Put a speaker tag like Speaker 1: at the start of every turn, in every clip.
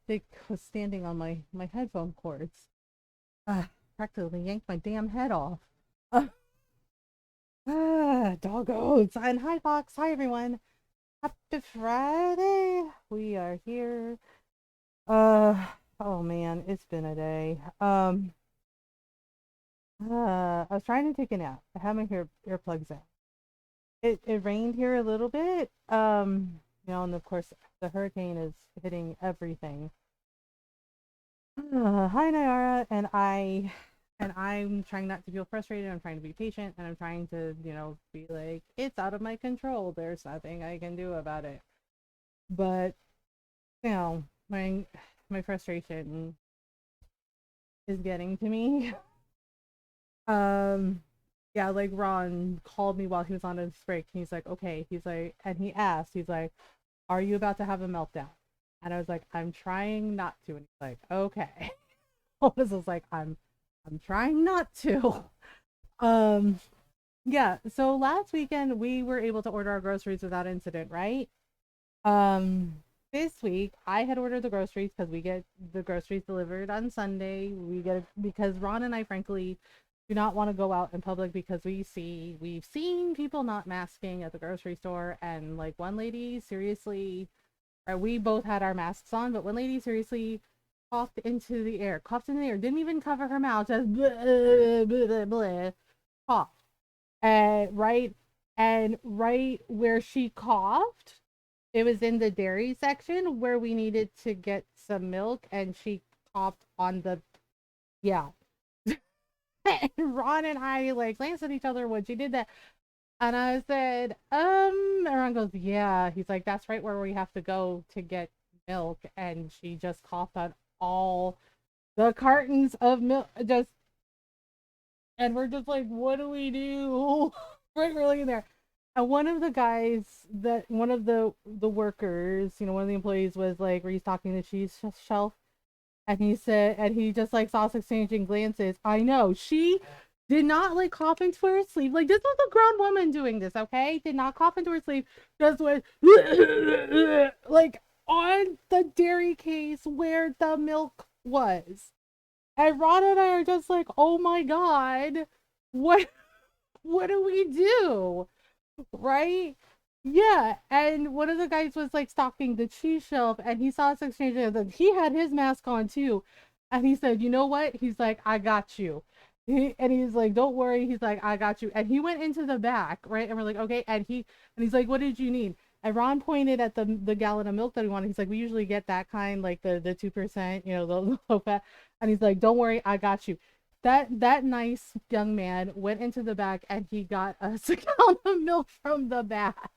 Speaker 1: they was standing on my headphone cords. Practically yanked my damn head off. Uh, Doggo. And hi, Fox. Hi, everyone. Happy Friday. We are here. Oh man, it's been a day. I was trying to take a nap. I had my earplugs in. It rained here a little bit. And of course the hurricane is hitting everything. Hi, Nayara, and I'm trying not to feel frustrated. I'm trying to be patient, and I'm trying to, be like, it's out of my control. There's nothing I can do about it. But my frustration is getting to me. Um, yeah, like Ron called me while he was on his break. And he's like, okay. He's like, and he asked, he's like, are you about to have a meltdown? And I was like, I'm trying not to. And he's like, okay. I was like, I'm trying not to. Um, yeah. So last weekend we were able to order our groceries without incident, right? This week I had ordered the groceries because we get the groceries delivered on Sunday. We get it because Ron and I, frankly, do not want to go out in public because we've seen people not masking at the grocery store, and like one lady seriously, or we both had our masks on, but one lady seriously coughed into the air, didn't even cover her mouth, just blah, blah, blah, cough. And right where she coughed, it was in the dairy section where we needed to get some milk, and she coughed on the, yeah. And Ron and I like glanced at each other when she did that. And I said, and Ron goes, yeah. He's like, that's right where we have to go to get milk. And she just coughed on all the cartons of milk. And we're just like, what do we do? Right, we're looking there. And one of the workers, one of the employees was like restocking the cheese shelf, and he just like saw us exchanging glances. I know she did not like cough into her sleeve. Like, this was a grown woman doing this, okay? Did not cough into her sleeve. Just went like on the dairy case where the milk was. And Ron and I are just like, oh my god, what what do we do? Right? Yeah, and one of the guys was like stocking the cheese shelf, and he saw us exchanging, and he had his mask on too. And he said, you know what? He's like, I got you. And he's like, don't worry. He's like, I got you. And he went into the back, right? And we're like, okay. And he's like, what did you need? And Ron pointed at the gallon of milk that he wanted. He's like, we usually get that kind, like the 2%, the low fat. And he's like, don't worry, I got you. That nice young man went into the back, and he got us a gallon of milk from the back.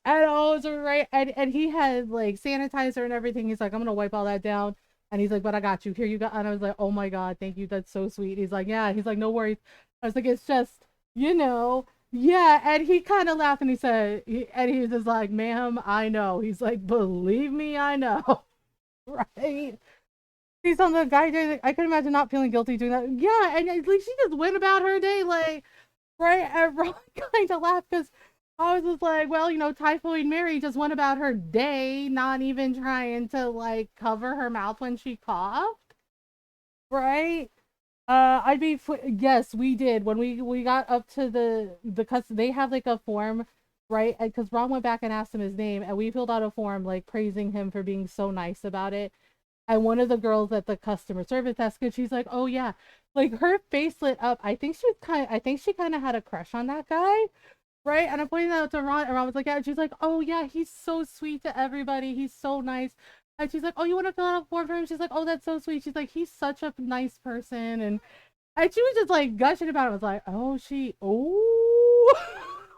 Speaker 1: And I was right, and he had like sanitizer and everything. He's like, I'm gonna wipe all that down. And he's like, but I got you. Here you go. And I was like, oh my god, thank you. That's so sweet. He's like, yeah. He's like, no worries. I was like, it's just, yeah. And he kind of laughed, and and he was just like, ma'am, I know. He's like, believe me, I know. Right? He's on the guy doing. I can imagine not feeling guilty doing that. Yeah, and at least she just went about her day, like, right. And Ron kind of laughed because I was just like, well, Typhoid Mary just went about her day, not even trying to like cover her mouth when she coughed, right? Yes, we did when we got up to the cause they have like a form, right? Because Ron went back and asked him his name, and we filled out a form like praising him for being so nice about it. And one of the girls at the customer service desk, and she's like, "Oh yeah," like her face lit up. I think she kind of had a crush on that guy, right? And I pointed that out to Ron, and Ron was like, yeah. And she's like, oh yeah, he's so sweet to everybody. He's so nice. And she's like, oh, you want to fill out a form for him? She's like, oh, that's so sweet. She's like, he's such a nice person. And she was just like gushing about it. I was like, oh,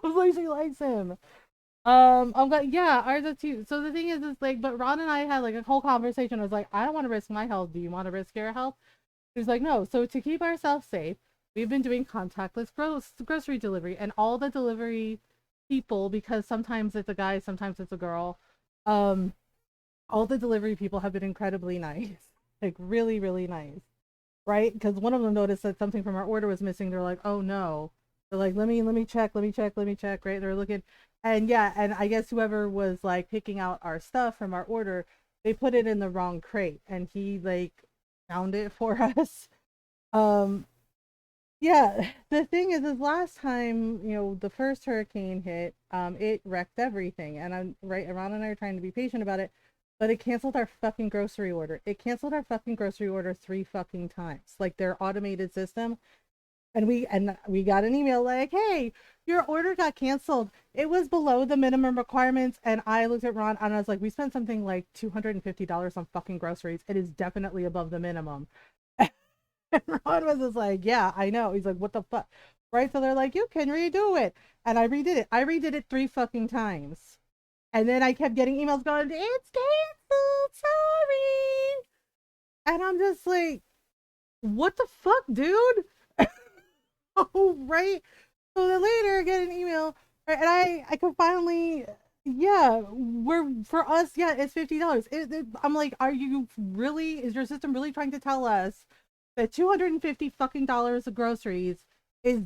Speaker 1: I was like, she likes him. I'm like, yeah, ours are too. So the thing is like, but Ron and I had like a whole conversation. I was like, I don't want to risk my health. Do you want to risk your health? He's like, no. So to keep ourselves safe, we've been doing contactless grocery delivery, and all the delivery people, because sometimes it's a guy, sometimes it's a girl, um, all the delivery people have been incredibly nice, like really, really nice, right? Because one of them noticed that something from our order was missing. They're like, oh no. They're like, let me check, right? They're looking, and yeah, and I guess whoever was like picking out our stuff from our order, they put it in the wrong crate, and he like found it for us. Um, yeah, the thing is last time, the first hurricane hit, it wrecked everything. And I'm right, Ron and I are trying to be patient about it, but it canceled our fucking grocery order. It canceled our fucking grocery order three fucking times. Like their automated system. And we got an email like, hey, your order got canceled. It was below the minimum requirements. And I looked at Ron and I was like, we spent something like $250 on fucking groceries. It is definitely above the minimum. And Ron was just like, yeah, I know. He's like, what the fuck? Right? So they're like, you can redo it. And I redid it. I redid it three fucking times. And then I kept getting emails going, it's canceled. Sorry. And I'm just like, what the fuck, dude? Oh, right. So then later I get an email, right, and I could finally, yeah, we're for us, yeah, it's $50. I'm like, are you really? Is your system really trying to tell us that 250 fucking dollars of groceries is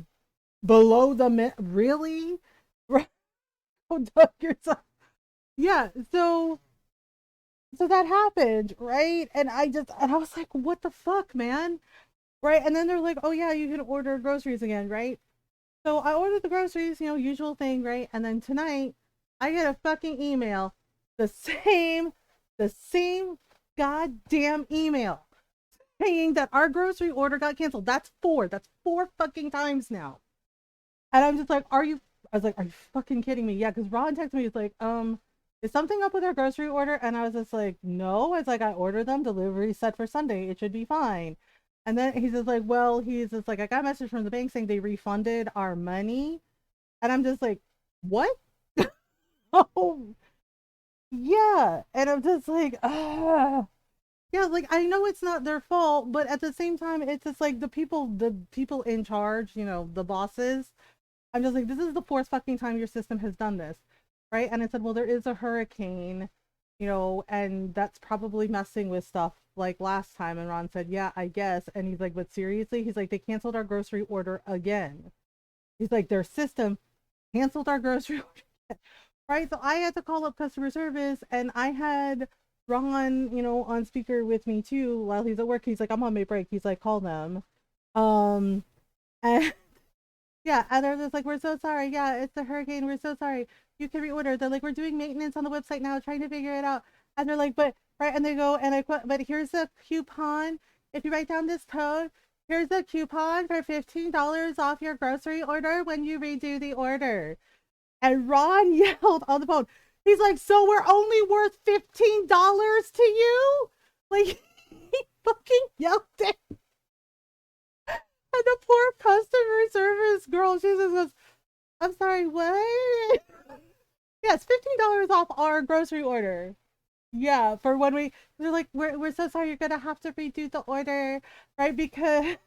Speaker 1: below the really? Right? Oh, yourself. Yeah. So that happened, right? And I was like, what the fuck, man? Right? And then they're like, oh yeah, you can order groceries again, right? So I ordered the groceries, usual thing, right? And then tonight, I get a fucking email, the same, the same goddamn email saying that our grocery order got canceled. That's four fucking times now. And I'm just like, I was like, are you fucking kidding me? Yeah, because Ron texted me, he's like, is something up with our grocery order? And I was just like, no. It's like, I ordered them, delivery set for Sunday. It should be fine. And then he's just like, well, he's just like, I got a message from the bank saying they refunded our money. And I'm just like, what? Oh, yeah. And I'm just like, ah. Yeah, like I know it's not their fault, but at the same time, it's just like the people in charge, the bosses. I'm just like, this is the fourth fucking time your system has done this, right? And I said, well, there is a hurricane, and that's probably messing with stuff like last time. And Ron said, yeah, I guess. And he's like, but seriously, he's like, they canceled our grocery order again. He's like, their system canceled our grocery order, right? So I had to call up customer service, and I had Ron, on speaker with me too while he's at work. He's like, I'm on my break. He's like, call them. Um, and yeah, and they're just like, we're so sorry. Yeah, it's a hurricane. We're so sorry. You can reorder. They're like, we're doing maintenance on the website now, trying to figure it out. And they're like, but right, and they go and I quote, but here's a coupon. If you write down this code, here's a coupon for $15 off your grocery order when you redo the order. And Ron yelled on the phone. He's like, so we're only worth $15 to you? Like he fucking yelled it. And the poor customer service girl, she just goes, I'm sorry, what? Yes, $15 off our grocery order. Yeah, for when they're like, we're so sorry, you're gonna have to redo the order, right? Because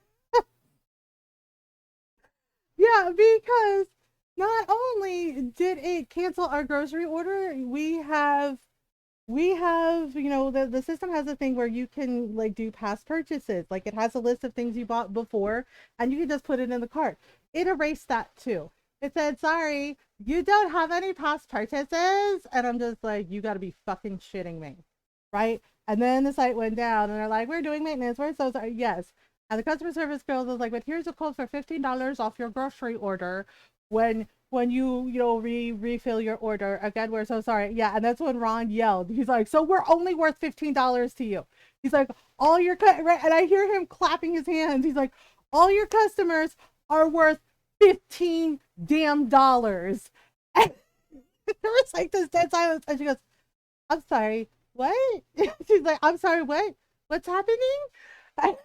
Speaker 1: yeah, because not only did it cancel our grocery order, we have the system has a thing where you can like do past purchases, like it has a list of things you bought before and you can just put it in the cart. It erased that too. It said, sorry, you don't have any past purchases. And I'm just like, you got to be fucking shitting me, right? And then the site went down and they're like, we're doing maintenance, we're so sorry. Yes. And the customer service girl was like, but here's a code for $15 off your grocery order when you refill your order. Again, we're so sorry. Yeah, and that's when Ron yelled. He's like, so we're only worth $15 to you. He's like, all your right, and I hear him clapping his hands. He's like, all your customers are worth 15 damn dollars. And there was like this dead silence, and she goes, I'm sorry, what? She's like, I'm sorry, what? What's happening? I'm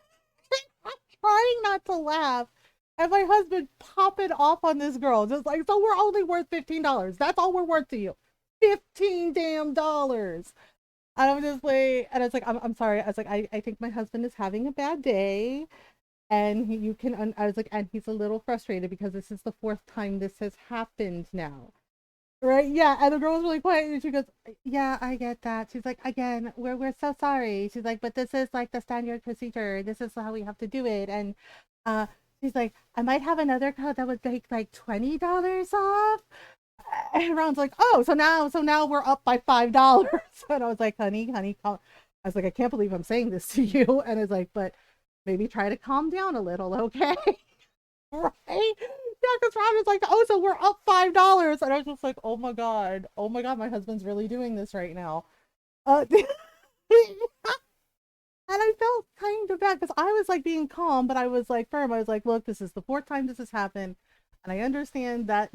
Speaker 1: trying not to laugh. And my husband popping off on this girl, just like, so we're only worth $15. That's all we're worth to you. 15 damn dollars. And I'm just like, and it's like, I'm sorry. I was like, I think my husband is having a bad day. And you can, I was like, and he's a little frustrated because this is the fourth time this has happened now. Right? Yeah. And the girl was really quiet and she goes, yeah, I get that. She's like, again, we're so sorry. She's like, but this is like the standard procedure. This is how we have to do it. And uh she's like, I might have another code that would take like $20 off. And Ron's like, oh, so now we're up by $5. And I was like, honey, I was like, I can't believe I'm saying this to you. And it's like, but maybe try to calm down a little, okay? Right? Yeah, because Ron was like, oh, so we're up $5. And I was just like, oh my God, my husband's really doing this right now. And I felt kind of bad because I was like being calm, but I was like firm. I was like, look, this is the fourth time this has happened. And I understand that,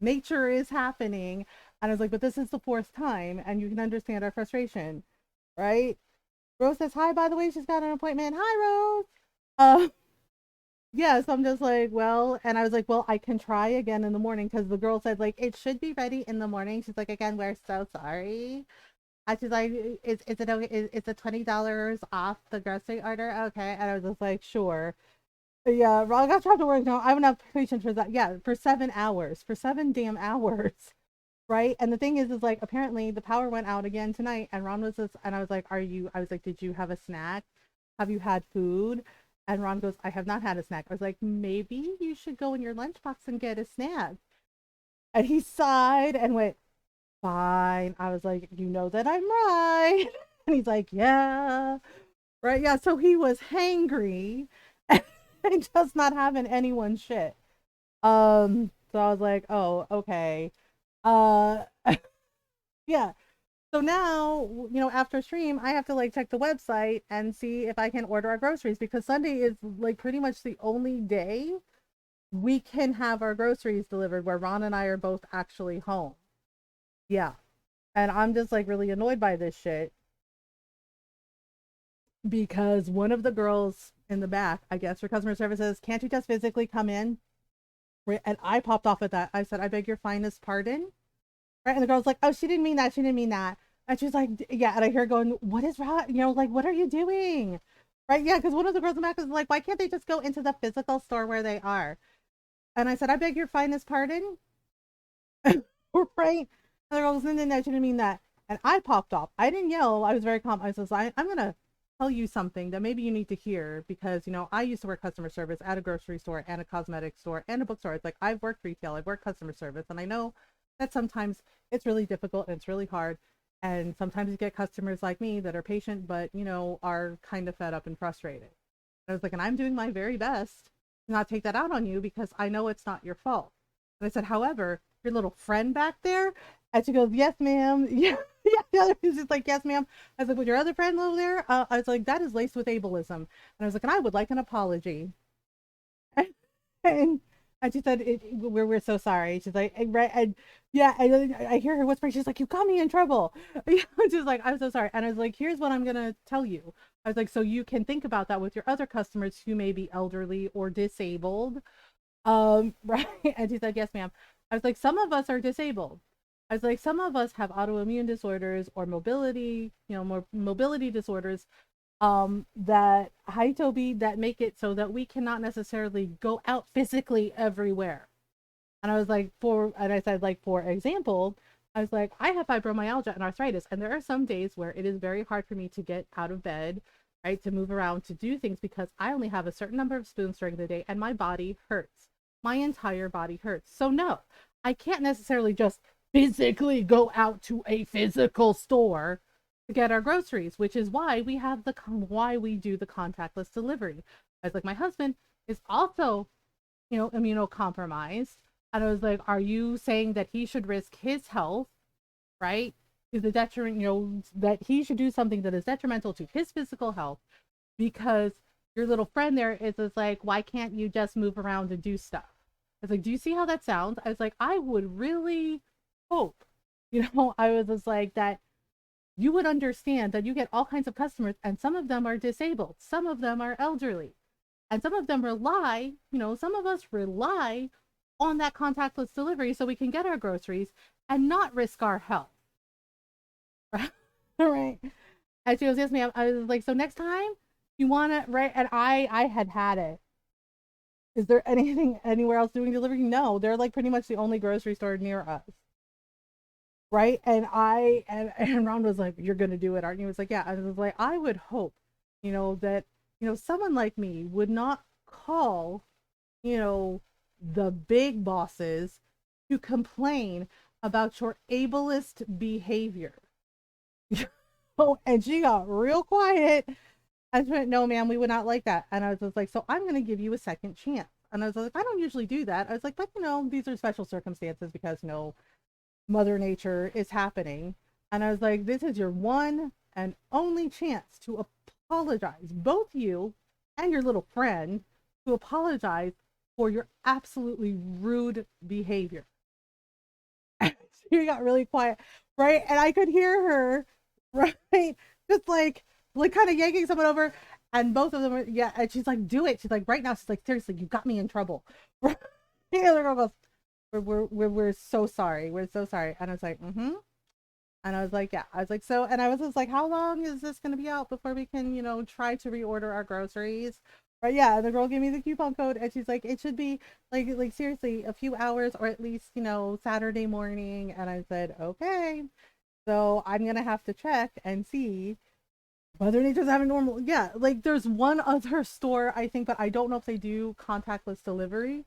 Speaker 1: nature is happening. And I was like, but this is the fourth time, and you can understand our frustration, right? Rose says hi, by the way, she's got an appointment. Hi, Rose. Uh, yeah, so I'm just like, well, and I was like, well, I can try again in the morning because the girl said, like, it should be ready in the morning. She's like, again, we're so sorry. And she's like, is it okay? Is it $20 off the grocery order? Okay. And I was just like, sure. Yeah, well, I got to to work now. I don't have patience for that. Yeah, for 7 hours, for 7 damn hours. Right. And the thing is like, apparently the power went out again tonight. And Ron was just, and I was like, I was like, did you have a snack? Have you had food? And Ron goes, I have not had a snack. I was like, maybe you should go in your lunchbox and get a snack. And he sighed and went, fine. I was like, you know that I'm right. And he's like, yeah. Right. Yeah. So he was hangry and just not having anyone's shit. So I was like, oh, okay. Uh, yeah. So now, after stream, I have to like check the website and see if I can order our groceries because Sunday is like pretty much the only day we can have our groceries delivered where Ron and I are both actually home. Yeah. And I'm just like really annoyed by this shit because one of the girls in the back, I guess, for customer services, can't you just physically come in? And I popped off at that. I said, I beg your finest pardon. Right. And the girl's like, oh, she didn't mean that. She didn't mean that. And she's like, yeah. And I hear her going, what is wrong? Like, what are you doing? Right. Yeah. Because one of the girls in the back was like, why can't they just go into the physical store where they are? And I said, I beg your finest pardon. Right. And the girl goes, no, she didn't mean that. And I popped off. I didn't yell. I was very calm. I was like, I'm going to tell you something that maybe you need to hear because, I used to work customer service at a grocery store and a cosmetic store and a bookstore. It's like, I've worked retail, I've worked customer service, and I know that sometimes it's really difficult and it's really hard. And sometimes you get customers like me that are patient, but, are kind of fed up and frustrated. And I was like, and I'm doing my very best to not take that out on you because I know it's not your fault. And I said, however, your little friend back there, and she goes, yes, ma'am. Yeah. Yeah. The other is just like, yes, ma'am. I was like, with your other friend over there, I was like, that is laced with ableism. And I was like, and I would like an apology. and and she said, we're so sorry. She's like, right, and yeah, I hear her whispering. She's like, you got me in trouble. She's like, I'm so sorry. And I was like, here's what I'm gonna tell you. I was like, so you can think about that with your other customers who may be elderly or disabled. Right. And she said, yes, ma'am. I was like, some of us are disabled. I was like, some of us have autoimmune disorders or mobility, more mobility disorders that hi Toby that make it so that we cannot necessarily go out physically everywhere. And I was like, and I said, like, for example, I was like, I have fibromyalgia and arthritis, and there are some days where it is very hard for me to get out of bed, right, to move around, to do things because I only have a certain number of spoons during the day and my body hurts. My entire body hurts. So no, I can't necessarily just physically go out to a physical store to get our groceries, which is why we do the contactless delivery. I was like, my husband is also, immunocompromised. And I was like, are you saying that he should risk his health, right? Is the detriment, that he should do something that is detrimental to his physical health because your little friend there is just like, why can't you just move around and do stuff? I was like, do you see how that sounds? I was like, I would really hope, I was just like that you would understand that you get all kinds of customers and some of them are disabled, some of them are elderly, and some of them rely, some of us rely on that contactless delivery so we can get our groceries and not risk our health. Right. And she goes, yes, ma'am. I was like, so next time you want to, right? And I had it. Is there anything anywhere else doing delivery? No, they're like pretty much the only grocery store near us. Right. And Ron was like, you're going to do it, aren't you? He was like, yeah. I was like, I would hope, that, someone like me would not call, the big bosses to complain about your ableist behavior. Oh, and she got real quiet. I just went, no, ma'am, we would not like that. And I was just like, so I'm going to give you a second chance. And I was like, I don't usually do that. I was like, but these are special circumstances because, Mother Nature is happening. And I was like, this is your one and only chance to apologize, both you and your little friend, to apologize for your absolutely rude behavior. She got really quiet, right? And I could hear her, right? Just like kind of yanking someone over, and both of them were, yeah. And she's like, "Do it." She's like, "Right now." She's like, "Seriously, you got me in trouble." Right? The other girl goes, "We're so sorry. We're so sorry." And I was like, "Mm-hmm." And I was like, "Yeah." I was like, "So," and I was just like, "How long is this going to be out before we can, try to reorder our groceries?" Right? Yeah. And the girl gave me the coupon code, and she's like, "It should be like seriously a few hours, or at least Saturday morning." And I said, "Okay." So I'm gonna have to check and see. Mother Nature's having normal. Yeah, like there's one other store I think, but I don't know if they do contactless delivery.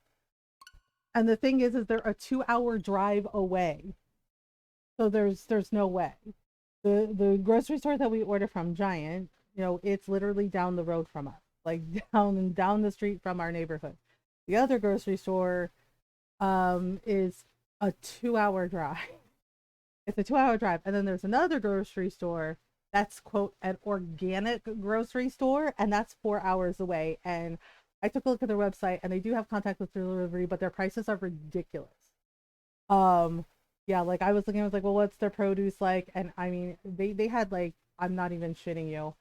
Speaker 1: And the thing is they're a 2 hour drive away. So there's no way. The grocery store that we order from, Giant, it's literally down the road from us, like down the street from our neighborhood. The other grocery store is a 2 hour drive. It's a 2 hour drive. And then there's another grocery store that's quote an organic grocery store, and that's 4 hours away. And I took a look at their website, and they do have contactless delivery, but their prices are ridiculous. Um, yeah, like I was looking, I was like, well, what's their produce like? And I mean, they had like, I'm not even shitting you,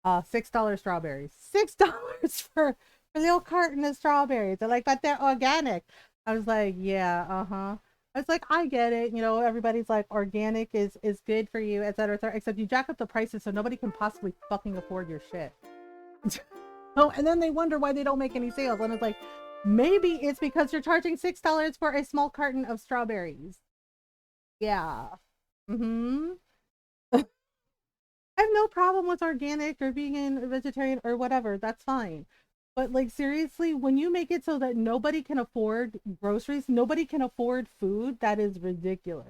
Speaker 1: $6 strawberries, $6 for a little carton of strawberries. They're like, but they're organic. I was like, yeah, uh-huh. I was like, I get it. Everybody's like, organic is good for you, et cetera, et cetera. Except you jack up the prices so nobody can possibly fucking afford your shit. Oh, and then they wonder why they don't make any sales. And it's like, maybe it's because you're charging $6 for a small carton of strawberries. Yeah. Mm-hmm. I have no problem with organic or vegan or vegetarian or whatever. That's fine. But like seriously, when you make it so that nobody can afford groceries, nobody can afford food, that is ridiculous.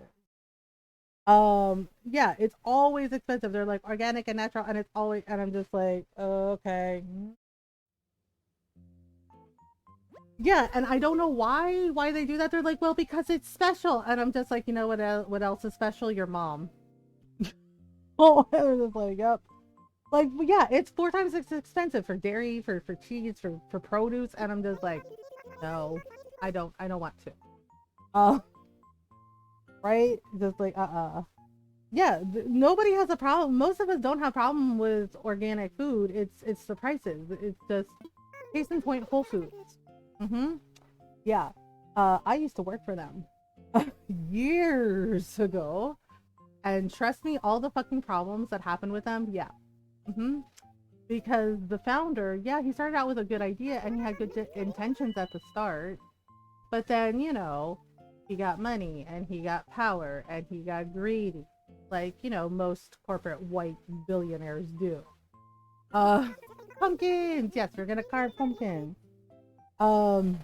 Speaker 1: Yeah, it's always expensive. They're like organic and natural, and it's always, and I'm just like, okay. Yeah, and I don't know why they do that. They're like, well, because it's special, and I'm just like, what else is special? Your mom. Oh, they're just like, yep. Like, yeah, it's 4 times as expensive for dairy, for cheese, for produce, and I'm just like, no, I don't want to. Uh, right? Just like, yeah, nobody has a problem. Most of us don't have problem with organic food. It's the prices. It's just case in point, Whole Foods. Mm-hmm. Yeah. I used to work for them years ago, and trust me, all the fucking problems that happened with them. Yeah. Mm-hmm. Because the founder, yeah, he started out with a good idea and he had good intentions at the start, but then he got money and he got power and he got greedy, like most corporate white billionaires do. Uh, pumpkins. Yes, we're gonna carve pumpkins. Um,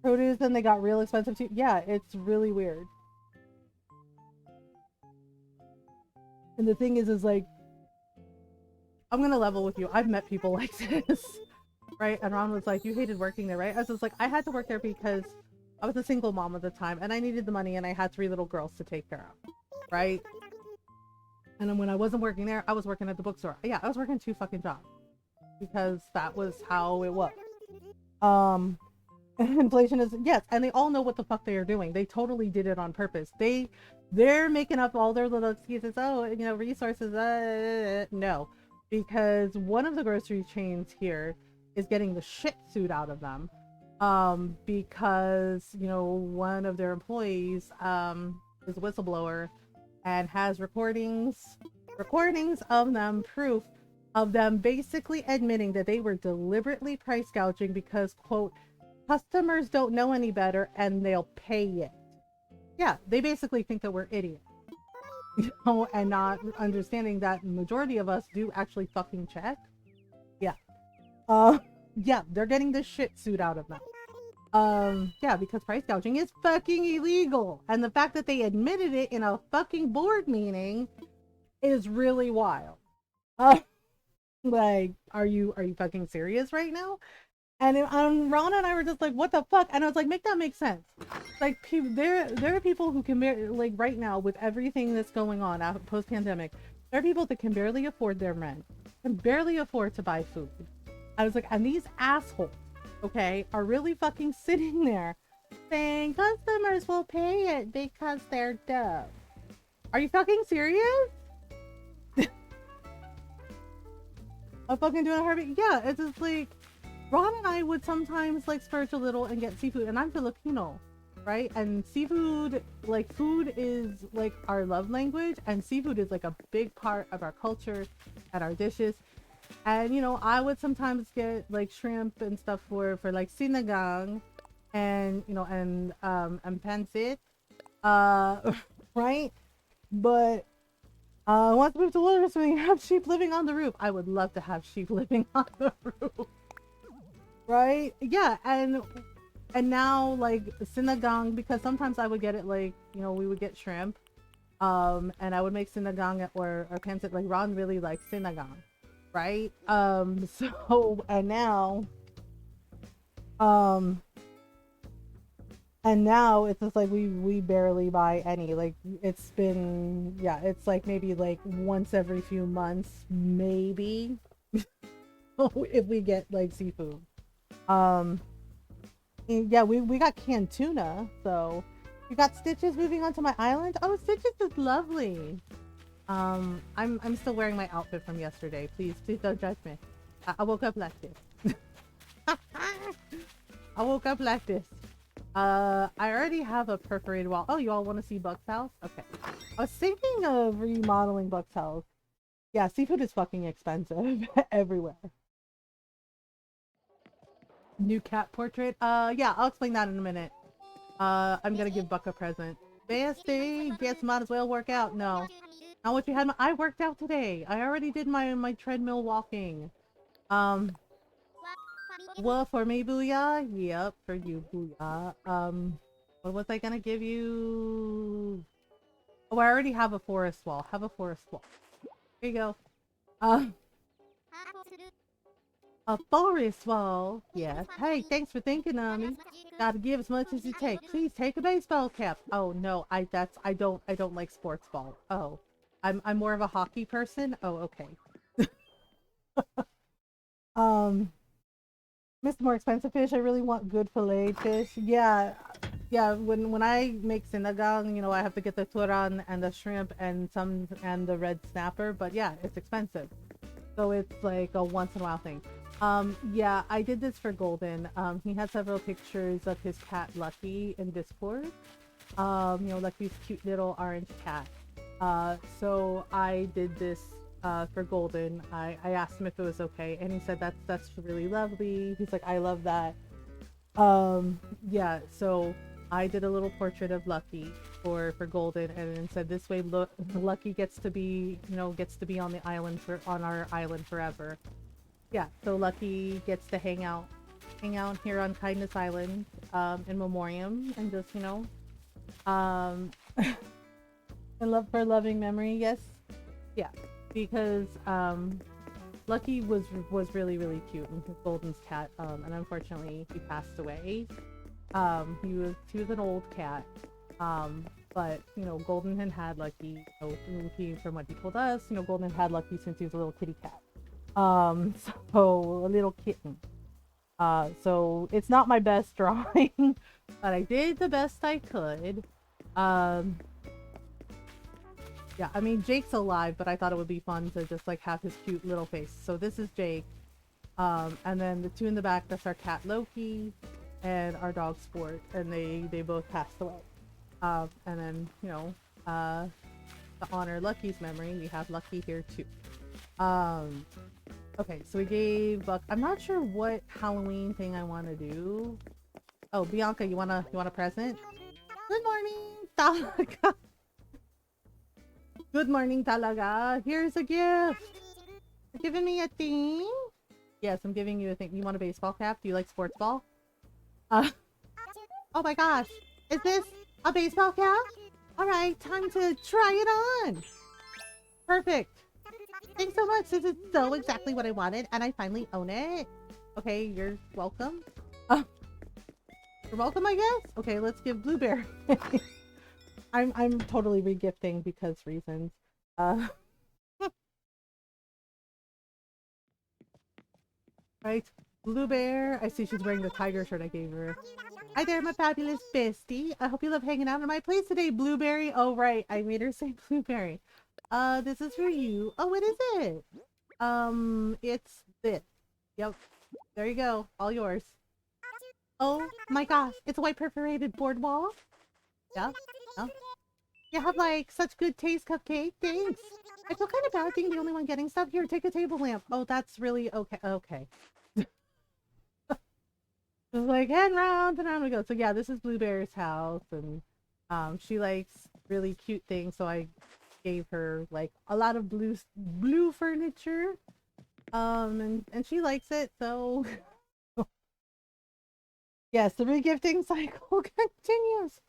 Speaker 1: produce, and they got real expensive too. Yeah, it's really weird. And the thing is like, I'm gonna level with you. I've met people like this, right? And Ron was like, "You hated working there, right?" I was just like, "I had to work there because I was a single mom at the time, and I needed the money, and I had 3 little girls to take care of, right?" And then when I wasn't working there, I was working at the bookstore. Yeah, I was working 2 fucking jobs because that was how it was. Um, inflation is, yes, and they all know what the fuck they are doing. They totally did it on purpose. They're making up all their little excuses. Oh, resources. No, because one of the grocery chains here is getting the shit suit out of them, because one of their employees is a whistleblower and has recordings of them, proof of them basically admitting that they were deliberately price gouging because, quote, customers don't know any better and they'll pay it. Yeah, they basically think that we're idiots. And not understanding that the majority of us do actually fucking check. Yeah. Uh, yeah, they're getting the shit suit out of them. Yeah, because price gouging is fucking illegal. And the fact that they admitted it in a fucking board meeting is really wild. Uh, like, are you fucking serious right now? And Ron and I were just like, what the fuck? And I was like, make that make sense. Like, there are people who can like right now with everything that's going on out post pandemic, there are people that can barely afford their rent, can barely afford to buy food. I was like, and these assholes, okay, are really fucking sitting there saying customers will pay it because they're dumb. Are you fucking serious? I'm fucking doing a heartbeat. Yeah, it's just like Ron and I would sometimes like splurge a little and get seafood, and I'm Filipino, right? And seafood, like food is like our love language, and seafood is like a big part of our culture and our dishes. And you know, I would sometimes get like shrimp and stuff for like sinigang, and you know, and pancit, right? But once we moved to wilderness, we have sheep living on the roof. I would love to have sheep living on the roof. Right? Yeah, and now like sinigang, because sometimes I would get it like, you know, we would get shrimp. And I would make sinigang or pancit. Like Ron really likes sinigang, right? So um and now it's just like we barely buy any. Like it's been, yeah, it's like maybe like once every few months, maybe if we get like seafood. Um yeah, we got canned tuna, so you got Stitches moving onto my island. Oh, Stitches is lovely. I'm still wearing my outfit from yesterday. Please don't judge me. I woke up like this. I woke up like this. I already have a perforated wall. Oh, you all want to see Buck's house? Okay. I was thinking of remodeling Buck's house. Yeah, seafood is fucking expensive everywhere. New cat portrait? Yeah, I'll explain that in a minute. I'm gonna give Buck a present. Bestie, guess might as well work out. No. Not what you had. I worked out today. I already did my treadmill walking. Um, what for me, Booyah? Yep, for you, Booyah. What was I gonna give you? Oh, I already have a forest wall. Have a forest wall. Here you go. Um, a forest wall. Yes. Hey, thanks for thinking of me. Gotta give as much as you take. Please take a baseball cap. Oh no, I don't like sports ball. Oh. I'm more of a hockey person. Oh, okay. Um, Mr. More expensive fish. I really want good filleted fish. Yeah, yeah. When I make sinigang, you know, I have to get the turan and the shrimp and the red snapper. But yeah, it's expensive. So it's like a once in a while thing. Yeah, I did this for Golden. He had several pictures of his cat Lucky in Discord. You know, Lucky's cute little orange cat. So I did this for Golden. I asked him if it was okay, and he said that's really lovely. He's like, I love that. Yeah, so I did a little portrait of Lucky for Golden, and said this way, look, Lucky gets to be, you know, gets to be on the island on our island forever. Yeah, so Lucky gets to hang out here on Kindness Island, in memoriam, and just, you know, um, and love for loving memory. Yes, yeah, because Lucky was really cute, and his Golden's cat, and unfortunately he passed away. He was an old cat, but you know, Golden had Lucky. You know, from what he told us, you know, Golden had Lucky since he was a little kitty cat. So a little kitten. So it's not my best drawing, but I did the best I could. Um, yeah, I mean, Jake's alive, but I thought it would be fun to just like have his cute little face. So this is Jake. And then the two in the back, that's our cat Loki and our dog Sport, and they both passed away. And then, you know, to honor Lucky's memory, we have Lucky here too. Okay, so we gave Buck. I'm not sure what Halloween thing I want to do. Oh, Bianca, you want a present? Good morning, Talaga. Good morning, Talaga. Here's a gift. You're giving me a thing? Yes, I'm giving you a thing. You want a baseball cap? Do you like sports ball? Oh my gosh. Is this a baseball cap? All right, time to try it on. Perfect. Thanks so much. This is so exactly what I wanted, and I finally own it. Okay, you're welcome. Uh, you're welcome, I guess. Okay, let's give Blueberry. I'm totally regifting because reasons. Right, Blue Bear. I see she's wearing the tiger shirt I gave her. Hi there, my fabulous bestie. I hope you love hanging out in my place today, Blueberry. Oh, right. I made her say Blueberry. This is for you. Oh, what is it? It's this. Yep. There you go. All yours. Oh my gosh. It's a white perforated board wall. Yep. Yep. You have, like, such good taste, Cupcake. Thanks. I feel kind of bad being the only one getting stuff. Here, take a table lamp. Oh, that's really okay. Okay. It's like, and round we go. So yeah, this is Blueberry's house, and she likes really cute things, so I gave her like a lot of blue furniture. And she likes it, so yes, the regifting cycle continues.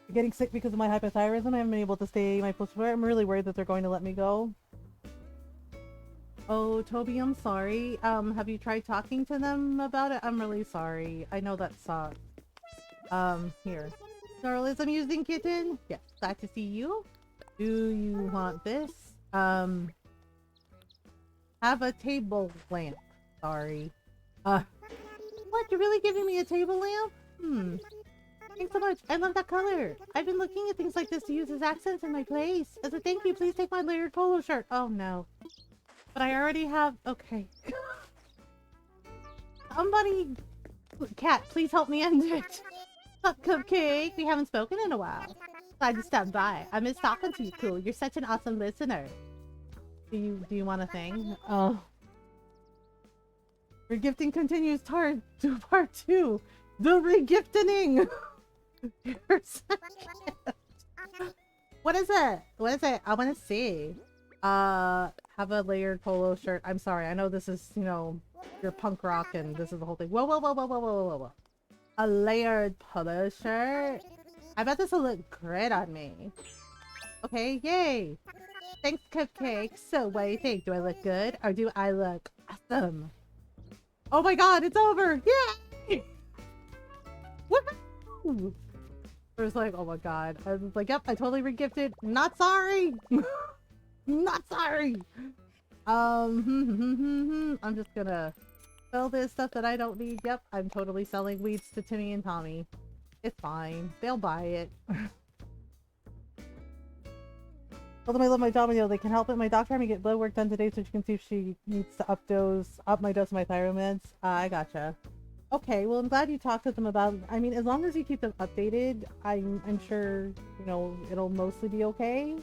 Speaker 1: I'm getting sick because of my hypothyroidism. I haven't been able to stay my post. I'm really worried that they're going to let me go. Oh, Toby, I'm sorry. Have you tried talking to them about it? I'm really sorry. I know that sucks. Here. Journalism using kitten? Yes, glad to see you. Do you want this? Have a table lamp. Sorry. What? You're really giving me a table lamp? Thanks so much. I love that color. I've been looking at things like this to use as accents in my place. As a thank you, please take my layered polo shirt. Oh, no. But I already have... Okay. Somebody... Cat, please help me end it. What's up, Cupcake? We haven't spoken in a while. Glad you stopped by. I miss talking to you, cool. You're such an awesome listener. Do you want a thing? Oh. Regifting continues to part 2. The regifting! You're so cute. What is it? What is it? I want to see. Have a layered polo shirt. I'm sorry. I know this is, you know, your punk rock and this is the whole thing. Whoa, whoa, whoa, whoa, whoa, whoa, whoa, whoa. A layered polo shirt? I bet this will look great on me. Okay, yay. Thanks, Cupcake. So, what do you think? Do I look good? Or do I look awesome? Oh my god, it's over! Yay! Woohoo! I was like, oh my god. I was like, yep, I totally regifted. Not sorry! Not sorry! I'm just gonna sell this stuff that I don't need. Yep, I'm totally selling weeds to Timmy and Tommy. It's fine. They'll buy it. Although I love my job, you know, they can help it. My doctor had me get blood work done today so she can see if she needs to up my dose of my thyroid meds. I gotcha. Okay, well, I'm glad you talked to them about... I mean, as long as you keep them updated, I'm sure, you know, it'll mostly be okay.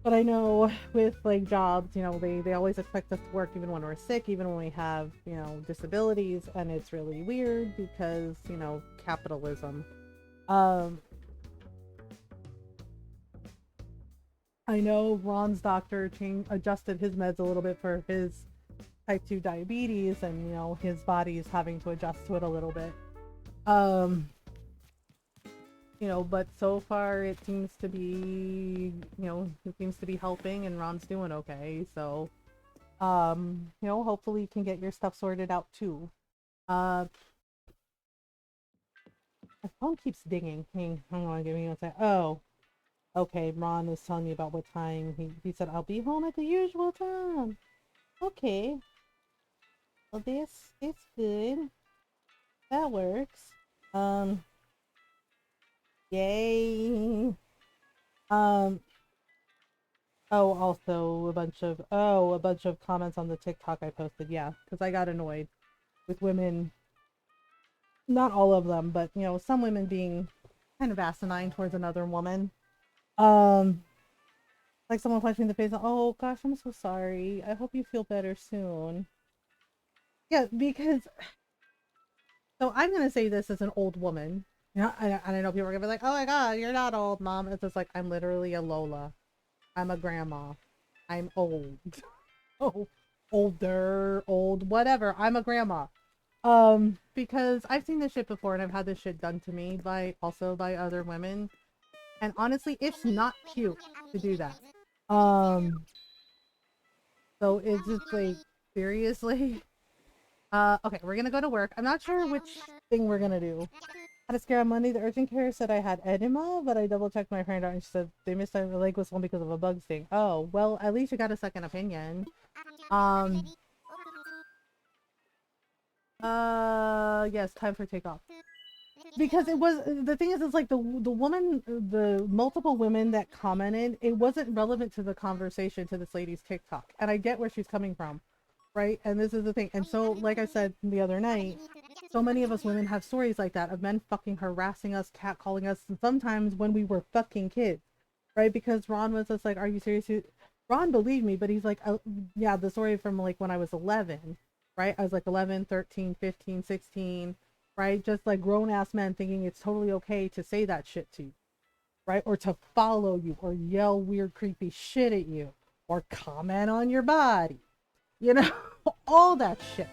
Speaker 1: But I know with, like, jobs, you know, they always expect us to work even when we're sick, even when we have, you know, disabilities, and it's really weird because, you know, capitalism. I know Ron's doctor adjusted his meds a little bit for his type 2 diabetes, and, you know, his body is having to adjust to it a little bit. You know, but so far it seems to be, you know, it seems to be helping, and Ron's doing okay, so, you know, hopefully you can get your stuff sorted out too. My phone keeps dinging. Hang on, give me one sec. Oh. Okay, Ron was telling me about what time. He said, I'll be home at the usual time. Okay. Well, this is good. That works. Yay. Oh, also a bunch of comments on the TikTok I posted. Yeah, because I got annoyed with women. Not all of them, but, you know, some women being kind of asinine towards another woman. Like someone punched me in the face. Oh gosh, I'm so sorry. I hope you feel better soon. Yeah, because... So I'm gonna say this as an old woman. Yeah, and I know people are gonna be like, oh my god, you're not old, mom. It's just like, I'm literally a Lola. I'm a grandma. I'm old. Oh, older, old, whatever. I'm a grandma. Because I've seen this shit before and I've had this shit done to me by other women. And honestly, it's not cute to do that. Um, so it's just like, seriously? Okay, we're gonna go to work. I'm not sure which thing we're gonna do. Had a scare on Monday. The urgent care said I had edema, but I double checked my friend out and she said they missed my leg was one because of a bug sting. Oh, well, at least you got a second opinion. Yes, time for takeoff. Because it was, the thing is, it's like the woman, the multiple women that commented, it wasn't relevant to the conversation to this lady's TikTok. And I get where she's coming from, right? And this is the thing. And so, like I said the other night, so many of us women have stories like that of men fucking harassing us, catcalling us, and sometimes when we were fucking kids, right? Because Ron was just like, are you serious? Ron believed me, but he's like, yeah, the story from like when I was 11, right? I was like 11, 13, 15, 16, right? Just like grown ass men thinking it's totally okay to say that shit to you, right? Or to follow you or yell weird, creepy shit at you or comment on your body, you know, all that shit,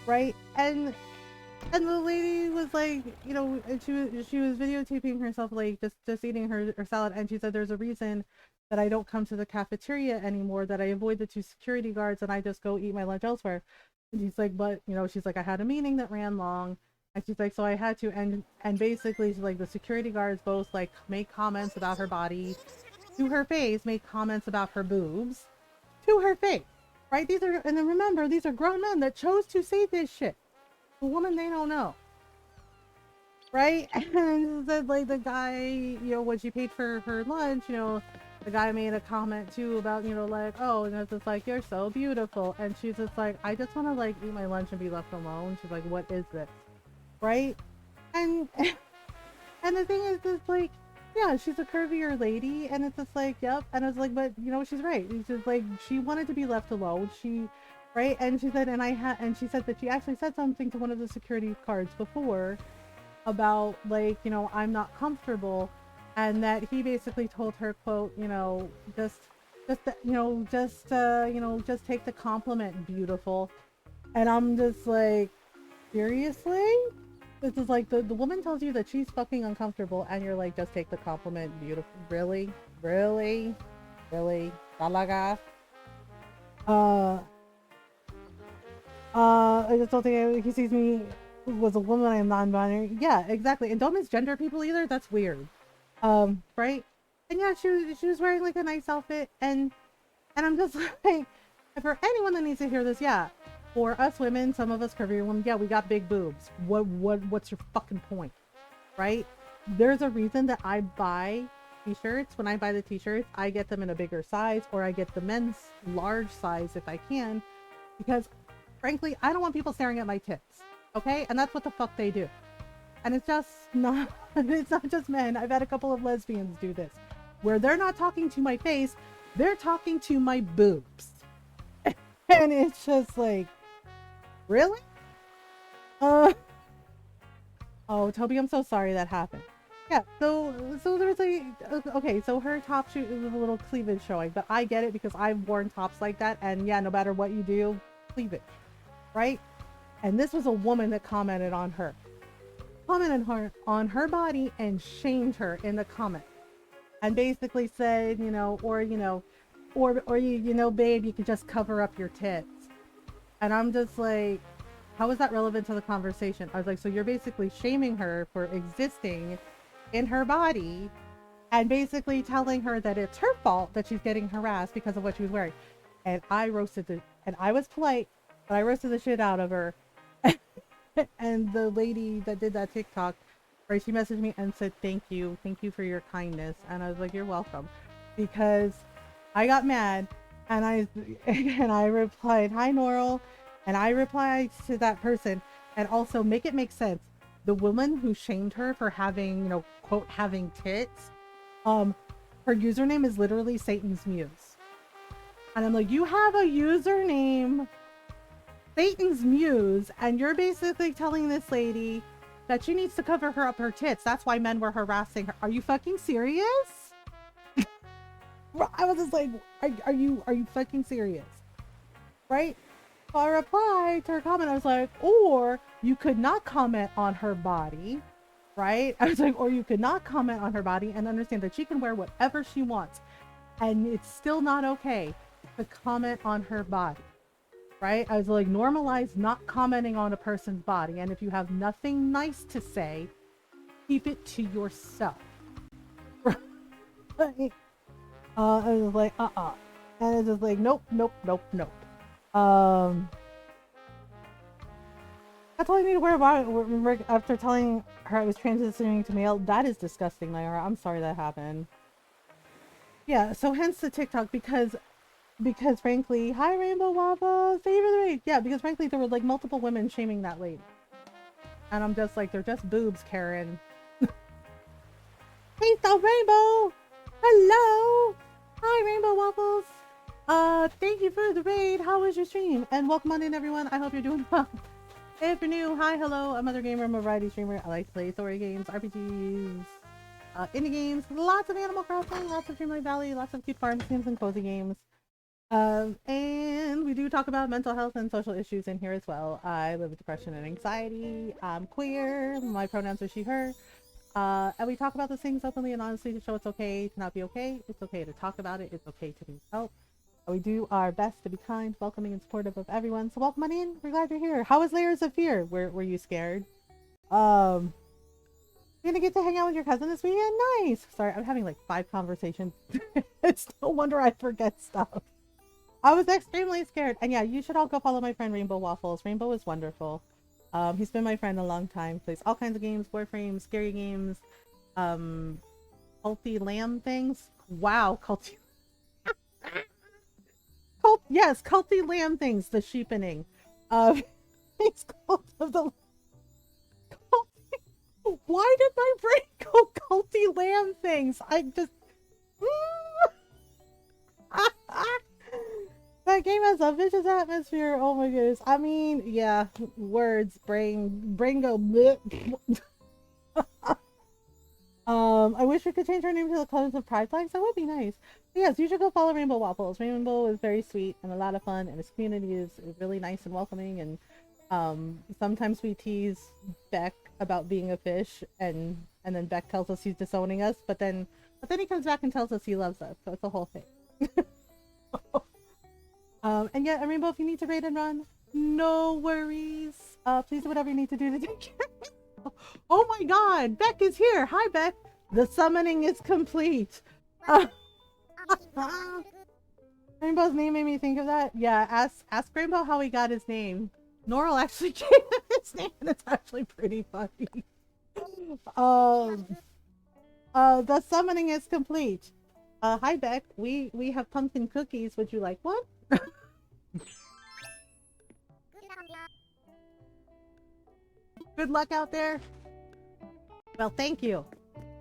Speaker 1: right? And the lady was like, you know, and she was videotaping herself like just eating her salad, and she said there's a reason that I don't come to the cafeteria anymore, that I avoid the two security guards and I just go eat my lunch elsewhere. And she's like, but you know, she's like, I had a meeting that ran long, and she's like, so I had to, and basically she's like, the security guards both like make comments about her body to her face, make comments about her boobs to her face, right? These are, and then remember, these are grown men that chose to say this shit. The woman they don't know, right? And said like the guy, you know, when she paid for her lunch, you know, the guy made a comment too about, you know, like, oh, and it's just like, you're so beautiful, and she's just like, I just want to like eat my lunch and be left alone. She's like, what is this, right? And and the thing is, it's like, yeah, she's a curvier lady, and it's just like, yep. And I was like, but you know, she's right. It's just like she wanted to be left alone. She, right? And she said, and she said that she actually said something to one of the security guards before about like, you know, I'm not comfortable, and that he basically told her, quote, you know, you know, just take the compliment, beautiful. And I'm just like, seriously? This is like the woman tells you that she's fucking uncomfortable, and you're like, just take the compliment, beautiful. Really? Really? Really? Talaga? I just don't think he sees me was a woman. I am non-binary. Yeah, exactly. And don't misgender people either. That's weird. Right? And yeah, she was wearing like a nice outfit, and I'm just like, for anyone that needs to hear this, yeah, for us women, some of us curvy women, yeah, we got big boobs. What's your fucking point, right? There's a reason that I buy t-shirts. When I buy the t-shirts, I get them in a bigger size, or I get the men's large size if I can, because frankly, I don't want people staring at my tits, okay? And that's what the fuck they do. And it's just not, it's not just men. I've had a couple of lesbians do this, where they're not talking to my face, they're talking to my boobs. And it's just like, really? Oh, Toby, I'm so sorry that happened. Yeah, so there's like, okay, so her top shoot is a little cleavage showing, but I get it because I've worn tops like that, and yeah, no matter what you do, cleavage, right? And this was a woman that commented on her body and shamed her in the comment, and basically said, you know, or you know, or you know, babe, you can just cover up your tits. And I'm just like, how is that relevant to the conversation? I was like, so you're basically shaming her for existing in her body, and basically telling her that it's her fault that she's getting harassed because of what she was wearing. And I was polite, but I roasted the shit out of her. And the lady that did that TikTok, right, she messaged me and said, thank you for your kindness. And I was like, you're welcome. Because I got mad, and I replied, hi Norl, and I replied to that person, and also make it make sense. The woman who shamed her for having, you know, quote, having tits, her username is literally Satan's Muse. And I'm like, you have a username, Satan's Muse, and you're basically telling this lady that she needs to cover her tits. That's why men were harassing her. Are you fucking serious? I was just like, are you fucking serious? Right? I replied to her comment. I was like, or you could not comment on her body, right? I was like, or you could not comment on her body and understand that she can wear whatever she wants. And it's still not okay to comment on her body, right? I was like, normalize not commenting on a person's body. And if you have nothing nice to say, keep it to yourself. Right? I was like, and it's just like, nope, nope, nope, nope. That's all I need to worry about after telling her I was transitioning to male. That is disgusting, Naira. I'm sorry that happened. Yeah, so hence the TikTok because frankly, hi Rainbow Waffles, thank you for the raid. Yeah, because frankly there were like multiple women shaming that lady. And I'm just like, they're just boobs, Karen. Hey, the Rainbow! Hello! Hi, Rainbow Waffles! Thank you for the raid. How was your stream? And welcome on in, everyone. I hope you're doing well. If you're new, hi, hello. I'm Mothergamer. I'm a variety streamer. I like to play story games, RPGs, indie games, lots of Animal Crossing, lots of Dreamlight Valley, lots of cute farm sims and cozy games. And we do talk about mental health and social issues in here as well. I live with depression and anxiety. I'm queer. My pronouns are she, her. And we talk about those things openly and honestly to show it's okay to not be okay. It's okay to talk about it. It's okay to need help. We do our best to be kind, welcoming, and supportive of everyone. So welcome on in. We're glad you're here. How was Layers of Fear? Were you scared? You're gonna get to hang out with your cousin this weekend? Nice. Sorry, I'm having like 5 conversations. It's no wonder I forget stuff. I was extremely scared. And yeah, you should all go follow my friend Rainbow Waffles. Rainbow is wonderful. He's been my friend a long time. Plays all kinds of games, Warframe, scary games, culty lamb things. Wow, culty. Yes, culty lamb things. The sheepening. It's called the. Why did my brain go culty lamb things? I just. That game has a vicious atmosphere. Oh my goodness. I mean, yeah, words, brain go. I wish we could change our name to the Colors of Pride flags. That would be nice. But yes, you should go follow Rainbow Waffles. Rainbow is very sweet and a lot of fun, and his community is really nice and welcoming. And sometimes we tease Beck about being a fish, and then Beck tells us he's disowning us, but then he comes back and tells us he loves us. So it's a whole thing. And yeah, Rainbow, if you need to raid and run, no worries. Please do whatever you need to do to take care. Oh my god, Beck is here. Hi, Beck. The summoning is complete. Rainbow's name made me think of that. Yeah, ask Rainbow how he got his name. Norl actually gave him his name, and it's actually pretty funny. The summoning is complete. Hi, Beck. We have pumpkin cookies. Would you like one? Good luck out there. Well, thank you.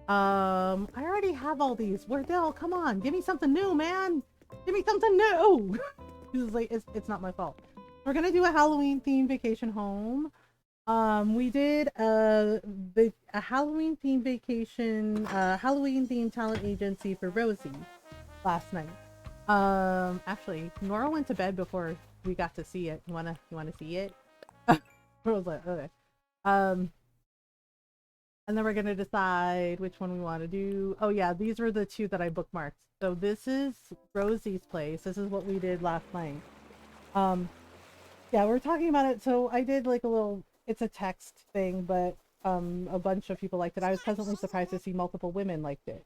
Speaker 1: I already have all these. Wardell, come on, give me something new, man. Give me something new. He's like, it's not my fault. We're gonna do a Halloween themed vacation home. We did a Halloween themed vacation, Halloween themed talent agency for Rosie last night. Actually, Nora went to bed before we got to see it. You wanna see it? I was like, okay. And then we're gonna decide which one we want to do. Oh yeah, these were the 2 that I bookmarked. So this is Rosie's place. This is what we did last night. Yeah, we're talking about it. So I did like a little, it's a text thing, but a bunch of people liked it. I was pleasantly surprised to see multiple women liked it.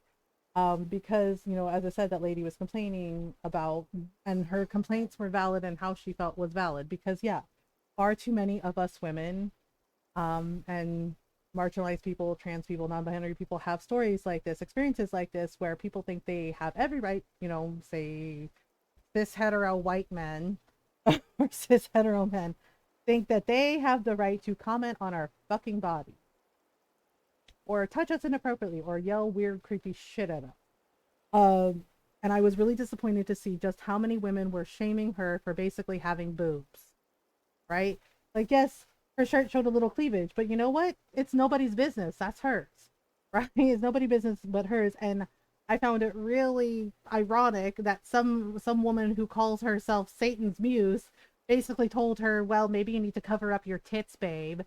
Speaker 1: Because, you know, as I said, that lady was complaining about, and her complaints were valid and how she felt was valid. Because yeah, far too many of us women, and marginalized people, trans people, non-binary people have stories like this, experiences like this, where people think they have every right, you know, say cis hetero white men or cis hetero men think that they have the right to comment on our fucking body or touch us inappropriately or yell weird creepy shit at us. And I was really disappointed to see just how many women were shaming her for basically having boobs, right? Like, yes, her shirt showed a little cleavage, but you know what? It's nobody's business. That's hers, right? It's nobody's business but hers. And I found it really ironic that some woman who calls herself Satan's muse basically told her, well, maybe you need to cover up your tits, babe.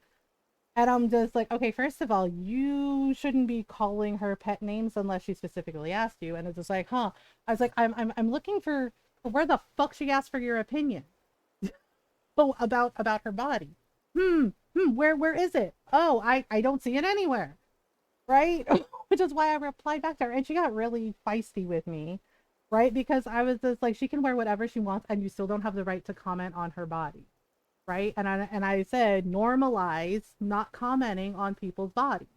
Speaker 1: And I'm just like, okay, first of all, you shouldn't be calling her pet names unless she specifically asked you. And it's just like, huh. I was like, I'm looking for where the fuck she asked for your opinion. Oh, about her body. Where is it? Oh, I don't see it anywhere. Right? Which is why I replied back to her. And she got really feisty with me. Right? Because I was just like, she can wear whatever she wants and you still don't have the right to comment on her body. Right? And I said, normalize not commenting on people's bodies.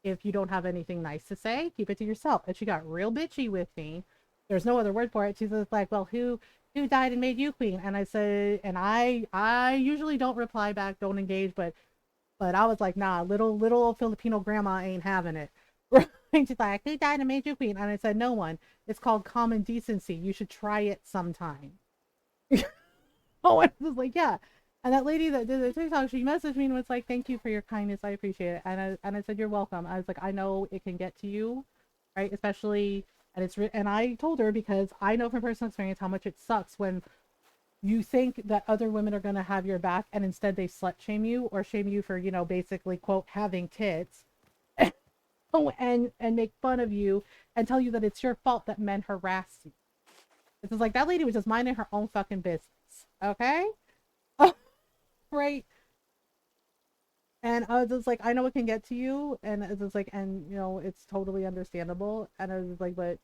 Speaker 1: If you don't have anything nice to say, keep it to yourself. And she got real bitchy with me. There's no other word for it. She's just like, well, who died and made you queen? And I said, and I usually don't reply back, don't engage, but I was like, nah, little Filipino grandma ain't having it. Right? She's like, who died and made you queen? And I said, no one. It's called common decency. You should try it sometime. Oh, I was like, yeah. And that lady that did the TikTok, she messaged me and was like, thank you for your kindness. I appreciate it. And I said, you're welcome. I was like, I know it can get to you, right? Especially, and I told her because I know from personal experience how much it sucks when you think that other women are going to have your back and instead they slut shame you or shame you for, basically, quote, having tits. Oh, and make fun of you and tell you that it's your fault that men harass you. It's just like that lady was just minding her own fucking business. Okay? Right? And I was just like, I know it can get to you, and it's just like, and it's totally understandable. And I was like, but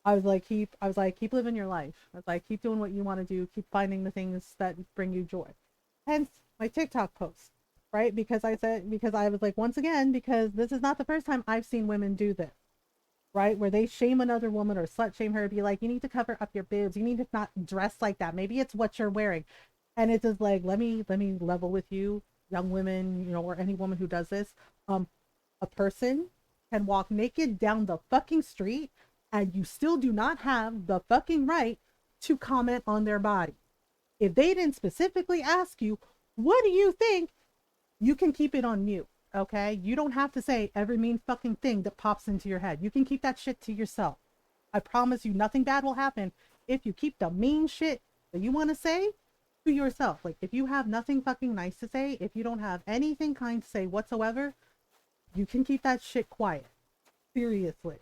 Speaker 1: I was like, keep living your life. I was like, keep doing what you want to do, keep finding the things that bring you joy. Hence my TikTok post, right? Because I was like, once again, because this is not the first time I've seen women do this, right? Where they shame another woman or slut shame her, be like, you need to cover up your boobs, you need to not dress like that. Maybe it's what you're wearing. And it's just like, let me level with you, young women, or any woman who does this. Um, a person can walk naked down the fucking street and you still do not have the fucking right to comment on their body. If they didn't specifically ask you, what do you think? You can keep it on mute. Okay? You don't have to say every mean fucking thing that pops into your head. You can keep that shit to yourself. I promise you nothing bad will happen if you keep the mean shit that you want to say to yourself. Like, if you have nothing fucking nice to say, if you don't have anything kind to say whatsoever, you can keep that shit quiet. Seriously.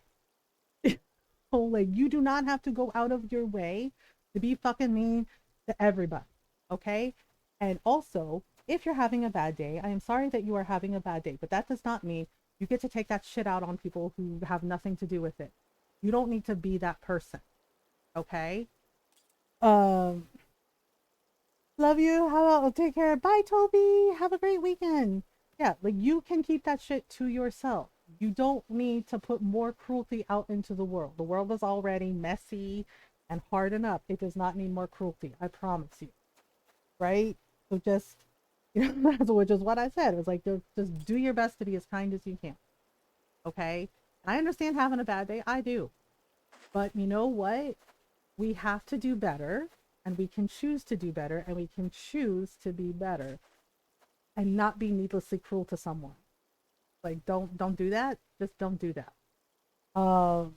Speaker 1: So, like, you do not have to go out of your way to be fucking mean to everybody. Okay? And also, if you're having a bad day, I am sorry that you are having a bad day, but that does not mean you get to take that shit out on people who have nothing to do with it. You don't need to be that person. Okay? Um, Love you. How about take care? Bye, Toby. Have a great weekend. Yeah, like you can keep that shit to yourself. You don't need to put more cruelty out into the world. The world is already messy and hard enough. It does not need more cruelty. I promise you. Right? So just, which is what I said. It was like, just do your best to be as kind as you can. Okay? And I understand having a bad day. I do. But you know what? We have to do better, and we can choose to do better, and we can choose to be better and not be needlessly cruel to someone. Like, don't do that. Just don't do that. Um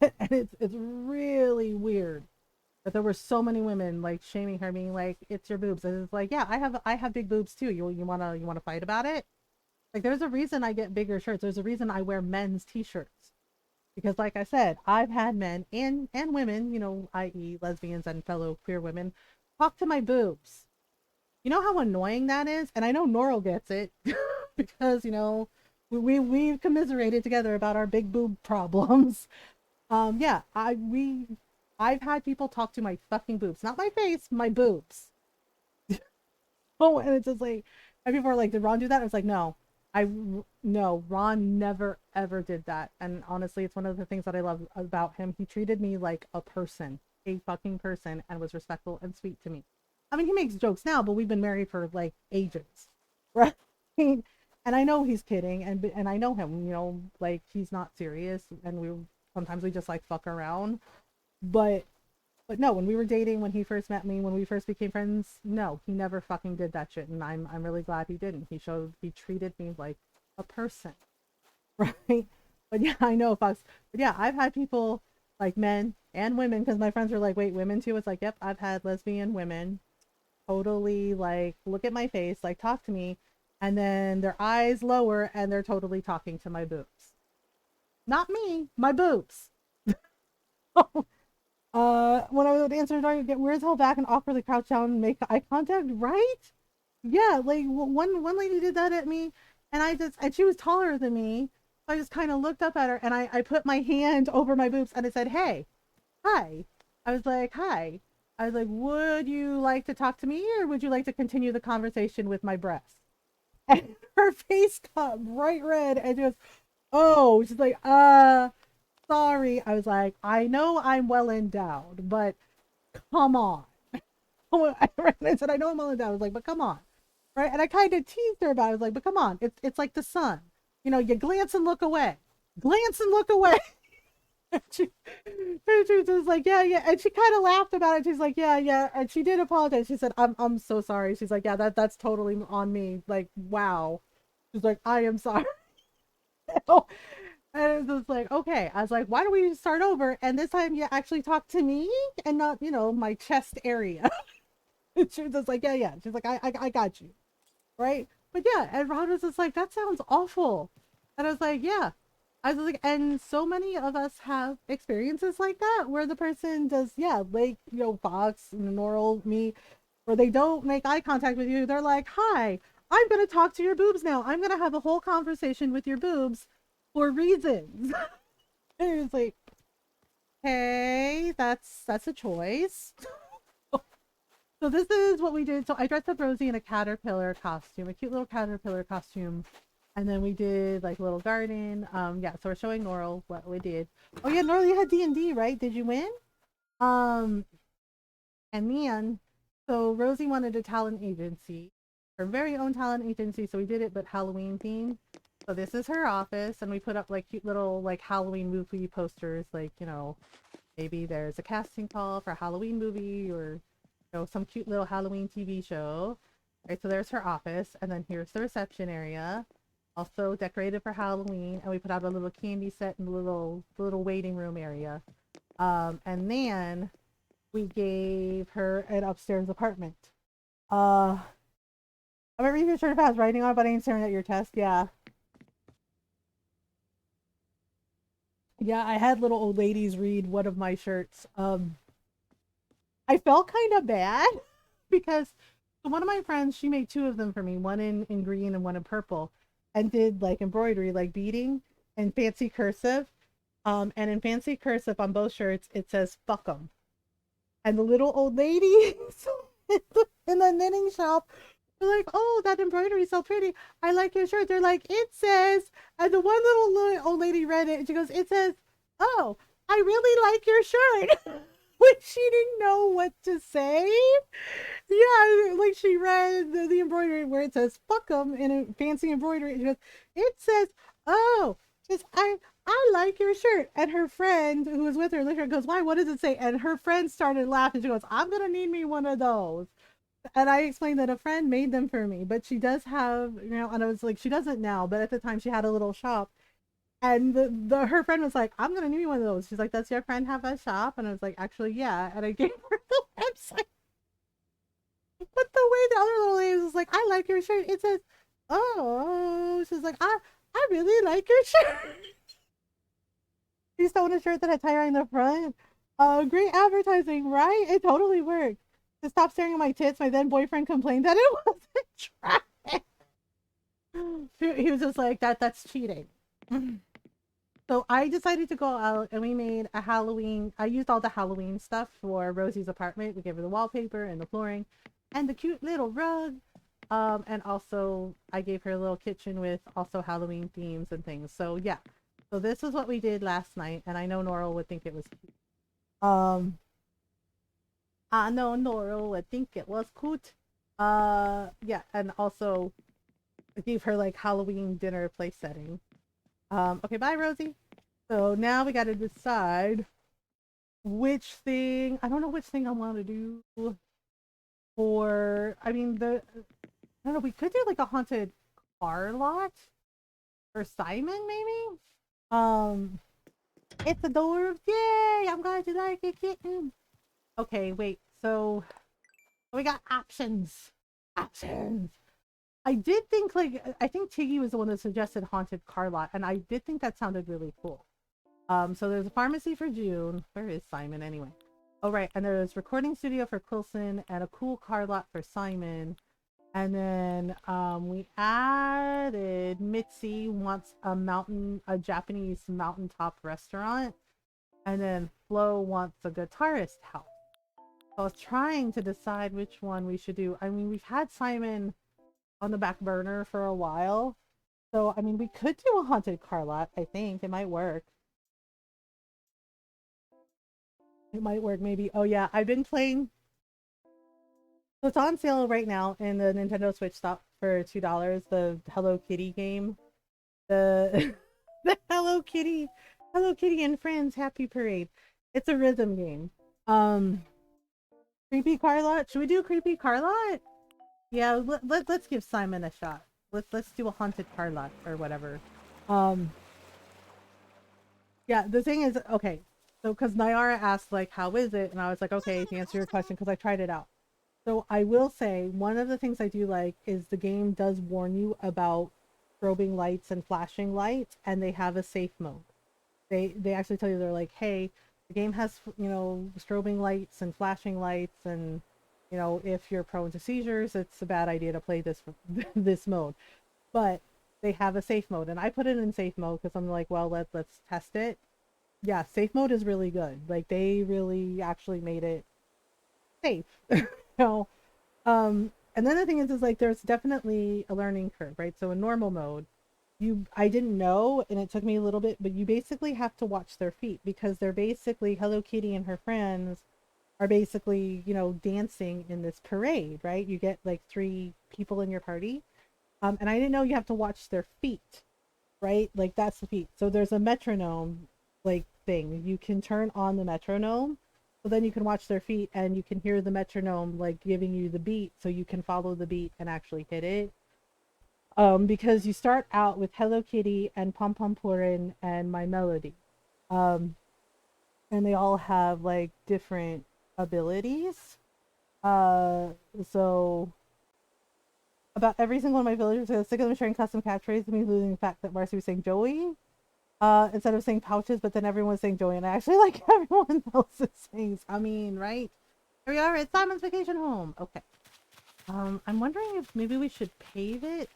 Speaker 1: and it's really weird that there were so many women like shaming her, being like, it's your boobs. And it's like, yeah, I have big boobs too. You wanna fight about it? Like, there's a reason I get bigger shirts. There's a reason I wear men's t-shirts. Because like I said, I've had men and women, i.e. lesbians and fellow queer women, talk to my boobs. You know how annoying that is? And I know Norl gets it because, we've commiserated together about our big boob problems. Yeah, I've had people talk to my fucking boobs, not my face, my boobs. Oh, and it's just like, and people are like, did Ron do that? I was like, no, no, Ron never ever did that. And honestly, it's one of the things that I love about him. He treated me like a fucking person, and was respectful and sweet to me. I mean, he makes jokes now, but we've been married for like ages, right? And I know he's kidding, and I know him, like he's not serious, and sometimes we just like fuck around, but no, when we were dating, when he first met me, when we first became friends, no, he never fucking did that shit, and I'm really glad he didn't. He treated me like a person, right? But yeah, I know, Fox. But yeah, I've had people, like men and women, because my friends were like, wait, women too? It's like, yep, I've had lesbian women totally like look at my face, like talk to me, and then their eyes lower and they're totally talking to my boobs. Not me, my boobs. When I would answer the door, get weird held back and awkwardly crouch down and make eye contact, right? Yeah, like one lady did that at me, and she was taller than me. So I just kind of looked up at her and I put my hand over my boobs and I said, "Hey, hi." I was like, "Hi." I was like, "Would you like to talk to me or would you like to continue the conversation with my breasts?" And her face got bright red and she goes, "Oh," she's like, sorry." I was like, "I know I'm well endowed, but come on." I said, "I know I'm well endowed." I was like, "But come on." Right? And I kind of teased her about it. I was like, "But come on, it's like the sun. You know, you glance and look away. Glance and look away." And she was just like, "Yeah, yeah." And she kind of laughed about it. She's like, "Yeah, yeah." And she did apologize. She said, I'm so sorry." She's like, "Yeah, that's totally on me. Like, wow." She's like, "I am sorry." And it was like, okay. I was like, "Why don't we start over? And this time you actually talk to me and not, my chest area." And she was just like, "Yeah, yeah." She's like, I got you. Right? But yeah, and Ron was just like, "That sounds awful." And I was like, "Yeah." I was like, and so many of us have experiences like that where the person does, yeah, like, Fox, Normal, me, where they don't make eye contact with you. They're like, "Hi, I'm going to talk to your boobs now. I'm going to have a whole conversation with your boobs for reasons." And it's like, hey, that's a choice. So this is what we did. So I dressed up Rosie in a caterpillar costume, a cute little caterpillar costume. And then we did like a little garden. Yeah, so we're showing Norl what we did. Oh yeah, Norl, you had D&D, right? Did you win? Um, and then, so Rosie wanted a talent agency, her very own talent agency. So we did it, but Halloween themed. So this is her office, and we put up like cute little like Halloween movie posters, like maybe there's a casting call for a Halloween movie or some cute little Halloween TV show. Right, so there's her office, and then here's the reception area, also decorated for Halloween, and we put out a little candy set in the little waiting room area. And then we gave her an upstairs apartment. I'm not really sure if I was writing on it, but I ain't staring at your test. Yeah, yeah. I had little old ladies read one of my shirts. I felt kind of bad because one of my friends, she made two of them for me, one in green and one in purple, and did like embroidery, like beading and fancy cursive. And in fancy cursive on both shirts, it says "fuck 'em." And the little old ladies in the knitting shop were like, "Oh, that embroidery is so pretty. I like your shirt." They're like, "It says," and the one little old lady read it and she goes, "It says, oh, I really like your shirt." When she didn't know what to say. Yeah, like she read the embroidery where it says "fuck 'em" in a fancy embroidery. And she goes, "It says, oh, just I like your shirt." And her friend who was with her looked at her and goes, "Why? What does it say?" And her friend started laughing. She goes, "I'm gonna need me one of those." And I explained that a friend made them for me, but she does have, and I was like, she doesn't now, but at the time she had a little shop. And her friend was like, "I'm gonna need me one of those." She's like, "Does your friend have a shop?" And I was like, "Actually, yeah." And I gave her the website. But the way the other little lady was like, "I like your shirt." It says, oh, she's like, I really like your shirt." She used to own a shirt that had tie in the front. Great advertising, right? It totally worked. To stop staring at my tits, my then boyfriend complained that it wasn't traffic. He was just like, that's cheating. So I decided to go out and we made a Halloween. I used all the Halloween stuff for Rosie's apartment. We gave her the wallpaper and the flooring and the cute little rug. And also I gave her a little kitchen with also Halloween themes and things. So yeah. So this is what we did last night, and I know Nora would think it was cute. Um, I know Nora would think it was cute. Yeah, and also I gave her like Halloween dinner place setting. Okay, bye Rosie. So now we got to decide which thing. I don't know which thing I want to do for. I mean, I don't know. We could do like a haunted car lot for Simon, maybe. Um, it's adorable. Yay! I'm glad you like it, kitten. Okay, wait. So We got options. Options. I did think like I think Tiggy was the one that suggested haunted car lot, and I did think that sounded really cool. So there's a pharmacy for June. Where is Simon anyway? Oh right, and there's recording studio for Quilson and a cool car lot for Simon. And then we added Mitzi wants a Japanese mountaintop restaurant, and then Flo wants a guitarist house. So I was trying to decide which one we should do. I mean, we've had Simon on the back burner for a while. So, I mean, we could do a haunted car lot, I think. It might work. It might work, maybe. Oh, yeah, I've been playing. So it's on sale right now in the Nintendo Switch shop for $2. The Hello Kitty game. The the Hello Kitty and Friends Happy Parade. It's a rhythm game. Um, Creepy Car Lot. Should we do Creepy Car Lot? Yeah, let's give Simon a shot. Let's do a haunted car lot or whatever. Um, yeah, the thing is, okay, so because Nyara asked like, how is it? And I was like, okay, to answer your question, because I tried it out. So I will say one of the things I do like is the game does warn you about strobing lights and flashing lights, and they have a safe mode. They actually tell you, they're like, hey, the game has, you know, strobing lights and flashing lights, and you know, if you're prone to seizures, it's a bad idea to play this this mode. But they have a safe mode, and I put it in safe mode because I'm like, well, let's test it. Yeah, safe mode is really good. Like they really actually made it safe. You know, and then the thing is like there's definitely a learning curve, right? So in normal mode, I didn't know, and it took me a little bit, but you basically have to watch their feet because they're basically Hello Kitty and her friends are basically, you know, dancing in this parade, right? You get like 3 people in your party. And I didn't know you have to watch their feet, right? Like that's the feet. So there's a metronome like thing. You can turn on the metronome. So then you can watch their feet and you can hear the metronome like giving you the beat so you can follow the beat and actually hit it. Because you start out with Hello Kitty and Pom Pom Purin and My Melody. Um, and they all have like different abilities. Uh, so about every single one of my villagers are sick of them sharing custom catchphrases, me losing the fact that Marcy was saying Joey instead of saying pouches, but then everyone's saying Joey, and I actually like everyone else's saying. I mean, right? Here we are at Simon's vacation home. Okay. I'm wondering if maybe we should pave it.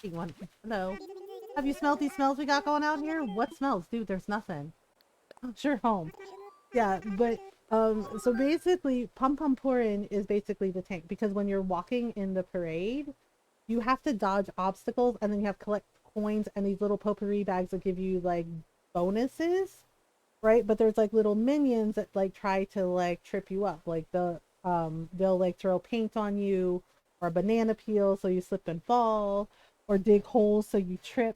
Speaker 1: Hey, one. Hello. Have you smelled these smells we got going out here? What smells? Dude, there's nothing. Oh, sure, home. Yeah, but so basically, Pum Pum Purin is basically the tank because when you're walking in the parade, you have to dodge obstacles and then you have to collect coins and these little potpourri bags that give you like bonuses, right? But there's like little minions that like try to like trip you up. Like they'll like throw paint on you or banana peel so you slip and fall or dig holes so you trip.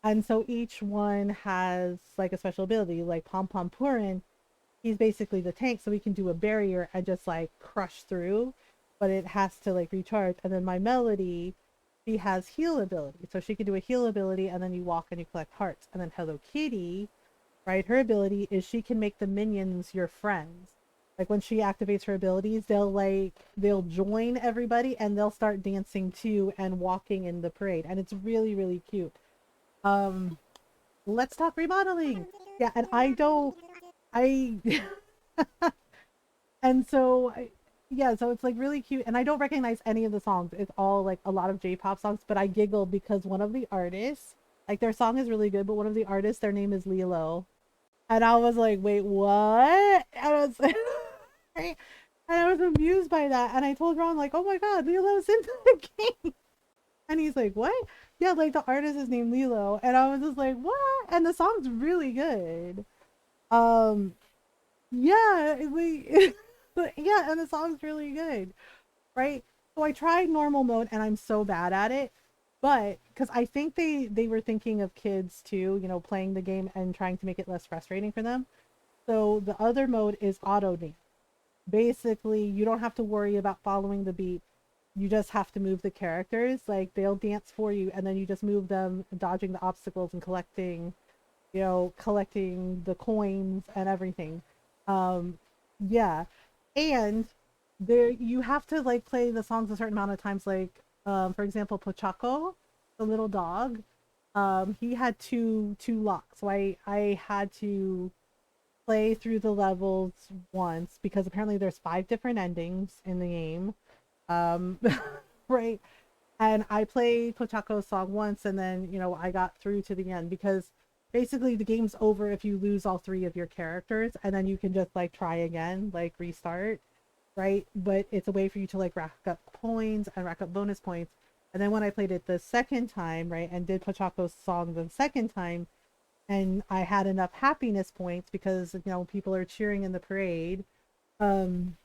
Speaker 1: And so each one has like a special ability. Like Pom Pom Purin, he's basically the tank, so he can do a barrier and just like crush through, but it has to like recharge. And then my Melody, she has heal ability, so she can do a heal ability, and then you walk and you collect hearts. And then Hello Kitty, right? Her ability is she can make the minions your friends. Like when she activates her abilities, they'll join everybody and they'll start dancing too and walking in the parade, and it's really really cute. Um, let's talk remodeling. Yeah, and I and so yeah, so it's like really cute, and I don't recognize any of the songs. It's all like a lot of J-pop songs, but I giggle because one of the artists, like their song is really good, but one of the artists, their name is Lilo, and I was like, wait, what? And I was and I was amused by that, and I told Ron like, oh my god, Lilo's in the game, and he's like, what? Yeah, like the artist is named Lilo, and I was just like, what? And the song's really good. Um, yeah, we, but yeah, and the song's really good, right? So I tried normal mode, and I'm so bad at it. But because I think they were thinking of kids too, you know, playing the game and trying to make it less frustrating for them. So the other mode is auto dance. Basically, you don't have to worry about following the beat. You just have to move the characters. Like they'll dance for you, and then you just move them, dodging the obstacles and collecting, you know, collecting the coins and everything. Um, yeah. And there you have to like play the songs a certain amount of times. Like, for example, Pochaco, the little dog, he had two locks, so I had to play through the levels once because apparently there's five different endings in the game. Um, right. And I played Pochaco's song once, and then I got through to the end because basically the game's over if you lose all three of your characters, and then you can just like try again, like restart, right? But it's a way for you to like rack up coins and rack up bonus points. And then when I played it the second time, right, and did Pochaco's song the second time, and I had enough happiness points because people are cheering in the parade. Um,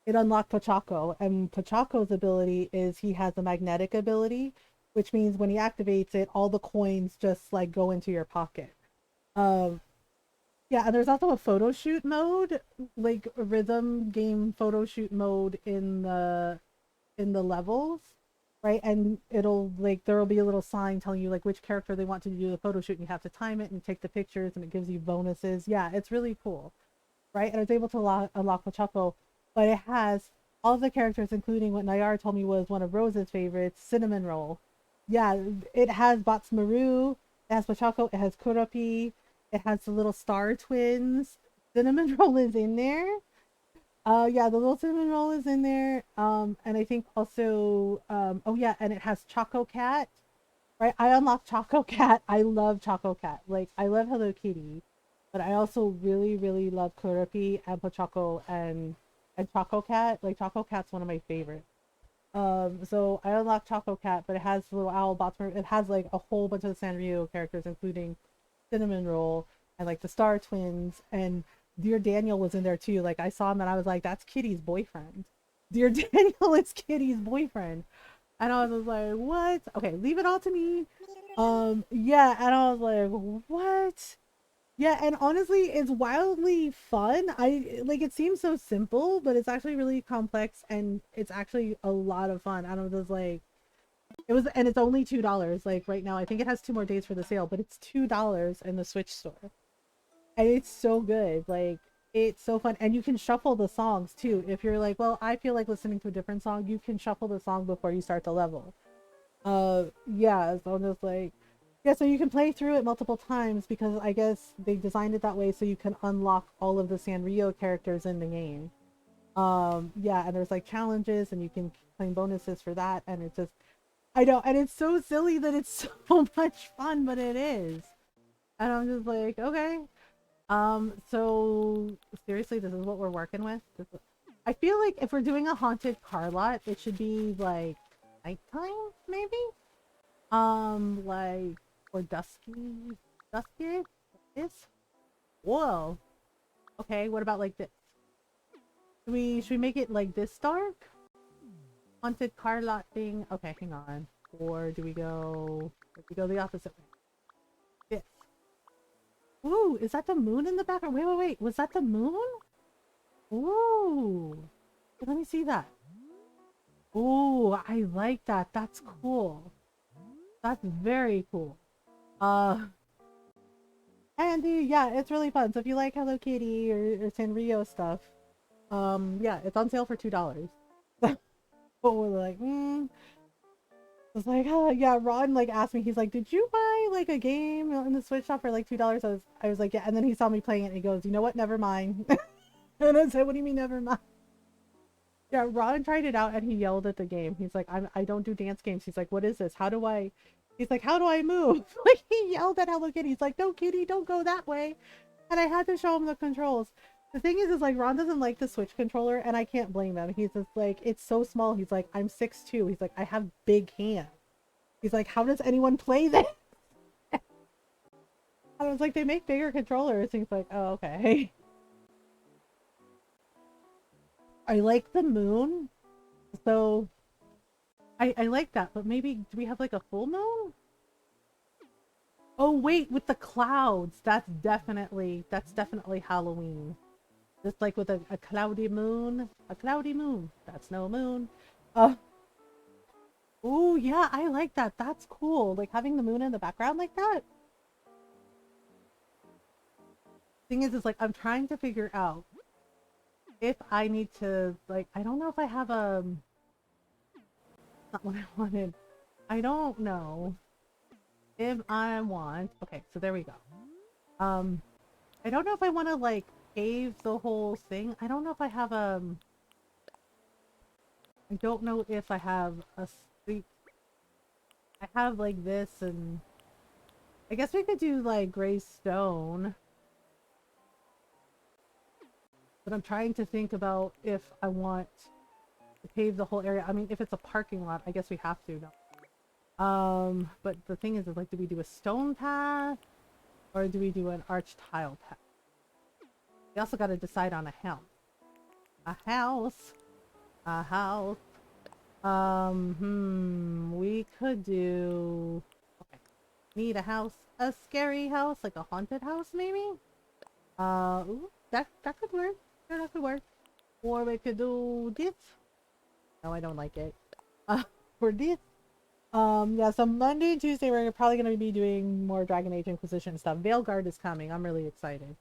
Speaker 1: it unlocked Pochaco, and Pochaco's ability is he has a magnetic ability, which means when he activates it, all the coins just like go into your pocket. Um, yeah, and there's also a photo shoot mode, like a rhythm game photo shoot mode in the levels, right? And it'll like there will be a little sign telling you like which character they want to do the photo shoot, and you have to time it and take the pictures, and it gives you bonuses. Yeah, it's really cool, right? And I was able to unlock Pochaco, but it has all of the characters, including what Nayar told me was one of Rose's favorites, Cinnamon Roll. Yeah, it has Maru, it has Pochaco, it has Kuropi, it has the little star twins. Cinnamon Roll is in there. Yeah, the little cinnamon roll is in there. And I think also, oh yeah, and it has Choco Cat, right? I unlocked Choco Cat. I love Choco Cat. Like I love Hello Kitty, but I also really, really love Kuropi and Pochaco and Choco Cat. Like Choco Cat's one of my favorites. So I unlocked Choco Cat, but it has the little owl bots. It has like a whole bunch of the Sanrio characters, including Cinnamon Roll and like the Star Twins, and Dear Daniel was in there too. Like I saw him and I was like, that's Kitty's boyfriend. Dear Daniel is Kitty's boyfriend. And I was like, what? Okay, leave it all to me. Yeah, and I was like, what? Yeah, and honestly, it's wildly fun. I like it seems so simple, but it's actually really complex and it's actually a lot of fun. I don't know, there's like it was and it's only $2. Like right now, I think it has 2 more days for the sale, but it's $2 in the Switch store. And it's so good. Like it's so fun. And you can shuffle the songs too. If you're like, well, I feel like listening to a different song, you can shuffle the song before you start the level. Yeah, so I'm just like, yeah, so you can play through it multiple times because I guess they designed it that way so you can unlock all of the Sanrio characters in the game. Yeah, and there's like challenges and you can claim bonuses for that, and it's just I know, and it's so silly that it's so much fun, but it is. And I'm just like, okay. So seriously, this is what we're working with. I feel like if we're doing a haunted car lot, it should be like nighttime, maybe? Like or dusky this. Whoa. Okay, what about like this? Should we make it like this dark? Haunted car lot thing. Okay, hang on. Or do we go the opposite way? This. Ooh, is that the moon in the background? Wait, wait, wait. Was that the moon? Ooh. Let me see that. Ooh, I like that. That's cool. That's very cool. Uh, yeah, it's really fun. So if you like Hello Kitty or Sanrio stuff, yeah, it's on sale for $2. But we're like, it's like, oh yeah, Ron like asked me, he's like, did you buy like a game in the Switch shop for like $2? I was like, yeah, and then he saw me playing it and he goes, you know what, never mind. And I said, what do you mean never mind? Yeah, Ron tried it out and he yelled at the game. He's like, I don't do dance games. He's like, what is this? How do I He's like, how do I move? Like he yelled at Hello Kitty. He's like, no kitty, don't go that way. And I had to show him the controls. The thing is like Ron doesn't like the Switch controller and I can't blame him. He's just like, it's so small. He's like, I'm 6'2". He's like, I have big hands. He's like, how does anyone play this? I was like, they make bigger controllers. He's like, oh, okay. I like the moon. So I like that, but maybe do we have like a full moon? Oh wait, with the clouds. That's definitely Halloween. Just like with a cloudy moon. A cloudy moon. That's no moon. Uh oh yeah, I like that. That's cool. Like having the moon in the background like that. Thing is like I'm trying to figure out if I need to, like, I don't know if I have a, not what I wanted. I don't know if I want, okay, so there we go. Um, I don't know if I want to like pave the whole thing. I don't know if I have I don't know if I have a street. I have like this, and I guess we could do like gray stone, but I'm trying to think about if I want to pave the whole area. I mean, if it's a parking lot, I guess we have to. No. But the thing is like, do we do a stone path or do we do an arch tile path? We also got to decide on a house. A house. A house. We could do. Okay. Need a house, a scary house, like a haunted house, maybe. Ooh, that could work. Yeah, that could work. Or we could do this. No, I don't like it. For this. Yeah. So Monday and Tuesday, we're probably gonna be doing more Dragon Age Inquisition stuff. Veilguard is coming. I'm really excited.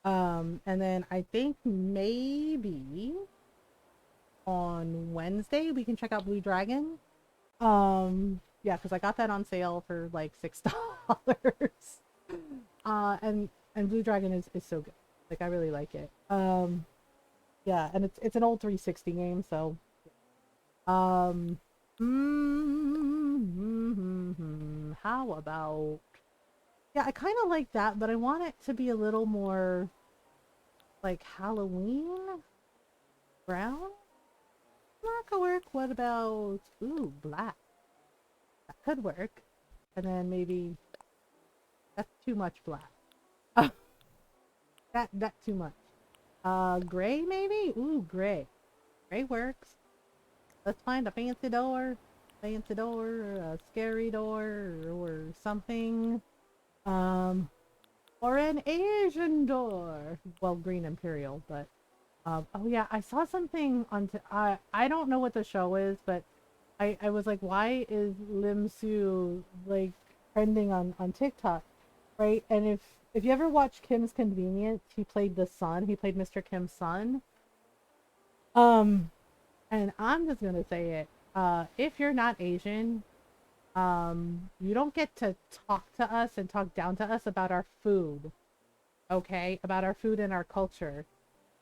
Speaker 1: And then I think maybe on Wednesday we can check out Blue Dragon. Yeah, because I got that on sale for like $6. And Blue Dragon is so good. Like I really like it. Yeah, and it's an old 360 game, so um how about, yeah, I kind of like that, but I want it to be a little more like Halloween brown. That could work. What about, ooh, black? That could work. And then maybe that's too much black. That too much. Gray maybe? Ooh, gray. Gray works. Let's find a fancy door. Fancy door, a scary door, or something. Um, or an Asian door. Well, green imperial, but oh yeah, I saw something on I don't know what the show is, but I was like, why is Lim Soo like trending on TikTok, right? And if you ever watch Kim's Convenience, he played the son. He played Mr. Kim's son. Um, and I'm just gonna say it. If you're not Asian, you don't get to talk to us and talk down to us about our food, okay? About our food and our culture,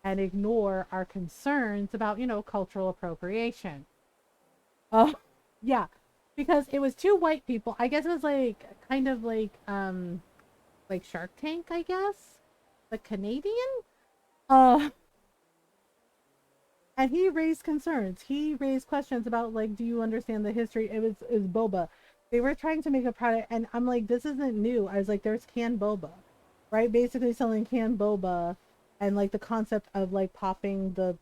Speaker 1: and ignore our concerns about, cultural appropriation. Uh, yeah, because it was two white people. I guess it was like kind of like Shark Tank, I guess. The Canadian? Uh and he raised concerns. He raised questions about like, do you understand the history? It was boba. They were trying to make a product, and I'm like, this isn't new. I was like, there's canned boba, right? Basically selling canned boba, and like the concept of like popping the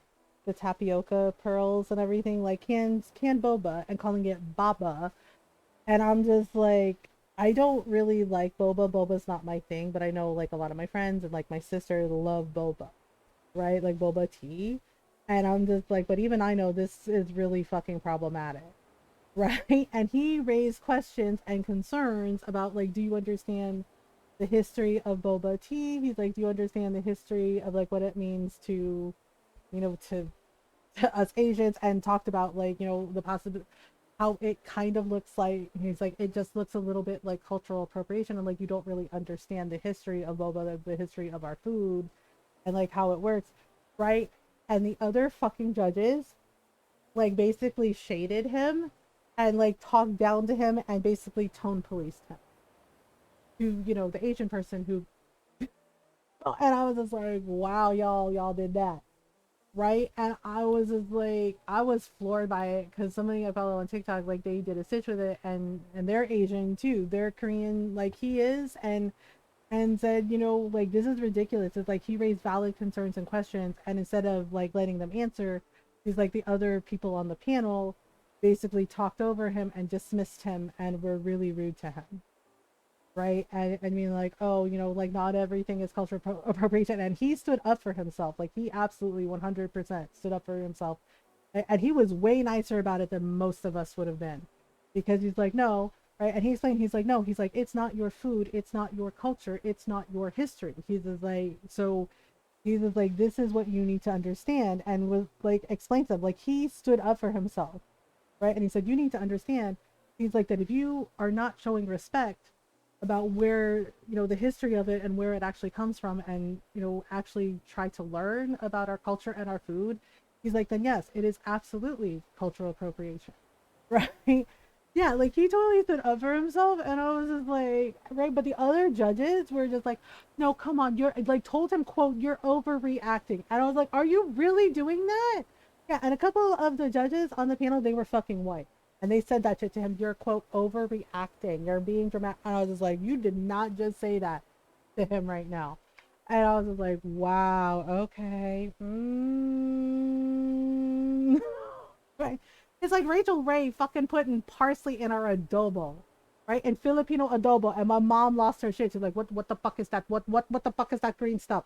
Speaker 1: tapioca pearls and everything, like canned boba, and calling it baba. And I'm just like, I don't really like boba. Boba's not my thing, but I know like a lot of my friends and like my sister love boba, right? Like boba tea. And I'm just like, but even I know this is really fucking problematic, right? And he raised questions and concerns about like, do you understand the history of boba tea? He's like, do you understand the history of like what it means to, to us Asians? And talked about like, the possible, how it kind of looks like, he's like, it just looks a little bit like cultural appropriation, and like you don't really understand the history of boba, the history of our food, and like how it works, right? And the other fucking judges like basically shaded him and like talked down to him and basically tone policed him to, the Asian person who, and I was just like, wow, y'all did that, right? And I was just like, I was floored by it, because somebody I follow on TikTok, like they did a stitch with it, and they're Asian too, they're Korean like he is, and said, like, this is ridiculous. It's like he raised valid concerns and questions, and instead of like letting them answer, he's like, the other people on the panel basically talked over him and dismissed him and were really rude to him, right? And I mean, like, oh, like not everything is cultural appropriation, and he stood up for himself. Like he absolutely 100% stood up for himself, and he was way nicer about it than most of us would have been, because he's like, no, right? And he explained, he's like, no, he's like, it's not your food, it's not your culture, it's not your history. He's just like, so He's just like, this is what you need to understand, and was like explains to them, like he stood up for himself, right? And he said, you need to understand. He's like that if you are not showing respect about where, the history of it and where it actually comes from, and actually try to learn about our culture and our food, he's like, then yes, it is absolutely cultural appropriation. Right? Yeah, like he totally stood up for himself, and I was just like, right. But the other judges were just like, no, come on, you're like, told him, quote, you're overreacting. And I was like, are you really doing that? Yeah, and a couple of the judges on the panel, they were fucking white. And they said that shit to him. You're, quote, overreacting. You're being dramatic. And I was just like, you did not just say that to him right now. And I was just like, wow, okay. Right? It's like Rachel Ray fucking putting parsley in our adobo, right? In Filipino adobo, and my mom lost her shit. She's like, "What the fuck is that? What the fuck is that green stuff?"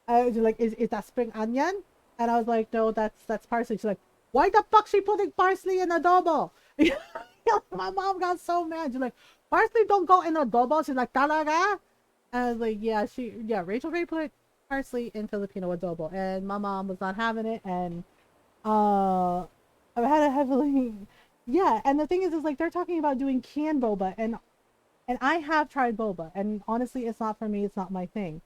Speaker 1: She's like, "Is that spring onion?" And I was like, "No, that's parsley." She's like, "Why the fuck she putting parsley in adobo?" My mom got so mad. She's like, "Parsley don't go in adobo." She's like, "Talaga?" And I was like, "Yeah, Rachel Ray put parsley in Filipino adobo," and my mom was not having it, and uh, I've had a heavily, yeah. And the thing is like they're talking about doing canned boba, and I have tried boba, and honestly, it's not for me. It's not my thing.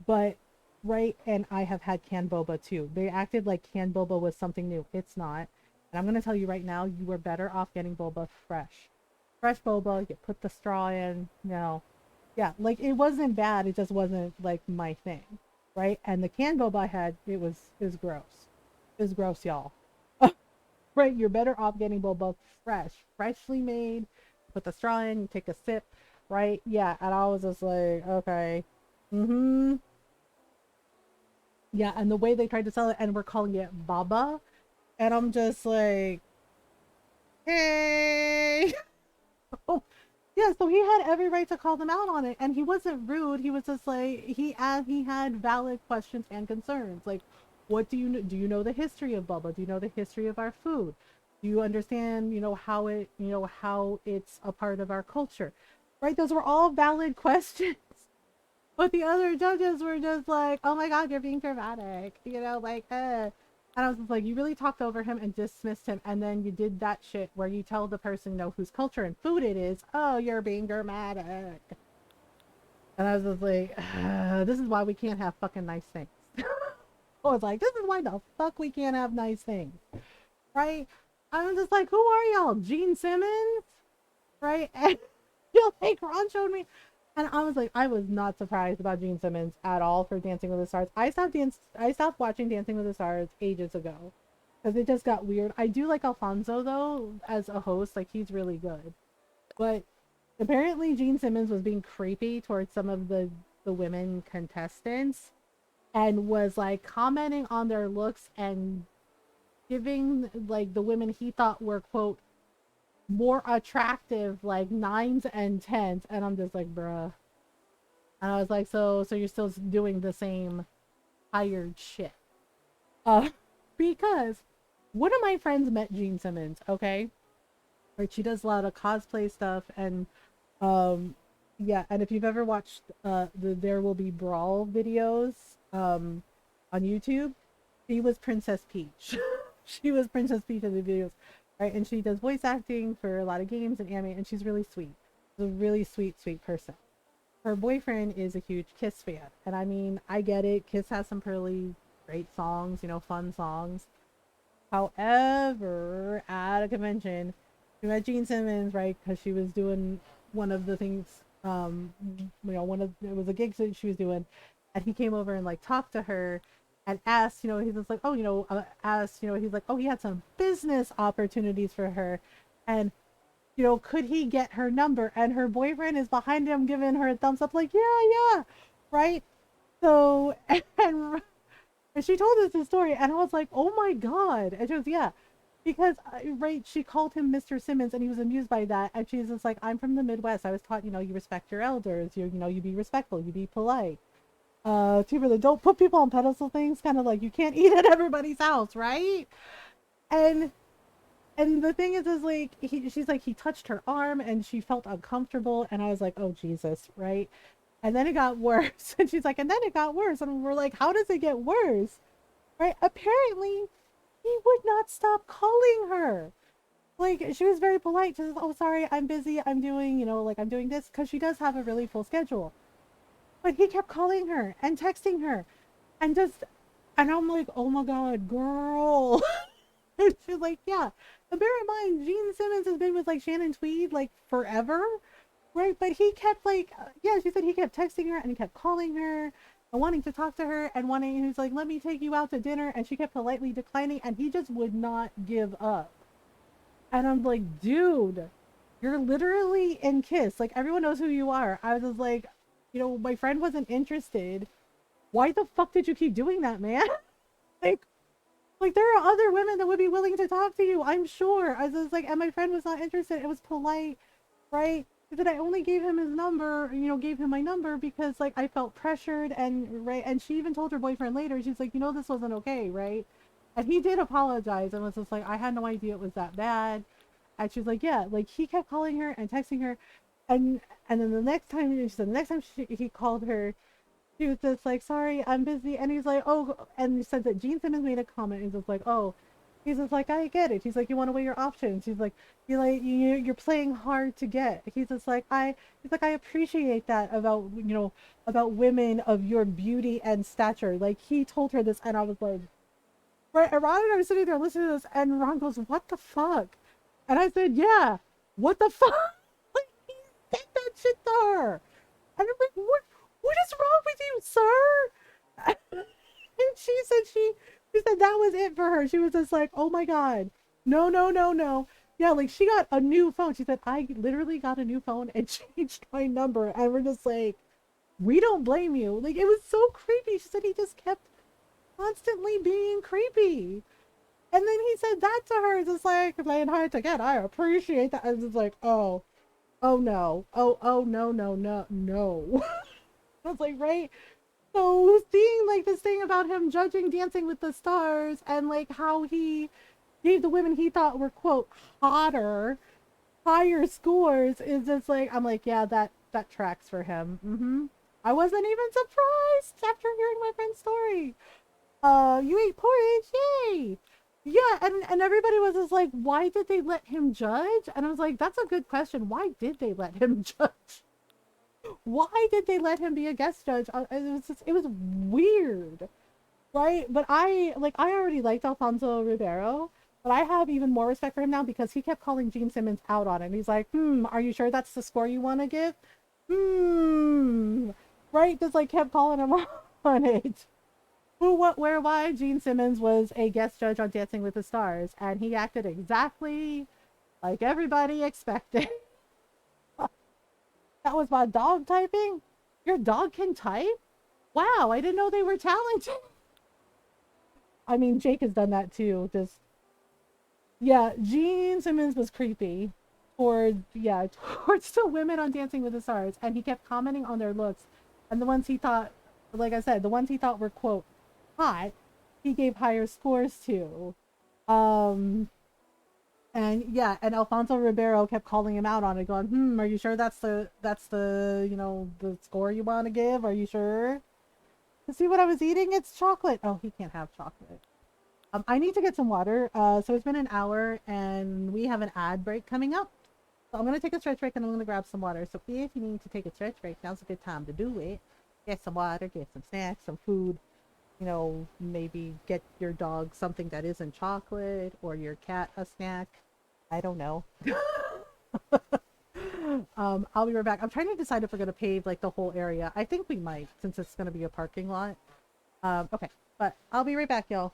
Speaker 1: But right, and I have had canned boba too. They acted like canned boba was something new. It's not. And I'm gonna tell you right now, you were better off getting boba fresh. Fresh boba, you put the straw in. Yeah, like it wasn't bad. It just wasn't like my thing, right? And the canned boba I had, it was gross. It was gross, y'all. Right, you're better off getting boba fresh, freshly made. Put the straw in, you take a sip, right? Yeah, and I was just like, okay, mm-hmm, yeah. And the way they tried to sell it, and we're calling it baba, and I'm just like, hey, yeah. So he had every right to call them out on it, and he wasn't rude. He was just like he had valid questions and concerns, like, what do you know? Do you know the history of bubba? Do you know the history of our food? Do you understand, how it's a part of our culture? Right? Those were all valid questions. But the other judges were just like, oh my God, you're being dramatic. And I was just like, you really talked over him and dismissed him. And then you did that shit where you tell the person, whose culture and food it is, oh, you're being dramatic. And I was just like, this is why we can't have fucking nice things. I was like, this is why the fuck we can't have nice things. Right? I was just like, who are y'all? Gene Simmons? Right? And like Ron showed me. And I was like, I was not surprised about Gene Simmons at all for Dancing with the Stars. I stopped watching Dancing with the Stars ages ago. Because it just got weird. I do like Alfonso though, as a host, like he's really good. But apparently Gene Simmons was being creepy towards some of the women contestants, and was like commenting on their looks and giving like the women he thought were, quote, more attractive, like nines and tens. And I'm just like, bruh. And I was like, so you're still doing the same tired shit. Uh because one of my friends met Gene Simmons, okay? Right, she does a lot of cosplay stuff, and um yeah, and if you've ever watched the There Will Be Brawl videos on YouTube, she was Princess Peach. She was Princess Peach in the videos, right? And she does voice acting for a lot of games and anime, and she's really sweet. She's a really sweet, sweet person. Her boyfriend is a huge Kiss fan, and I mean, I get it. Kiss has some really great songs, fun songs. However, at a convention, we met Gene Simmons, right? Because she was doing one of the things, it was a gig that she was doing, and he came over and like talked to her and asked, he's just like, oh, asked, he's like, oh, he had some business opportunities for her, and could he get her number? And her boyfriend is behind him giving her a thumbs up, like, yeah, yeah, right? So, and she told us the story, and I was like, oh my God. And she was, yeah, because, right, she called him Mr. Simmons, and he was amused by that. And she's just like, I'm from the Midwest. I was taught, you respect your elders, you be respectful, you be polite. Timberland, don't put people on pedestal things, kind of like you can't eat at everybody's house, right? And the thing is like she's like he touched her arm and she felt uncomfortable, and I was like, oh Jesus, right? And then it got worse. And she's like, and then it got worse. And we're like, how does it get worse? Right? Apparently, he would not stop calling her. Like, she was very polite. She says, oh, sorry, I'm busy. I'm doing, like I'm doing this because she does have a really full schedule. But he kept calling her and texting her and just, and I'm like, oh my God, girl. And she's like, yeah. And bear in mind, Gene Simmons has been with like Shannon Tweed like forever. Right, but he kept like, yeah, she said he kept texting her and he kept calling her and wanting to talk to her and wanting, he was like, let me take you out to dinner. And she kept politely declining and he just would not give up. And I'm like, dude, you're literally in Kiss. Like, everyone knows who you are. I was just like, my friend wasn't interested. Why the fuck did you keep doing that, man? like, like there are other women that would be willing to talk to you, I'm sure. I was just like, and my friend was not interested. It was polite, right? That I only gave him his number, gave him my number because like I felt pressured and right. And she even told her boyfriend later, she's like, this wasn't okay, right? And he did apologize and was just like, I had no idea it was that bad. And she's like, yeah, like he kept calling her and texting her, and then the next time she said the next time he called her, she was just like, sorry, I'm busy. And he's like, oh, and he said that Gene Simmons made a comment. He's just like, oh, he's just like, I get it. He's like, you want to weigh your options. He's like, you're playing hard to get. He's like, I appreciate that about, about women of your beauty and stature. Like he told her this, and I was like, right. And Ron and I were sitting there listening to this, and Ron goes, what the fuck? And I said, yeah, what the fuck? Like he said that shit to her. And I'm like, what is wrong with you, sir? And she said that was it for her. She was just like, oh my God. No, no, no, no. Yeah, like she got a new phone. She said, I literally got a new phone and changed my number. And we're just like, we don't blame you. Like it was so creepy. She said he just kept constantly being creepy. And then he said that to her, just like playing hard to get. I appreciate that. I was just like, oh no. Oh no, no, no, no. I was like, right? So seeing like this thing about him judging Dancing with the Stars and like how he gave the women he thought were quote hotter higher scores is just like I'm like, yeah, that tracks for him. I wasn't even surprised after hearing my friend's story. You ate porridge, yay! Yeah, and everybody was just like, why did they let him judge? And I was like, that's a good question. Why did they let him judge? Why did they let him be a guest judge? It was weird, right? But I already liked Alfonso Ribeiro, but I have even more respect for him now because he kept calling Gene Simmons out on it. He's like, are you sure that's the score you want to give? Right? Just like kept calling him on it. Who, what, where, why? Gene Simmons was a guest judge on Dancing with the Stars, and he acted exactly like everybody expected. That was my dog typing? Your dog can type? Wow, I didn't know they were talented. I mean, Jake has done that too. Just yeah, Gene Simmons was creepy towards the women on Dancing with the Stars, and he kept commenting on their looks, and the ones he thought, like I said, the ones he thought were quote hot, he gave higher scores to. Um, and yeah, and Alfonso Ribeiro kept calling him out on it, going, are you sure that's the the score you want to give? Are you sure? To see what I was eating? It's chocolate. Oh, he can't have chocolate. I need to get some water. So it's been an hour and we have an ad break coming up. So I'm gonna take a stretch break and I'm gonna grab some water. So if you need to take a stretch break, now's a good time to do it. Get some water, get some snacks, some food. Maybe get your dog something that isn't chocolate or your cat a snack. I don't know. I'll be right back. I'm trying to decide if we're gonna pave like the whole area. I think we might, since it's gonna be a parking lot. Okay, but I'll be right back, y'all.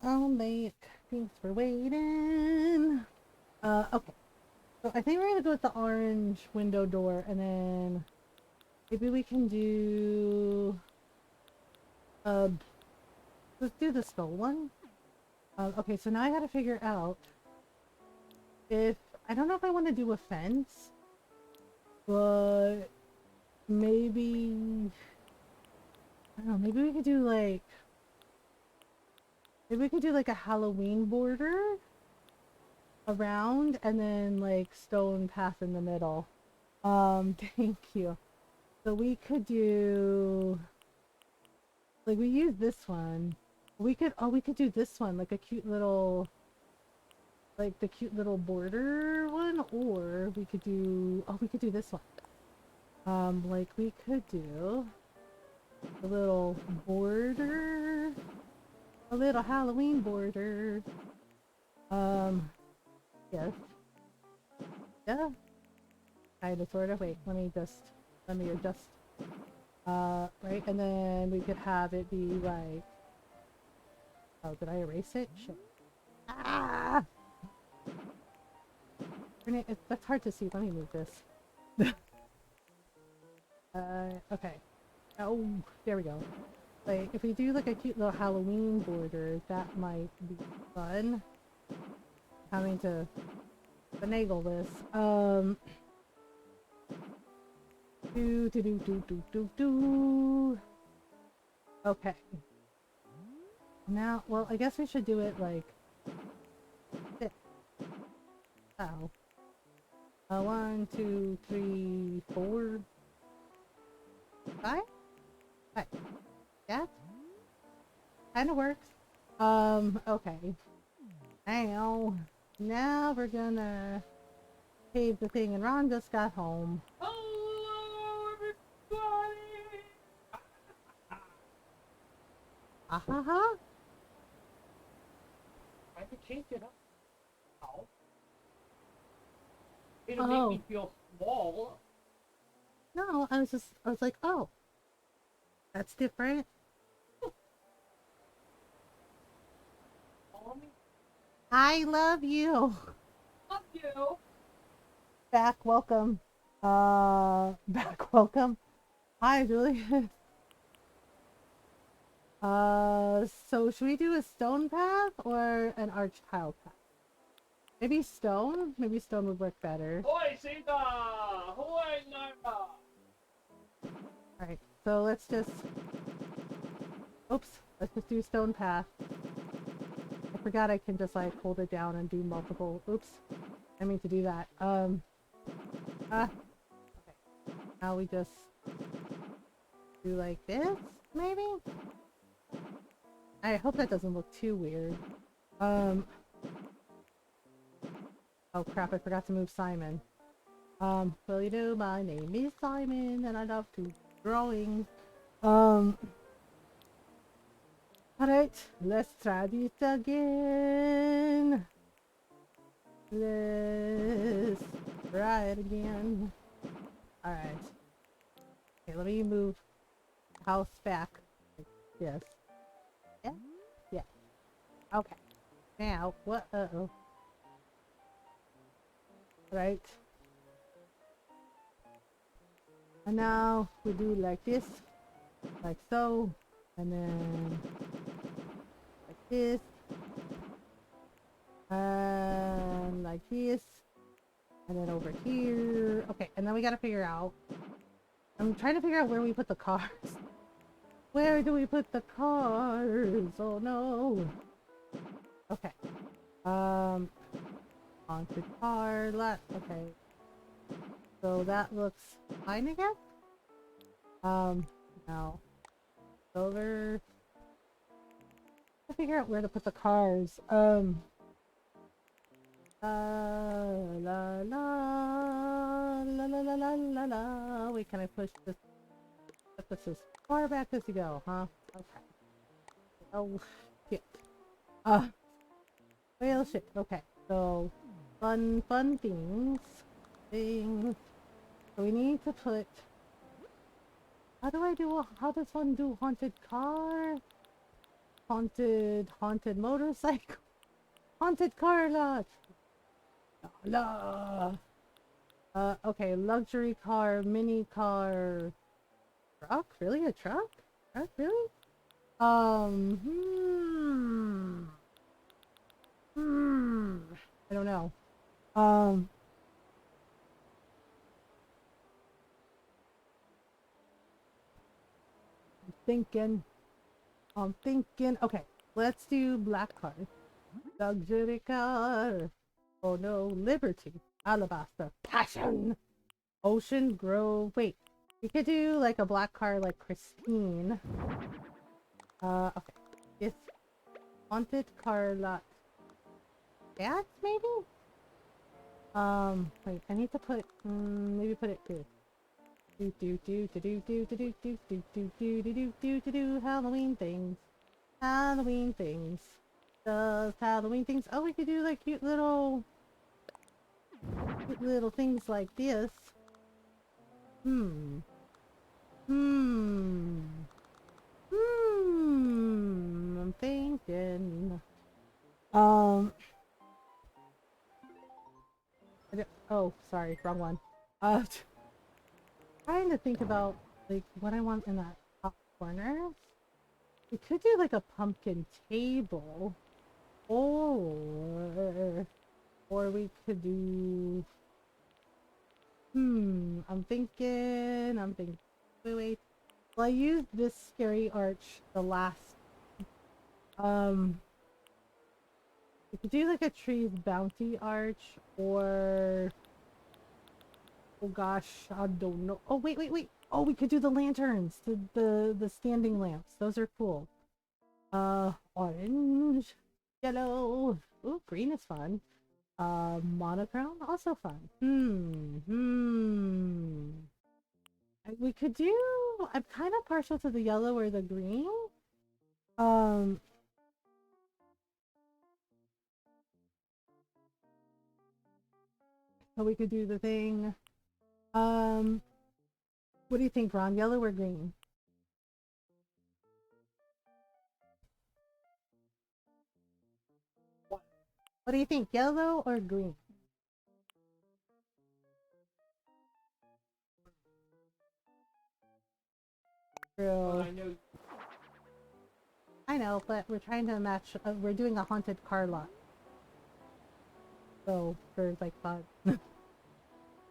Speaker 1: I'll make. Thanks for waiting. Okay. So I think we're gonna go with the orange window door, and then maybe we can do. Uh, let's do the skull one. Okay, so now I gotta figure out if I don't know if I want to do a fence, but maybe I don't know. Maybe we could do like a Halloween border around, and then like stone path in the middle. Thank you. So we could do like we use this one. We could do this one like a cute little like the cute little border one, or we could do this one. Like we could do a little border, a little Halloween border. Yes. Yeah. Kind of, sort of. Wait, let me adjust. Right, and then we could have it be like, oh, did I erase it? Shit. Ah! That's hard to see. Let me move this. Okay. Oh, there we go. Like, if we do like a cute little Halloween border, that might be fun. Having to finagle this. Do. Okay. Now, well, I guess we should do it like this. Oh. 1, 2, 3, 4, 5? 5. Yeah? Kinda works. Okay. Now we're gonna save the thing, and Ron just got home.
Speaker 2: Hello, everybody!
Speaker 1: Ah ha ha!
Speaker 2: I can't get up now. It'll make me
Speaker 1: Oh,
Speaker 2: feel small.
Speaker 1: no, I was like, oh, that's different.
Speaker 2: Mommy,
Speaker 1: I love you.
Speaker 2: love you.
Speaker 1: Back, welcome. Back, welcome. Hi, Julie. So should we do a stone path or an arch tile path? Maybe stone? Maybe stone would work better.
Speaker 2: Hoi, Sita! Hoi, Nara!
Speaker 1: Alright, so oops, let's just do stone path. I forgot I can just like hold it down and do multiple, oops, I mean to do that. Okay. Now we just do like this, maybe? I hope that doesn't look too weird. Oh crap, I forgot to move Simon. Well, you know, my name is Simon and I love to drawing. Alright, let's try this again. Let's try it again. Alright. Okay, let me move the house back. Like this. Yeah? Yeah. Okay. Now, what? Uh-oh. Right. And now we do like this. Like so. And then like this. And like this. And then over here. Okay, and then we gotta figure out. I'm trying to figure out where we put the cars. Where do we put the cars? Oh no. Okay. Onto car lot. Okay. So that looks fine again. Now over. To figure out where to put the cars. La la la la la la la la. Wait, can I push this? Put this as far back as you go, huh? Okay. Oh shit. Well shit. Okay. So fun things. So we need to put. How does one do haunted car? haunted motorcycle, haunted car lot. La. Okay, luxury car, mini car, truck? Really? A truck? Truck? Really? Hmm. I don't know. Um, I'm thinking. I'm thinking. Okay, let's do black car. Luxury car. Oh no, Liberty. Alabaster. Passion. Ocean Grove. Wait, we could do like a black car like Christine. Okay. This haunted car lot. That maybe? Wait, I need to put, maybe put it here. Do do do do do do do do do do do do do do do do Halloween things. Halloween things. Does Halloween things. Oh, we could do like cute little things like this. Hmm. Hmm. Hmm. I'm thinking. Um. Oh, sorry, wrong one. Trying to think about like what I want in that top corner. We could do like a pumpkin table, or we could do. I'm thinking. Wait. Well, I used this scary arch the last. Um, we could do like a tree's bounty arch, or oh gosh, I don't know. Oh wait. Oh, we could do the lanterns, the standing lamps. Those are cool. Orange, yellow. Ooh, green is fun. Monochrome, also fun. We could do. I'm kind of partial to the yellow or the green. Um, so we could do the thing. Um, what do you think, Ron? Yellow or green? What do you think, yellow or green?
Speaker 2: But
Speaker 1: True.
Speaker 2: I know.
Speaker 1: I know, but we're trying to match. We're doing a haunted car lot. So for like fun.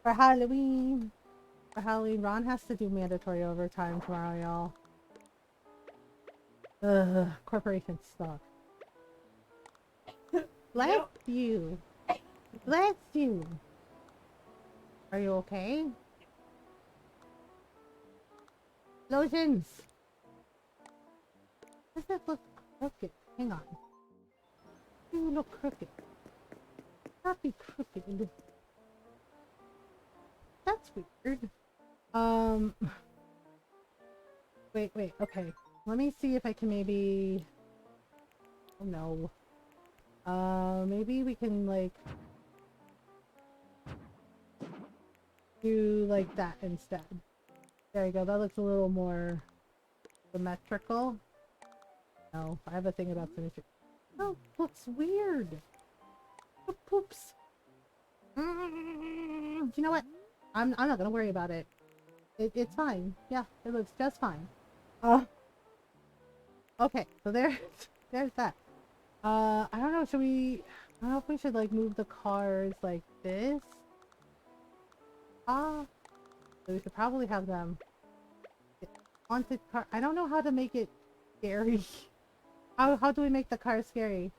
Speaker 1: For Halloween. For Halloween, Ron has to do mandatory overtime tomorrow, y'all. Ugh, corporation stuff. Bless
Speaker 2: Yep.
Speaker 1: you. Bless you. Are you okay? Lotions. Does that look crooked? Hang on. You look crooked. Not be crooked. That's weird. Um. Wait. Okay. Let me see if I can maybe. Oh no. Maybe we can like do like that instead. There you go. That looks a little more symmetrical. No, I have a thing about symmetry. Oh, looks weird. Oh, poops. You know what? I'm not gonna worry about it. It's fine. Yeah, it looks just fine. Okay. So there's that. I don't know. Should we? I don't know if we should like move the cars like this. So we should probably have them haunted car. I don't know how to make it scary. How do we make the car scary?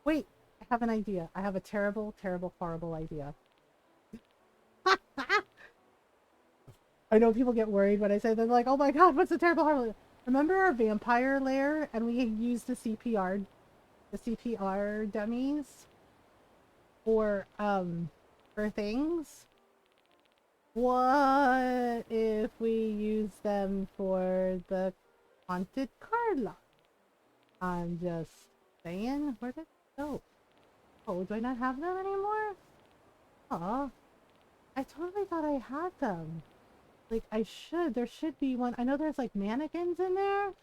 Speaker 1: Wait, I have an idea. I have a terrible, horrible idea. I know people get worried when I say they're like, "Oh my god, what's a terrible, horrible?" Remember our vampire lair, and we used the CPR dummies for things. What if we use them for the haunted car lot? I'm just saying, where did it go? Oh, do I not have them anymore? Aw, I totally thought I had them. Like, I should. There should be one. I know there's like mannequins in there.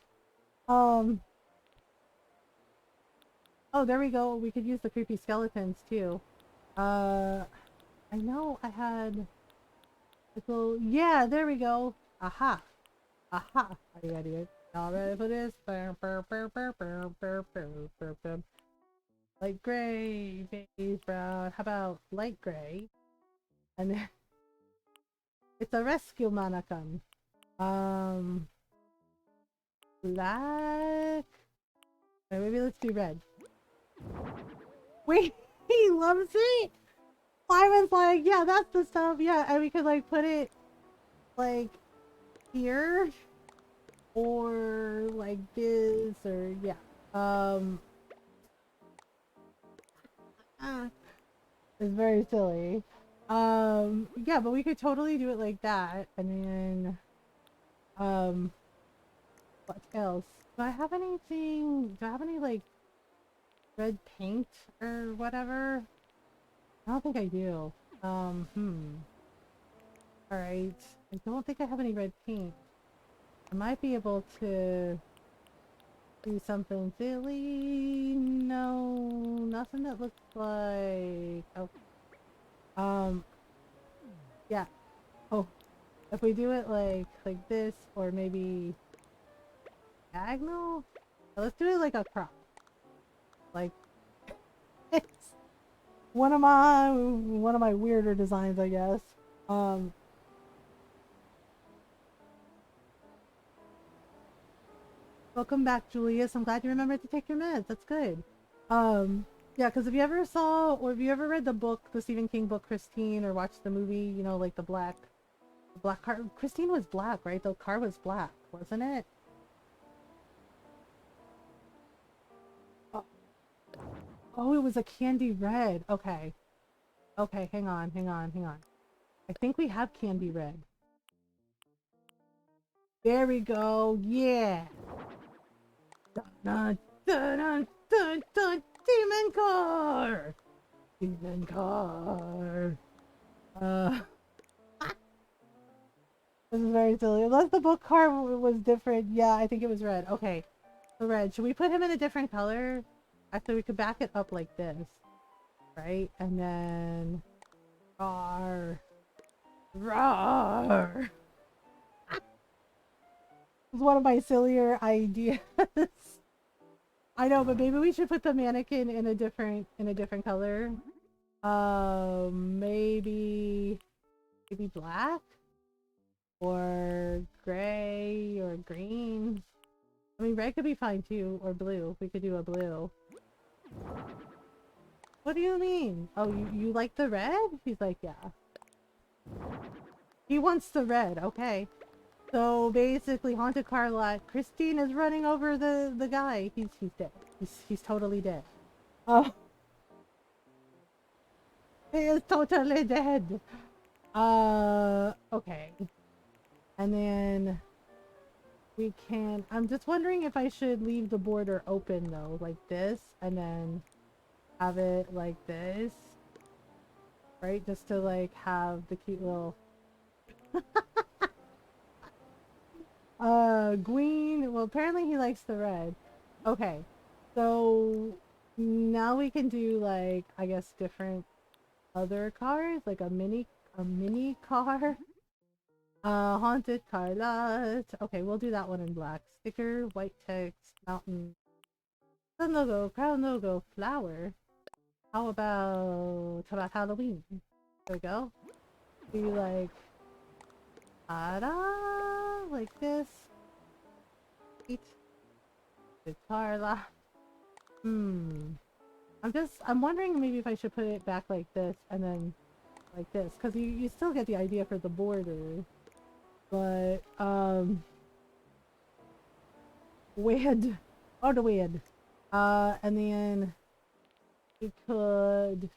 Speaker 1: Um, Oh, there we go. We could use the creepy skeletons too. I know I had a little. Yeah, there we go. Aha. Aha. Are you ready? Y'all ready for this? Light gray, beige, brown. How about light gray? And then it's a rescue mannequin. Black. Or maybe let's do red. Wait, he loves it. Simon's like, yeah, that's the stuff. Yeah, and we could like put it like here or like this or yeah. Ah, it's very silly. Yeah, but we could totally do it like that, and then what else? Do I have anything? Do I have any like red paint or whatever? I don't think I do. Alright. I don't think I have any red paint. I might be able to do something silly. No, nothing that looks like. Oh, yeah. Oh, if we do it like this, or maybe diagonal. Let's do it like a crop. Like it's one of my weirder designs, I guess. Welcome back, Julius. I'm glad you remembered to take your meds. That's good. Yeah, because if you ever saw or if you ever read the book, the Stephen King book, Christine, or watched the movie, you know, like the black car. Christine was black, right? The car was black, wasn't it? Oh, oh, it was a candy red. Okay. Okay, hang on. I think we have candy red. There we go. Yeah. Dun, dun, dun, dun, dun, demon car. Demon car. This is very silly. Unless the book car was different. Yeah, I think it was red. Okay. So red. Should we put him in a different color? Actually, we could back it up like this. Right? And then... Roar. Roar. It's one of my sillier ideas. I know, but maybe we should put the mannequin in a different color. Maybe black or gray or green. I mean, red could be fine too, or blue. We could do a blue. What do you mean? Oh, you like the red? He's like, yeah. He wants the red. Okay. So basically, haunted car lot. Christine is running over the guy. He's dead. He's totally dead. Oh, he is totally dead. Okay. And then we can. I'm just wondering if I should leave the border open though, like this, and then have it like this, right? Just to like have the cute little. Green. Well, apparently he likes the red. Okay, so now we can do like I guess different other cars, like a mini car. Haunted car lot. Okay, we'll do that one in black. Sticker, white text, mountain. Sun logo, crown logo, flower. How about Halloween? There we go. Do like ta-da, like this. Eat the car lot. I'm wondering maybe if I should put it back like this and then like this, because you still get the idea for the border. But weird. Oh, the weird. And then we could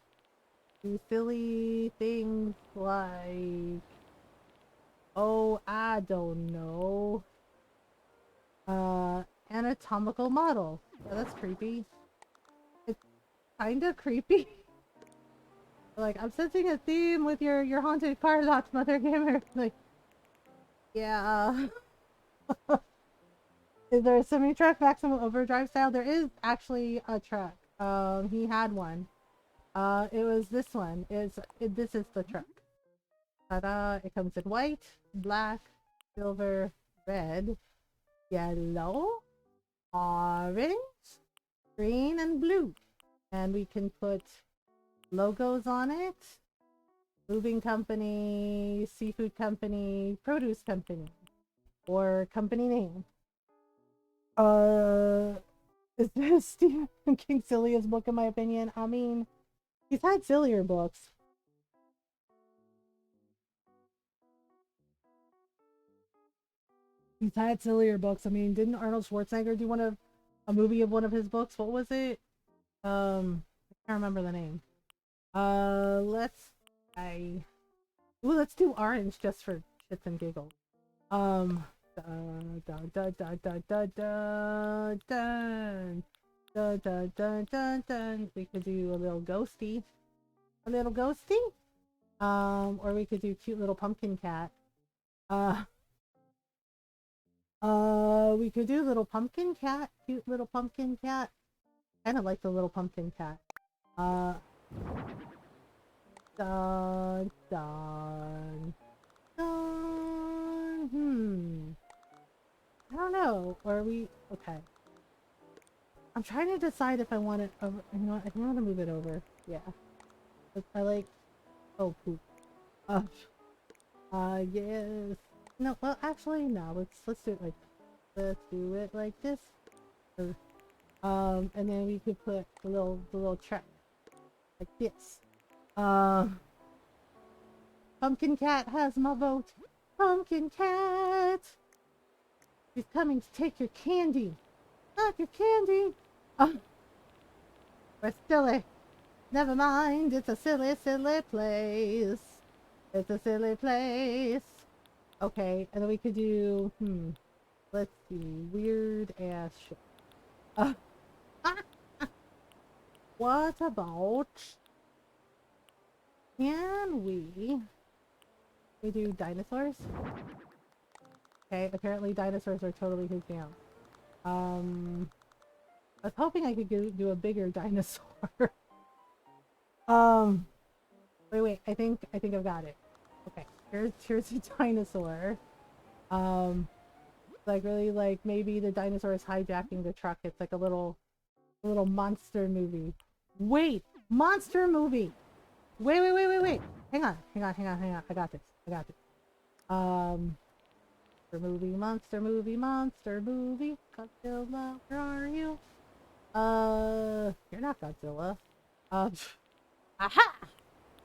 Speaker 1: do silly things like, oh, I don't know. Anatomical model. Yeah, that's creepy. It's kinda creepy. Like, I'm sensing a theme with your haunted car lots, Mothergamer. Like, yeah. Is there a semi-truck maximum overdrive style? There is actually a truck. He had one. It was this one. This is the truck. Ta-da! It comes in white, black, silver, red, yellow, orange, green, and blue. And we can put logos on it. Moving company, seafood company, produce company, or company name. Is this Stephen King silliest book in my opinion? I mean, he's had sillier books. He's had sillier books. I mean, didn't Arnold Schwarzenegger do a movie of one of his books? What was it? I can't remember the name. Let's do orange just for shits and giggles. Dun dun dun dun dun dun dun dun dun dun dun dun dun. We could do a little ghosty. A little ghosty? Or we could do cute little pumpkin cat. We could do little pumpkin cat, cute little pumpkin cat. Kind of like the little pumpkin cat. Dun dun dun. I don't know. Are we okay? I'm trying to decide if I want it over. You know what? I want to move it over. Yeah. I like. Oh poop. Yes. No. Well, actually, no. Let's do it like. Let's do it like this. And then we could put the little track like this. Pumpkin cat has my vote. Pumpkin cat. He's coming to take your candy. Not your candy. We're silly. Never mind. It's a silly, silly place. It's a silly place. Okay, and then we could do, let's see, weird ass shit. What about, can we do dinosaurs? Okay, apparently dinosaurs are totally his jam. I was hoping I could do a bigger dinosaur. Wait, I think I've got it. Okay, here's a dinosaur. Like really like maybe the dinosaur is hijacking the truck. It's like a little monster movie. Wait, monster movie. Wait. Hang on. I got this. Monster movie. Godzilla, where are you? You're not Godzilla. Aha!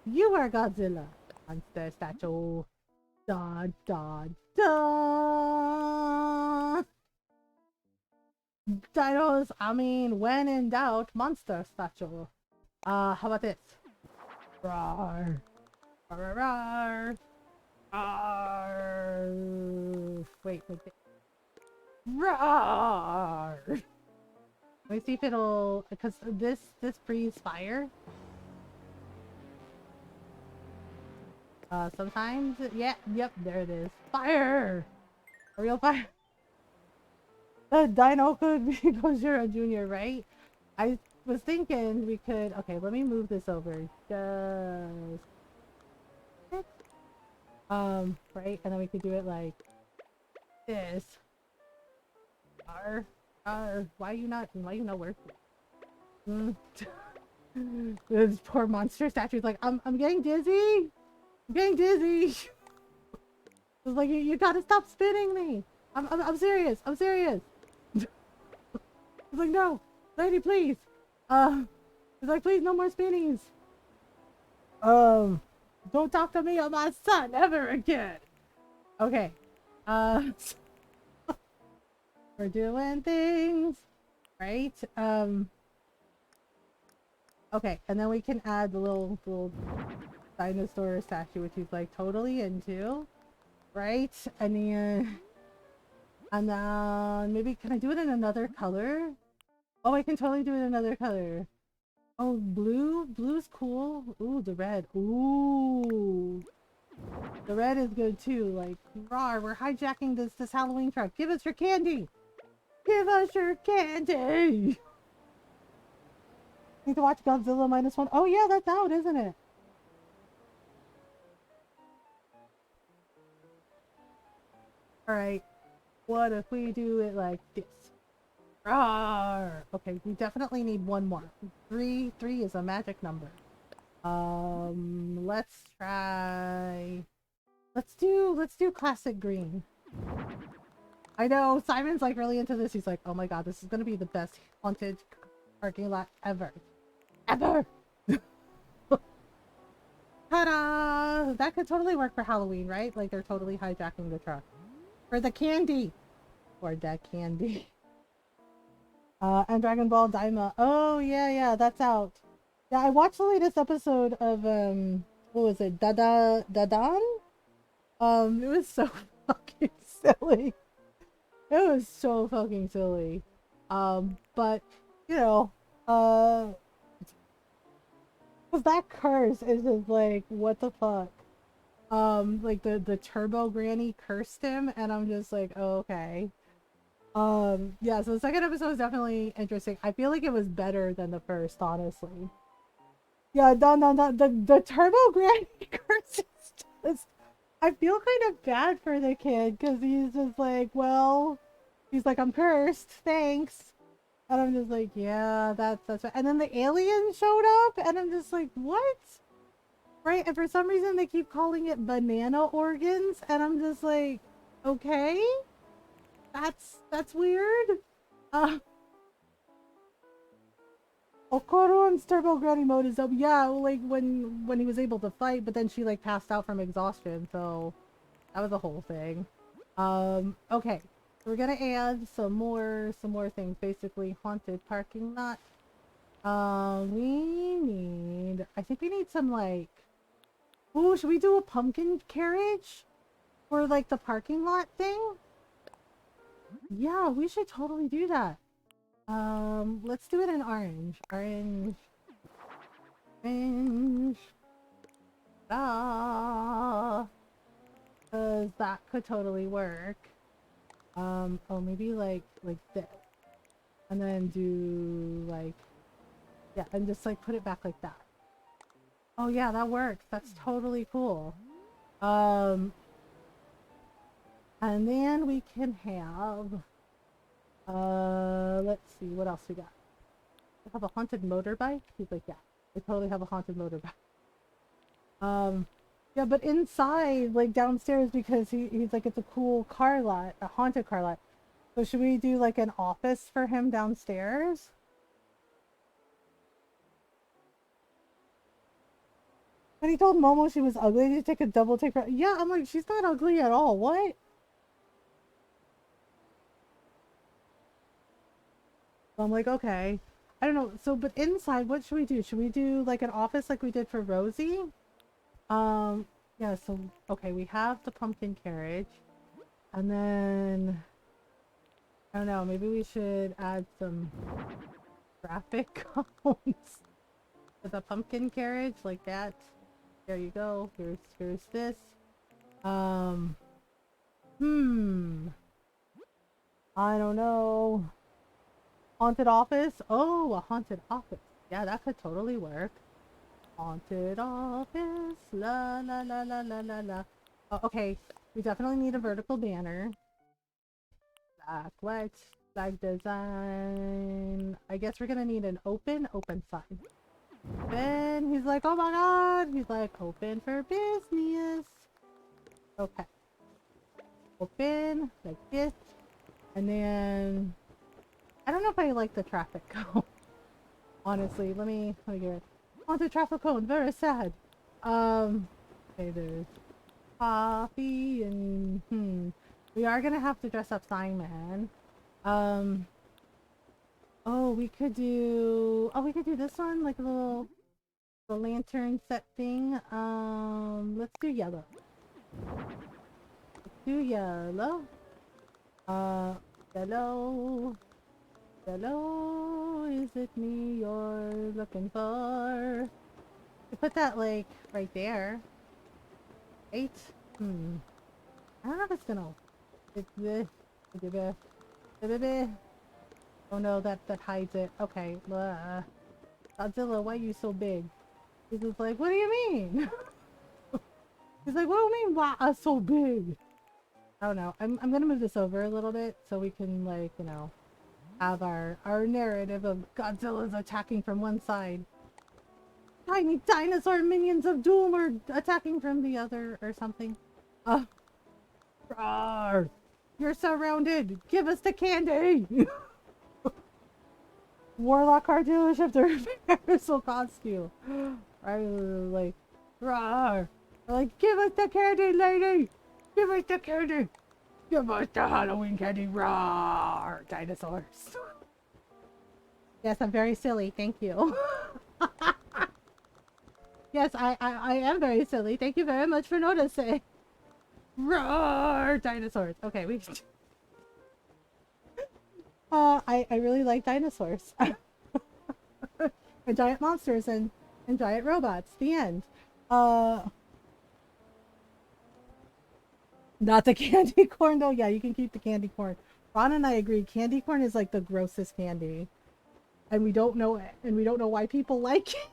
Speaker 1: You are Godzilla. Monster statue. Da. Dinos, I mean, when in doubt, monster statue. How about this? Roar. Roar. Wait. Roar. Let me see if it'll, because this breathes fire. Sometimes, yeah, yep, there it is. Fire! A real fire. The dino could be Gojira Jr., right? I was thinking we could, okay, let me move this over. Just... right? And then we could do it like this. Why you not working? This poor monster statue's like, I'm getting dizzy! I'm getting dizzy! It's like, you gotta stop spinning me! I'm serious! It's like, no! Lady, please! It's like, please, no more spinnies! Don't talk to me or my son ever again! Okay. We're doing things, right? Okay, and then we can add the little dinosaur statue, which he's like totally into, right? And then maybe can I do it in another color? Oh, I can totally do it in another color. Oh, blue's cool. Ooh, the red. Ooh, the red is good too. Like, rawr, we're hijacking this Halloween truck. Give us your candy. Give us your candy. Need to watch Godzilla -1. Oh yeah, that's out, isn't it? Alright. What if we do it like this? Rawr! Okay, we definitely need one more. Three is a magic number. Let's try. Let's do classic green. I know Simon's like really into this. He's like, oh my god, this is gonna be the best haunted parking lot ever. Ever! Ta-da! That could totally work for Halloween, right? Like they're totally hijacking the truck. For the candy! For the candy. And Dragon Ball Daima. Oh yeah, that's out. Yeah, I watched the latest episode of what was it? Dadan? It was so fucking silly. It was so fucking silly. But you know, cause that curse is just like, what the fuck? Like the Turbo Granny cursed him, and I'm just like, oh, okay. Yeah, so the second episode was definitely interesting. I feel like it was better than the first, honestly. Yeah, no, the Turbo Granny curse is just, I feel kind of bad for the kid, because he's just like, well, he's like, I'm cursed, thanks. And I'm just like, yeah, that's right. And then the alien showed up, and I'm just like, what? Right? And for some reason, they keep calling it banana organs, and I'm just like, okay, that's weird. Uh, Okoro's Turbo Granny mode is up. Yeah, like when he was able to fight, but then she like passed out from exhaustion, so that was a whole thing. Okay. We're gonna add some more things. Basically, haunted parking lot. I think we need some like, oh, should we do a pumpkin carriage for like the parking lot thing? Yeah, we should totally do that. Let's do it in orange. Orange. Ah, cause that could totally work. Oh, maybe like this, and then do like, yeah, and just like put it back like that. Oh yeah, that works. That's totally cool. Um, and then we can have, let's see, what else we got? We have a haunted motorbike. He's like, yeah, we totally have a haunted motorbike. Yeah, but inside, like downstairs, because he's like, it's a cool car lot, a haunted car lot. So should we do like an office for him downstairs? When he told Momo she was ugly, to take a double take for, yeah, I'm like, she's not ugly at all. What? So I'm like, okay. I don't know. So, but inside, what should we do? Should we do like an office like we did for Rosie? Um, yeah, so, okay, we have the pumpkin carriage. And then, I don't know, maybe we should add some graphic cones for the pumpkin carriage, like that. There you go. Here's this. Um, I don't know. Haunted office? Oh, a haunted office. Yeah, that could totally work. Haunted office. La la la la la la la. Oh, okay, we definitely need a vertical banner. Black, white, black design. I guess we're gonna need an open sign. Then he's like, oh my god. He's like, open for business. Okay. Open like this. And then I don't know if I like the traffic cone. Honestly, let me get it. On the traffic cone, very sad. Okay, there's coffee and we are gonna have to dress up Simon. Oh, we could do this one, like a little the lantern set thing. Let's do yellow. Let's do yellow. Yellow. Hello, is it me you're looking for? You put that like right there. Right? I don't know if it's gonna. Oh no, that hides it. Okay. Godzilla, why are you so big? He's just like, what do you mean? He's like, what do you mean, why I'm so big? I don't know. I'm gonna move this over a little bit so we can, like, you know, have our narrative of Godzilla's attacking from one side. Tiny dinosaur minions of doom are attacking from the other or something. Roar! You're surrounded! Give us the candy! Warlock car dealership to repair so cost you. I was like, roar! They're like, give us the candy, lady! Give us the candy! Give us the Halloween candy! Roar! Dinosaurs. Yes, I'm very silly. Thank you. Yes, I am very silly. Thank you very much for noticing. Roar! Dinosaurs. Okay, we. I really like dinosaurs. And giant monsters and giant robots. The end. Uh, Not the candy corn though. Yeah, you can keep the candy corn. Ron and I agree. Candy corn is like the grossest candy, and we don't know why people like it.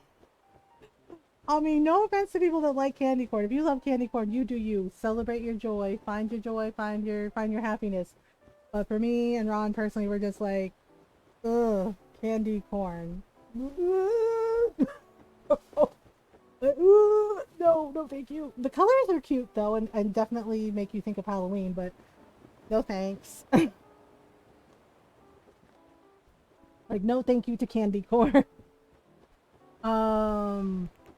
Speaker 1: I mean, no offense to people that like candy corn. If you love candy corn, you do you. Celebrate your joy. Find your joy. Find your happiness. But for me and Ron personally, we're just like, ugh, candy corn. No, no, thank you. The colors are cute though, and definitely make you think of Halloween. But no thanks. Like, no thank you to candy corn.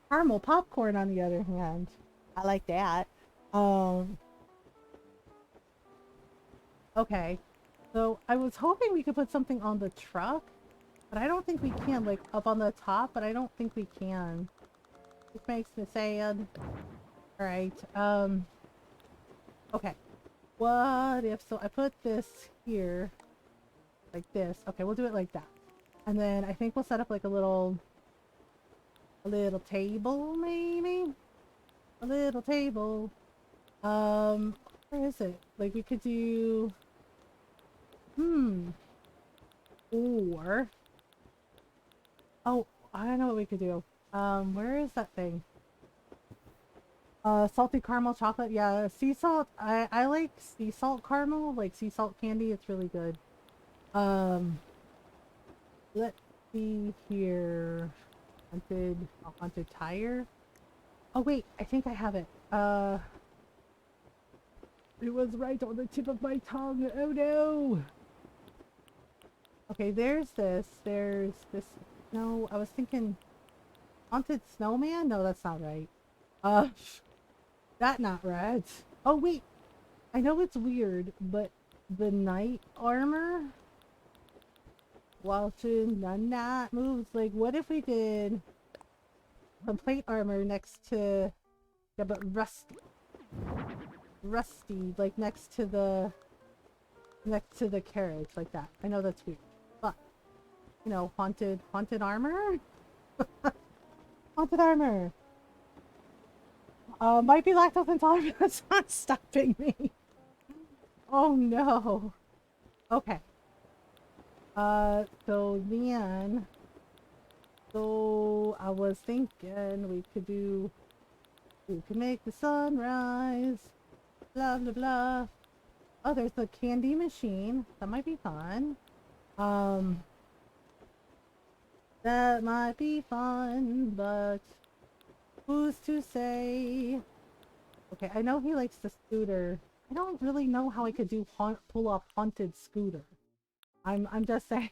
Speaker 1: Caramel popcorn on the other hand, I like that. Um, okay. So I was hoping we could put something on the truck, but I don't think we can. Like up on the top, but I don't think we can. This makes me sad. All right. Okay. What if so? I put this here, like this. Okay, we'll do it like that, and then I think we'll set up like a little table, maybe a little table. Where is it? Like we could do. Or oh, I know what we could do. Where is that thing? Salty caramel chocolate. Yeah, sea salt. I like sea salt caramel, like sea salt candy. It's really good. Um, let's see here. Haunted tire. Oh wait, I think I have it. It was right on the tip of my tongue. Oh no. Okay, there's this. There's this. No, I was thinking haunted snowman. No, that's not right. Uh, that not right. Oh wait, I know it's weird, but the knight armor, watching the knight moves. Like, what if we did some plate armor next to, yeah, but rusty, like next to the carriage, like that. I know that's weird, but you know, haunted armor, haunted armor. Might be lactose intolerant. That's not stopping me. Oh no. Okay. So then, so I was thinking we could make the sunrise. Blah blah blah. Oh, there's the candy machine. That might be fun. That might be fun, but who's to say? Okay, I know he likes the scooter. I don't really know how I could do pull off haunted scooter. I'm just saying.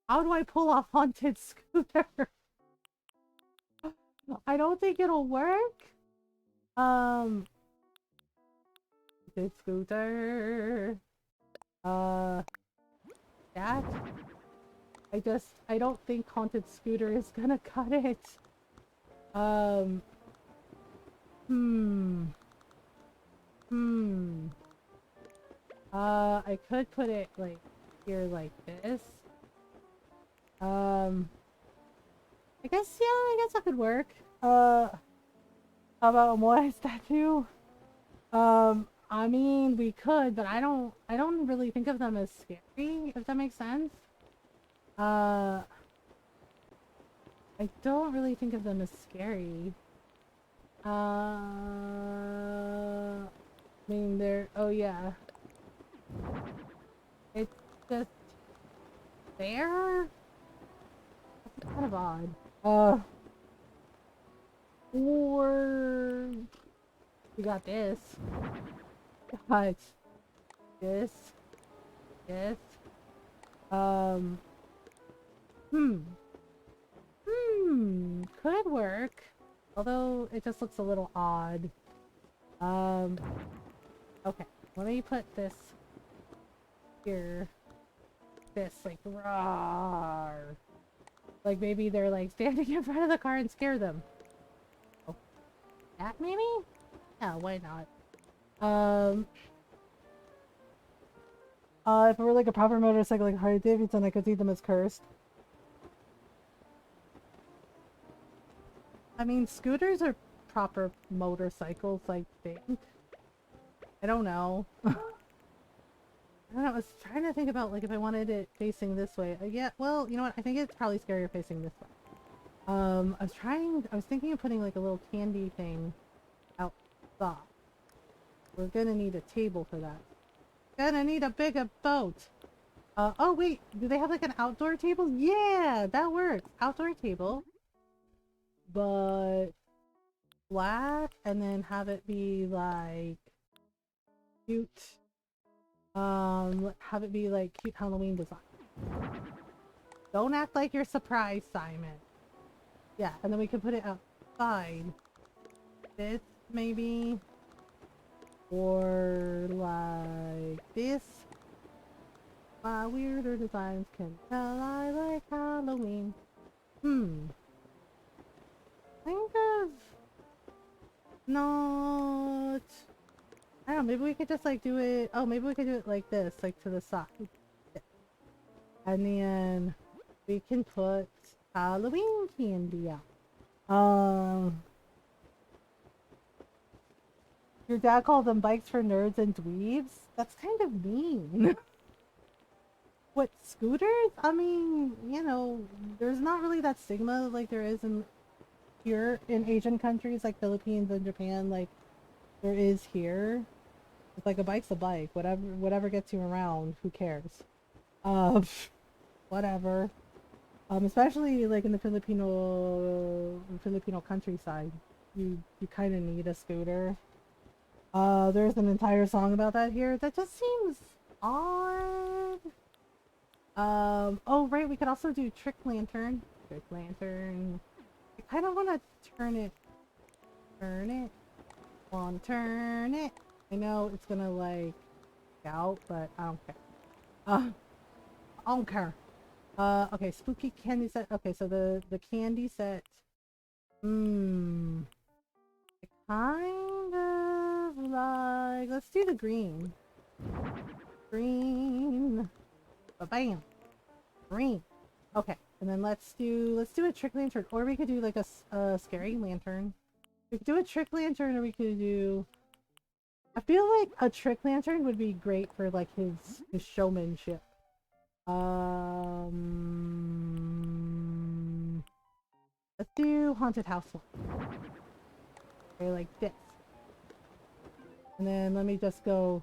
Speaker 1: How do I pull off haunted scooter? I don't think it'll work. Haunted scooter. That. I don't think haunted scooter is gonna cut it. Um. I could put it like here, like this. I guess, yeah, I guess that could work. How about a Moai statue? I mean, we could, but I don't really think of them as scary, if that makes sense. I don't really think of them as scary. I mean, they're, oh yeah. It's just there? That's kind of odd. Or we got this. Got this. This. Um, hmm. Could work. Although it just looks a little odd. Okay. Let me put this here. This, like, rawr. Like, maybe they're, like, standing in front of the car and scare them. Oh. That, maybe? Yeah, why not? If it were, like, a proper motorcycle, like Harley Davidson, I could see them as cursed. I mean, scooters are proper motorcycles, I think. I don't know. I don't know, I was trying to think about, like, if I wanted it facing this way. Yeah, well, you know what? I think it's probably scarier facing this way. I was thinking of putting, like, a little candy thing outside. We're gonna need a table for that. Gonna need a bigger boat. Oh wait, do they have, like, an outdoor table? Yeah, that works. Outdoor table. But black, and then have it be, like, cute. Have it be, like, cute Halloween design. Don't act like you're surprised, Simon. Yeah, and then we can put it outside. This, maybe. Or, like, this. My weirder designs can tell I like Halloween. Kind of not. I don't know, maybe we could just, like, do it. Oh, maybe we could do it like this, like, to the side. And then we can put Halloween candy out. Your dad called them bikes for nerds and dweebs? That's kind of mean. What, scooters? I mean, you know, there's not really that stigma like there is in here in Asian countries like Philippines and Japan, like there is here. It's like a bike's a bike. Whatever gets you around, who cares? Um, whatever. Especially like in the Filipino countryside, you kind of need a scooter. There's an entire song about that here. That just seems odd. Oh right, we could also do trick lantern. Trick lantern. I kind of want to turn it. Turn it. Want to turn it. I know it's gonna like out, but I don't care. I don't care. Okay, spooky candy set. Okay, so the candy set. Kind of like, let's do the green. Green. Bam. Green. Okay, and then let's do a trick lantern, or we could do like a scary lantern. We could do a trick lantern, or we could do. I feel like a trick lantern would be great for like his showmanship. Let's do haunted house one. Okay, like this. And then let me go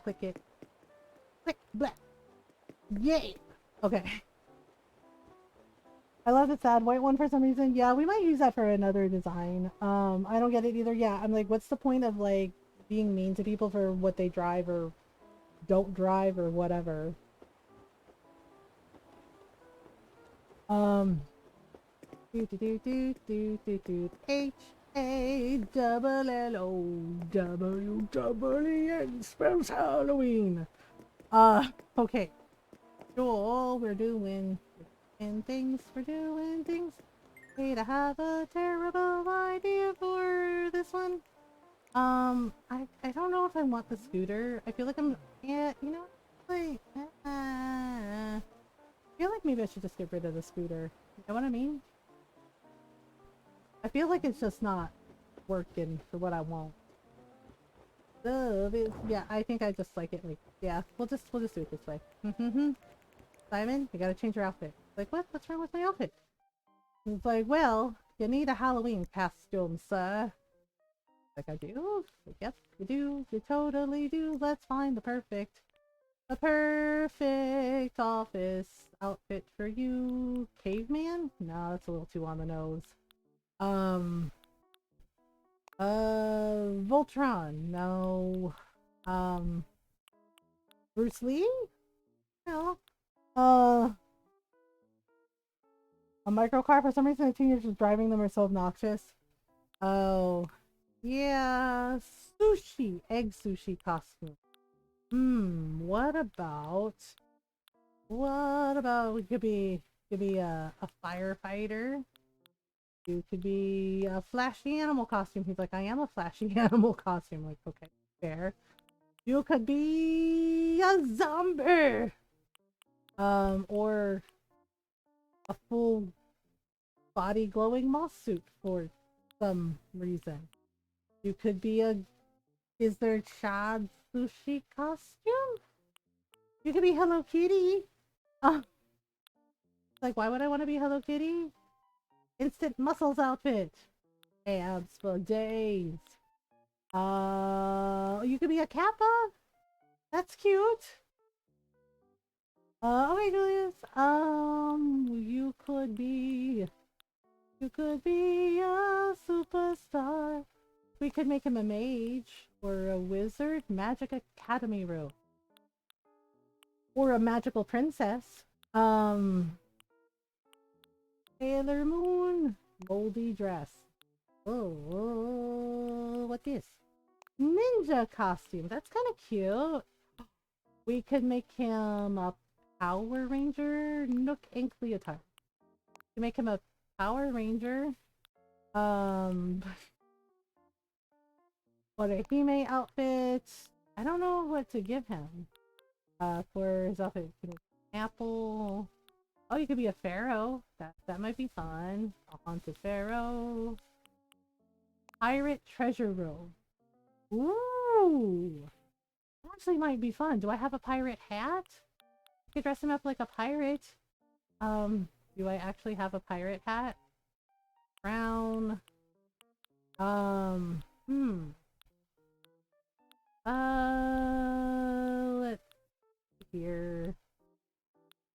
Speaker 1: click it. Click, black. Yay! Okay. I love the sad white one for some reason. Yeah, we might use that for another design. I don't get it either. Yeah, I'm like, what's the point of like being mean to people for what they drive or don't drive or whatever? H-A-double-L-O-W-double-E-N spells Halloween. Okay. Sure, we're doing things. Wait, I have a terrible idea for this one. I don't know if I want the scooter. I feel like yeah, you know, like, I feel like maybe I should just get rid of the scooter. You know what I mean? I feel like it's just not working for what I want. Yeah, I think I just like it like, yeah, we'll just do it this way. Simon, you gotta change your outfit. Like, what? What's wrong with my outfit? It's like, well, you need a Halloween costume, sir. Like, I do? Like, yep, you do. You totally do. Let's find the perfect office outfit for you. Caveman? No, that's a little too on the nose. Um, Voltron? No. Um, Bruce Lee? No. A microcar. For some reason, the teenagers driving them are so obnoxious. Oh, yeah. Sushi. Egg sushi costume. What about we could be a firefighter. You could be a flashy animal costume. He's like, I am a flashy animal costume. Like, okay, fair. You could be a zombie. Or a full body glowing moth suit for some reason. You could be a is there Chad sushi costume? You could be Hello Kitty. Uh, like, why would I want to be Hello Kitty? Instant muscles outfit. Abs for days. You could be a Kappa. That's cute. Okay, Julius. You could be a superstar. We could make him a mage or a wizard, Magic Academy room, or a magical princess. Sailor Moon, moldy dress. Oh, what this? Ninja costume. That's kind of cute. We could make him a Power Ranger Nook Ink Leotard. We make him a Power Ranger. Um, what a Hime outfit. I don't know what to give him. For his outfit, apple. Oh, you could be a pharaoh. That might be fun. A haunted pharaoh. Pirate treasure robe. Ooh, actually might be fun. Do I have a pirate hat? I could dress him up like a pirate. Do I actually have a pirate hat? Brown. Let's see here.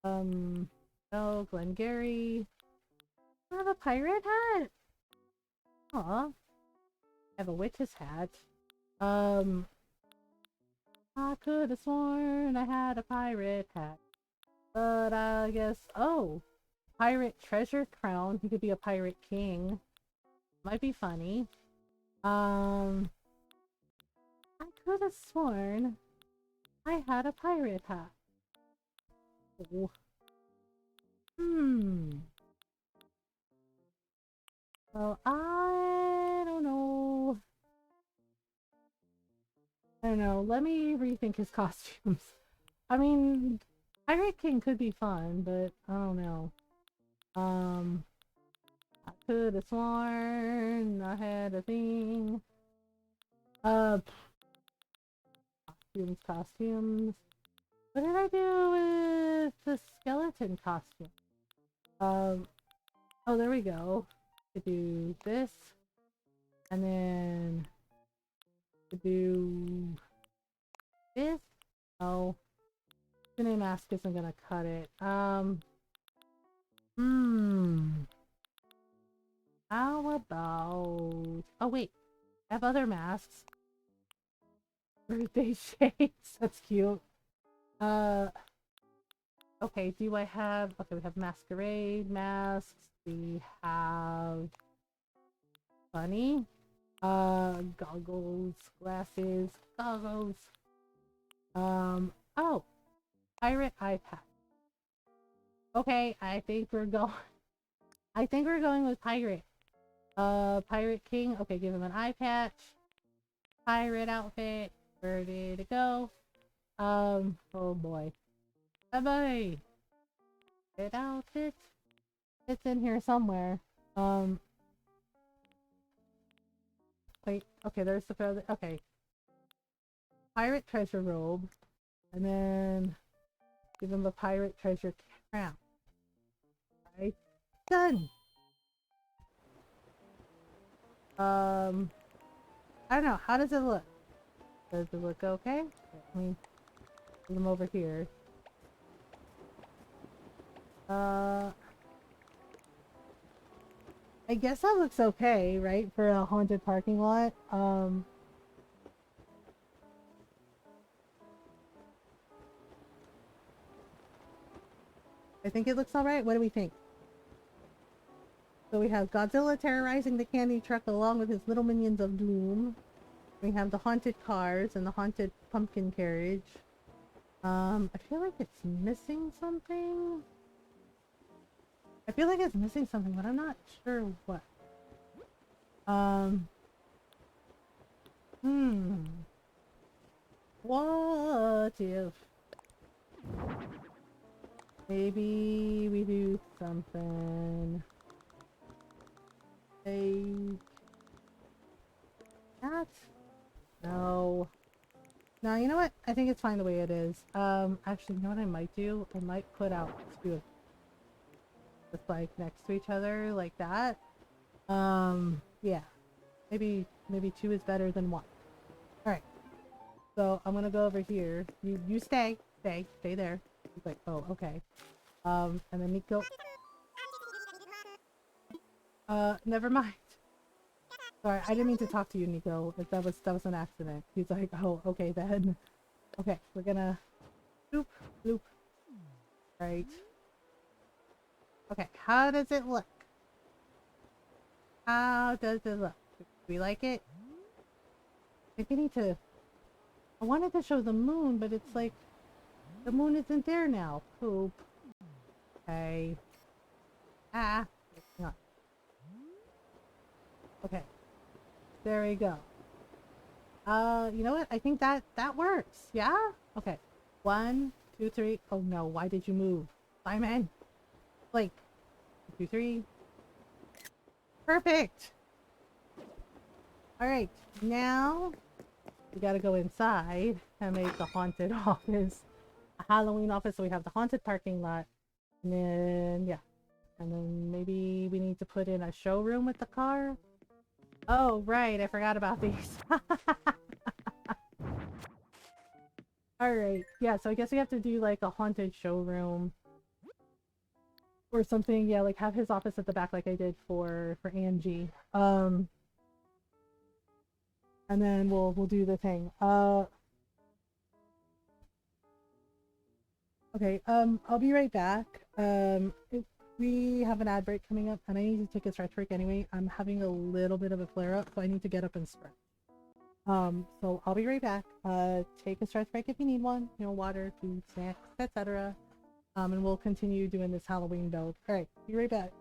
Speaker 1: Oh, Glengarry. I have a pirate hat. Aw. I have a witch's hat. I could have sworn I had a pirate hat. But I guess, oh, pirate treasure crown. He could be a pirate king. Might be funny. I could have sworn I had a pirate hat. Oh. Well, I don't know. I don't know. Let me rethink his costumes. I mean, Pirate King could be fun, but I don't know. I could have sworn I had a thing. Costumes. What did I do with the skeleton costume? Oh, there we go. To do this, and then to do this. Oh, the name mask isn't gonna cut it. How about? Oh wait, I have other masks. Birthday shades. That's cute. Okay. Do I have? Okay, we have masquerade masks. We have bunny. Goggles, glasses, goggles. Oh, pirate iPad. Okay, I think we're going. I think we're going with pirate. Pirate king. Okay, give him an eye patch. Pirate outfit. Where did it go? Oh boy. Bye bye. Pirate outfit. It's in here somewhere. Wait. Okay, there's the further. Okay. Pirate treasure robe, and then give him the pirate treasure crown. Right. Done. I don't know. How does it look? Does it look okay? Let me put them over here. I guess that looks okay, right? For a haunted parking lot. I think it looks alright. What do we think? So we have Godzilla terrorizing the candy truck along with his little minions of doom. We have the haunted cars and the haunted pumpkin carriage. I feel like it's missing something. I feel like it's missing something, but I'm not sure what. Hmm. What if maybe we do something like that? No. No, you know what? I think it's fine the way it is. Actually, you know what I might do? I might put out two of just like next to each other like that. Yeah. Maybe two is better than one. Alright. So I'm gonna go over here. You stay there. He's like, oh, okay. And then Nico. Never mind. Sorry, I didn't mean to talk to you, Nico. That was an accident. He's like, oh, okay then. Okay, we're gonna bloop bloop. Right. Okay, how does it look? How does it look? Do we like it? I think we need to. I wanted to show the moon, but it's like the moon isn't there now. Poop. Okay. Ah. Hang on. Okay. There we go. You know what? I think that works. Yeah? Okay. 1, 2, 3. Oh no, why did you move? Simon! Blake. 2, 3. Perfect! Alright, now we gotta go inside and make the haunted office a Halloween office. So we have the haunted parking lot. And then, yeah. And then maybe we need to put in a showroom with the car. Oh, right. I forgot about these. Alright. Yeah, so I guess we have to do like a haunted showroom or something. Yeah, like have his office at the back like I did for Angie. And then we'll do the thing. Okay, I'll be right back. We have an ad break coming up and I need to take a stretch break anyway. I'm having a little bit of a flare up, so I need to get up and stretch. So I'll be right back. Take a stretch break if you need one, you know, water, food, snacks, etc. And we'll continue doing this Halloween build. Alright, be right back.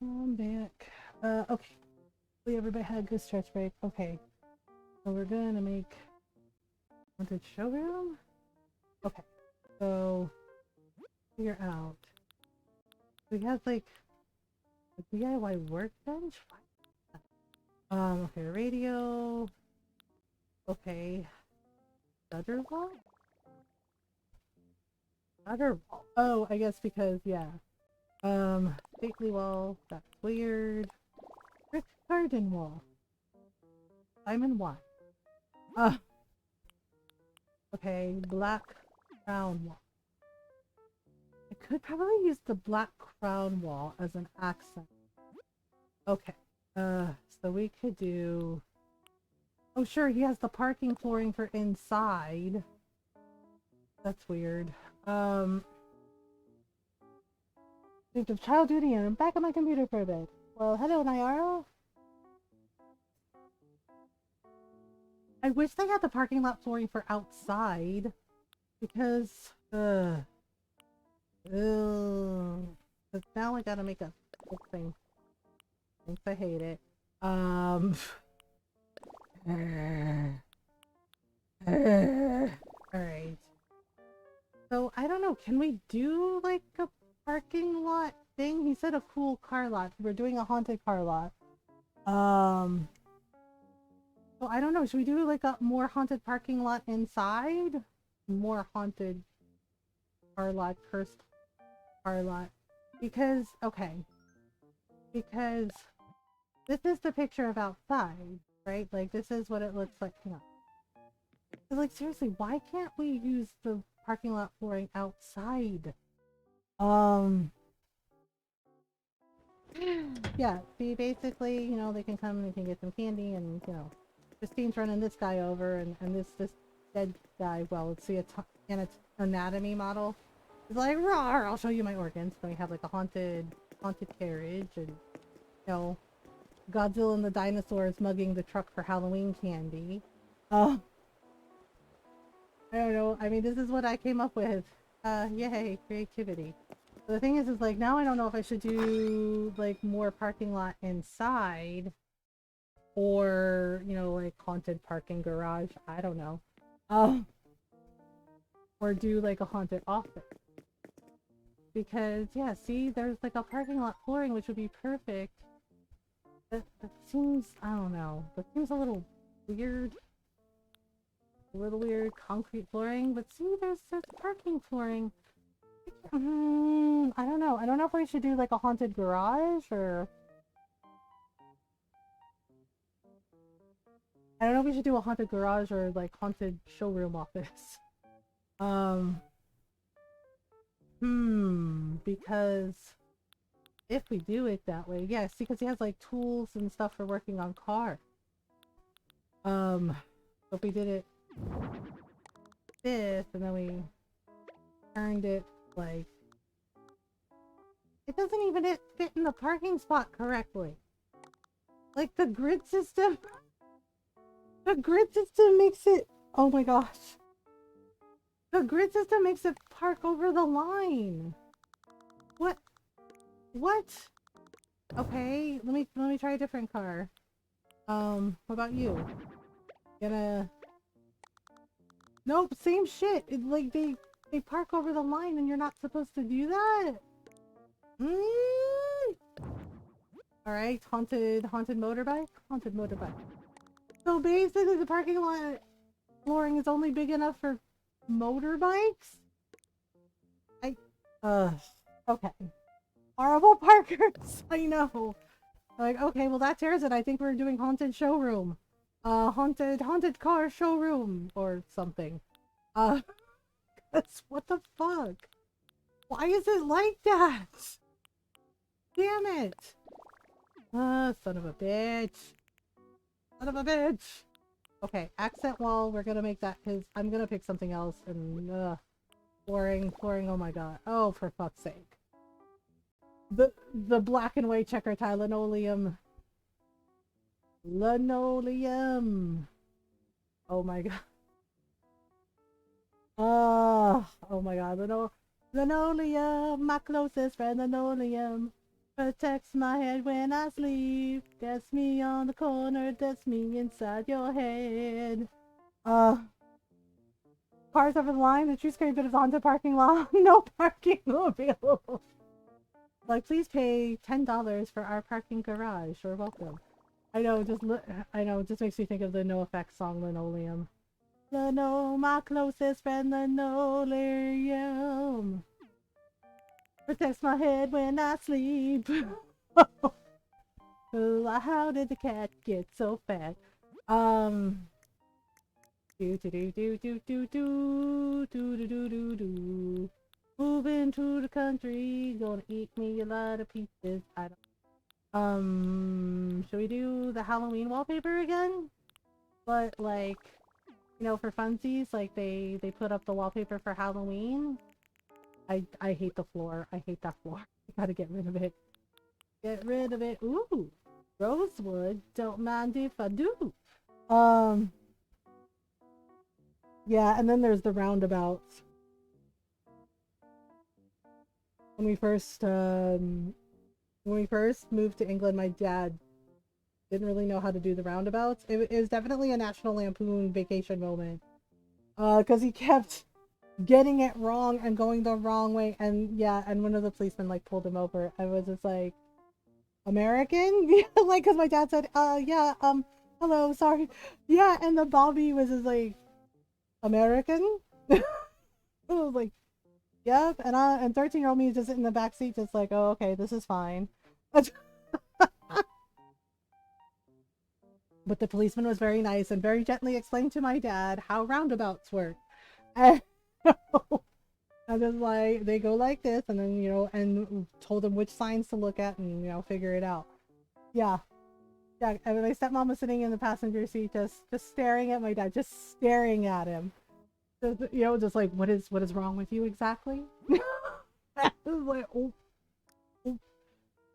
Speaker 1: I'm back. Okay. We everybody had a good stretch break. Okay. So we're gonna make haunted showroom. Okay. So figure out. We have like a DIY workbench. Okay, radio. Okay. Gutter wall? Gutter wall. Oh, I guess because yeah. Stately wall. That's weird. Brick garden wall. Diamond why? Uh okay, black crown wall. I could probably use the black crown wall as an accent. Okay. So we could do. Oh, sure, he has the parking flooring for inside. That's weird. Think of child duty and I'm back on my computer for a bit. Well, hello, Nyara. I wish they had the parking lot flooring for outside. Because, Because now I gotta make a whole thing. Thanks, I hate it. Alright. So, I don't know, can we do, like, a parking lot thing? He said a cool car lot. We're doing a haunted car lot. So I don't know, should we do, like, a more haunted parking lot inside? More haunted car lot, cursed car lot. Because, okay. Because this is the picture of outside, right? Like, this is what it looks like. Hang on. But, like, seriously, why can't we use the parking lot flooring outside? Yeah, see, basically, you know, they can come and they can get some candy and, you know, Christine's running this guy over and this dead guy, well, it's the anatomy model. It's like, rawr, I'll show you my organs. Then we have, like, a haunted carriage and, you know, Godzilla and the dinosaurs mugging the truck for Halloween candy. I don't know. I mean, this is what I came up with. Yay, creativity. But the thing is like, now I don't know if I should do, like, more parking lot inside. Or, you know, like, haunted parking garage. I don't know. Or do, like, a haunted office. Because, yeah, see, there's, like, a parking lot flooring, which would be perfect. That seems, I don't know. That seems a little weird. A little weird concrete flooring, but see, there's parking flooring. I don't know. I don't know if we should do like a haunted garage or. I don't know if we should do a haunted garage or like haunted showroom office. Because if we do it that way, yes, because he has like tools and stuff for working on cars. If we did it this and then we turned it like it doesn't even fit in the parking spot correctly. Like the grid system makes it, oh my gosh, the grid system makes it park over the line. What okay, let me try a different car. What about you? Nope, same shit. It, like they park over the line and you're not supposed to do that. Alright, haunted motorbike? Haunted motorbike. So basically the parking lot flooring is only big enough for motorbikes? Okay. Horrible parkers! I know. Like, okay, well that tears it. I think we're doing haunted showroom. Haunted car showroom or something. What the fuck? Why is it like that? Damn it! Son of a bitch. Son of a bitch! Okay, accent wall, we're gonna make that his. I'm gonna pick something else and, flooring, oh my god. Oh, for fuck's sake. The black and white checker tile linoleum. Linoleum! Oh my god. Oh my god, linoleum, my closest friend, linoleum. Protects my head when I sleep. That's me on the corner. That's me inside your head. Uh, cars over the line. The true scary bit is onto parking lot. No parking available. Like, please pay $10 for our parking garage. You're welcome. I know, I know, it just makes me think of the No Effects song Linoleum. My closest friend, linoleum. Protects my head when I sleep. Oh, how did the cat get so fat? Do do do do do do do do do do do do. Moving to the country, gonna eat me a lot of pieces. I don't. Should we do the Halloween wallpaper again? But like, you know, for funsies, like they put up the wallpaper for Halloween. I hate the floor. I hate that floor. I gotta get rid of it. Get rid of it. Ooh, rosewood. Don't mind if I do. Yeah, and then there's the roundabouts. When we first moved to England, my dad didn't really know how to do the roundabouts. It was definitely a National Lampoon Vacation moment. Because he kept getting it wrong and going the wrong way, and yeah, and one of the policemen like pulled him over. I was just like, American? Like, because my dad said, yeah, hello, sorry. Yeah, and the Bobby was just like, American? I was like, yep, and 13-year-old me is just in the back seat, just like, oh, okay, this is fine. But the policeman was very nice and very gently explained to my dad how roundabouts work. And I was like, they go like this, and then, you know, and told him which signs to look at and, you know, figure it out. Yeah. Yeah, and my stepmom was sitting in the passenger seat just staring at my dad, just staring at him. Just, you know, just like, what is wrong with you exactly? I was like, oh.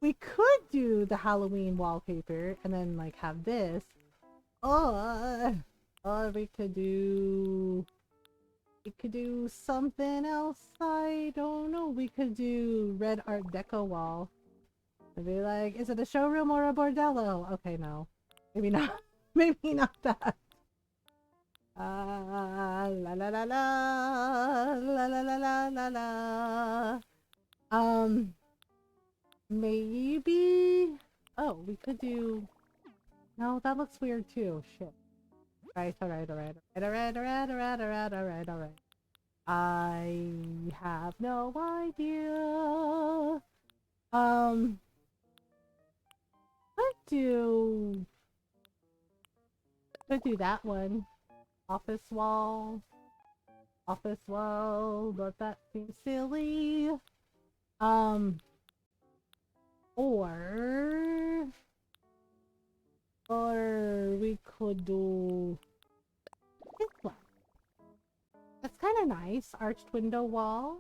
Speaker 1: We could do the Halloween wallpaper and then like have this. Or we could do something else. I don't know. We could do red Art Deco wall. And be like, is it a showroom or a bordello? Okay, no. Maybe not. Maybe not that. La la la la la la la la la la. Maybe. Oh, we could do. No, that looks weird too. Shit. Right, alright. I have no idea. Let's do that one. Office wall. But that seems silly. Or we could do this one. That's kind of nice. Arched window wall.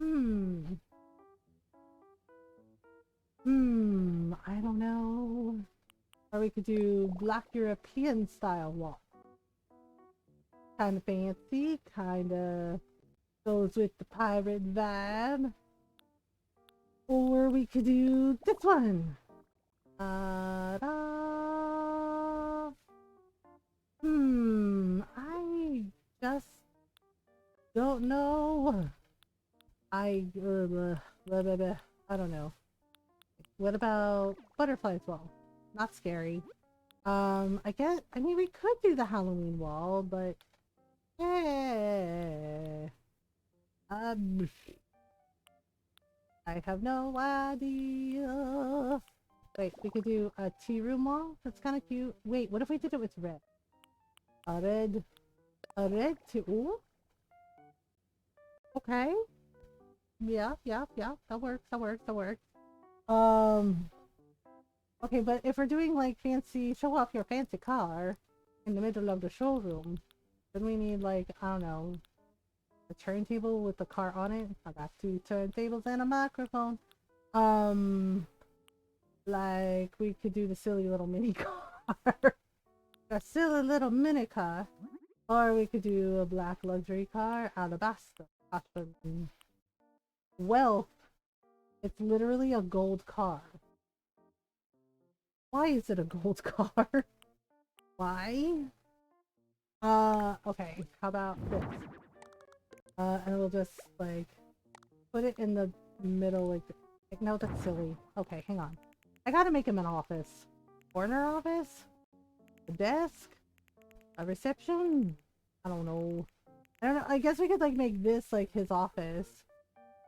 Speaker 1: I don't know. Or we could do Black European style wall. Kind of fancy, kind of goes with the pirate vibe. Or we could do this one. I just don't know. I don't know. What about butterflies wall? Not scary. I mean, we could do the Halloween wall, but yeah. I have no idea. Wait, we could do a tea room wall? That's kind of cute. Wait, what if we did it with red? A red too? Okay. Yeah, that works. Okay, but if we're doing like fancy, show off your fancy car in the middle of the showroom, then we need like, I don't know, a turntable with the car on it. I got 2 turntables and a microphone. Like we could do the silly little mini car. A silly little mini car. Or we could do a black luxury car, alabaster, wealth. It's literally a gold car. Why is it a gold car? Why? Okay, how about this? And we'll just, like, put it in the middle, like, no, that's silly. Okay, hang on. I gotta make him an office. Corner office? A desk? A reception? I don't know. I don't know. I guess we could, like, make this, like, his office.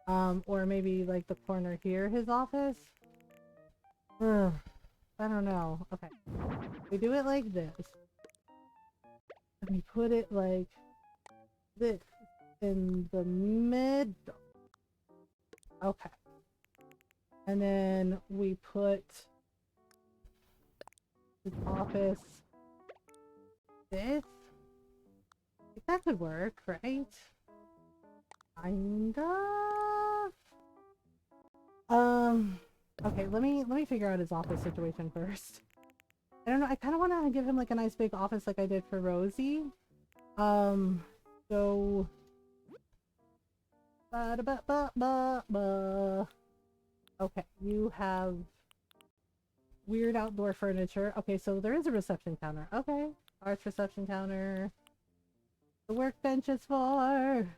Speaker 1: Or maybe, like, the corner here, his office. Ugh. I don't know. Okay. We do it like this. And we put it, like, this in the middle. Okay. And then we put his office this. That could work, right? Kind of. Okay, let me figure out his office situation first. I don't know, I kind of want to give him like a nice big office like I did for Rosie. So okay, you have weird outdoor furniture. Okay, so there is a reception counter. Okay, arch reception counter. The workbench is for.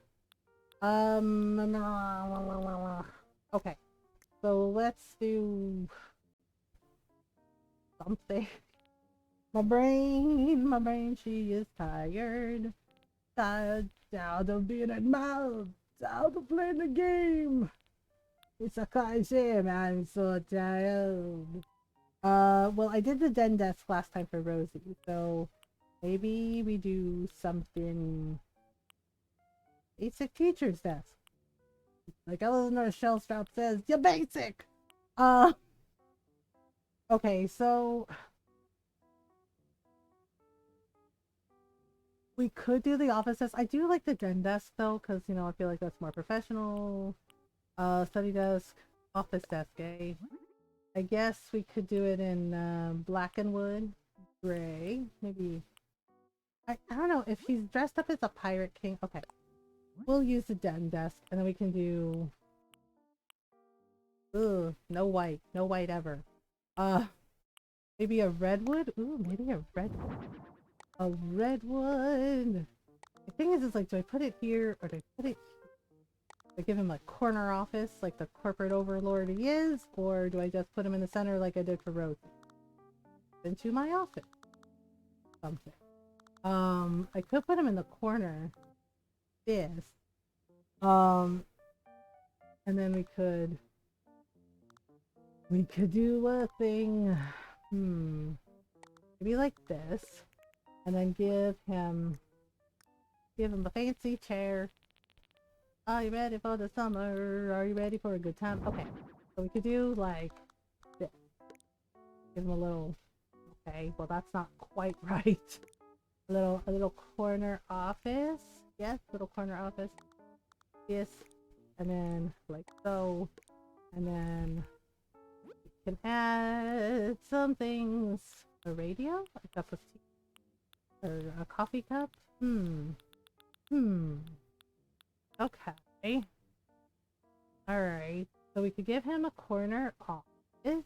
Speaker 1: Okay, so let's do something. My brain, she is tired. Tired of being admired. Tired of playing the game. It's a shame, I'm so tired. Well, I did the den desk last time for Rosie, so maybe we do something basic teacher's desk. Like Eleanor Shellstrap says, you're basic! Okay, so we could do the office desk. I do like the den desk though, because you know, I feel like that's more professional. Study desk, office desk, eh? I guess we could do it in black and wood, gray, maybe. I don't know if he's dressed up as a pirate king. Okay, we'll use the den desk, and then we can do. Ugh, no white ever. Maybe a redwood. Ooh, maybe a redwood. A redwood. The thing is like, do I put it here or do I put it? I give him a corner office like the corporate overlord he is, or do I just put him in the center like I did for Rose? Into my office. Something. I could put him in the corner. This. And then we could do a thing. Maybe like this. And then give him a fancy chair. Are you ready for the summer? Are you ready for a good time? Okay. So we could do like this. Give him a little. Okay, well that's not quite right. A little corner office. Yes, little corner office. Yes. And then like so. And then we can add some things. A radio? A cup of tea? Or a coffee cup? Okay. Alright. So we could give him a corner office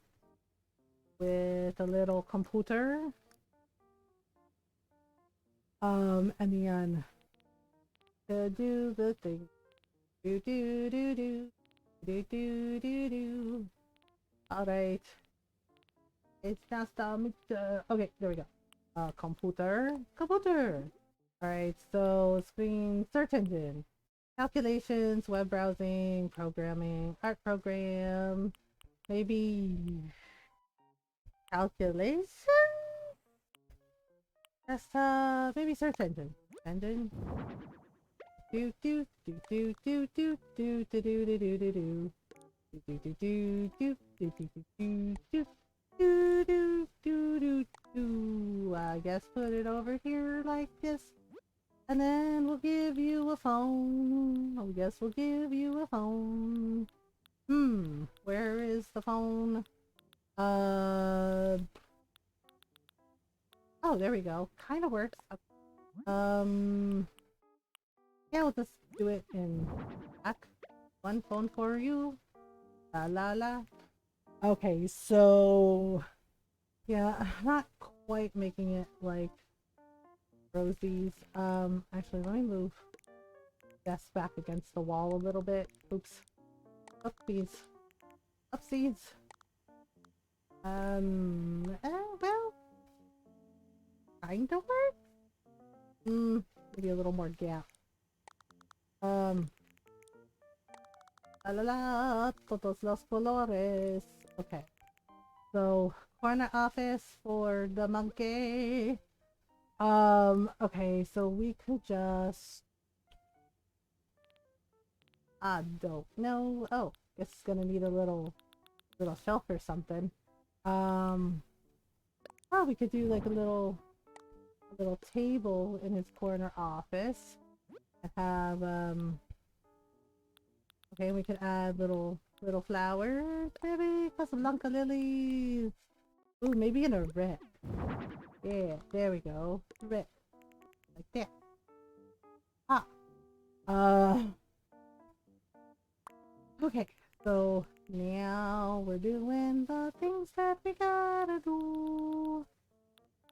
Speaker 1: with a little computer. And then to do the thing. Do. Alright. It's just okay, there we go. Computer. Alright, so screen search engine. Calculations, web browsing, programming, art program, maybe calculation? Desktop, maybe search engine. Do do do do do do do do do do do do do. Do do do do do do do do do do do do. I guess put it over here like this. And then we'll give you a phone. I guess we'll give you a phone. Where is the phone? Oh, there we go. Kind of works. Yeah, we'll just do it in black. One phone for you. La la la. Okay, so yeah, I'm not quite making it like Rosie's. Actually, let me move this back against the wall a little bit. Oops. Oopsies. Oopsies. Well, kind of work. Maybe a little more gap. La la la, todos los colores. Okay. So, corner office for the monkey. Okay, so we could just... I don't know. Oh, guess it's gonna need a little shelf or something. Oh, we could do like a little table in his corner office. And have, okay, we could add little flowers, maybe Casablanca lilies. Ooh, maybe in a red. Yeah, there we go. Red. Like that. Ah. Okay, so now we're doing the things that we gotta do.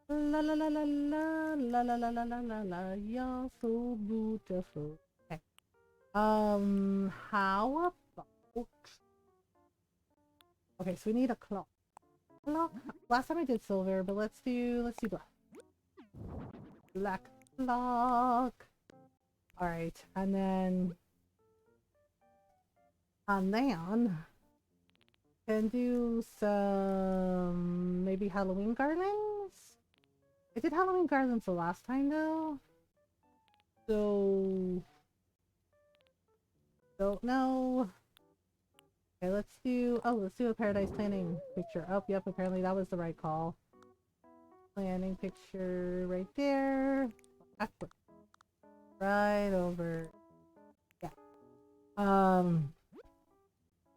Speaker 1: La la la la la la la la la la la la. You're so beautiful. Okay. How about... Okay, so we need a clock. Clock. Last time I did silver, but let's do black. Black clock. All right, and then can do some maybe Halloween garlands. I did Halloween garlands the last time though, so don't know. Okay, let's do a paradise planning picture. Oh, yep, apparently that was the right call. Planning picture right there. Backward. Right over. Yeah.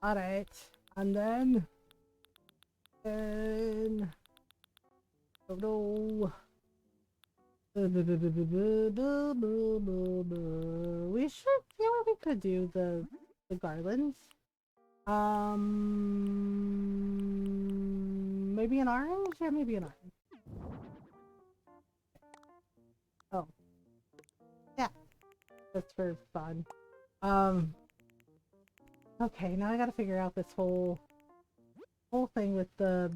Speaker 1: Alright. And then oh no. We should, yeah, we could do the garlands. Maybe an orange? Yeah, maybe an orange. Oh. Yeah. Just for fun. Okay, now I gotta figure out this whole thing with the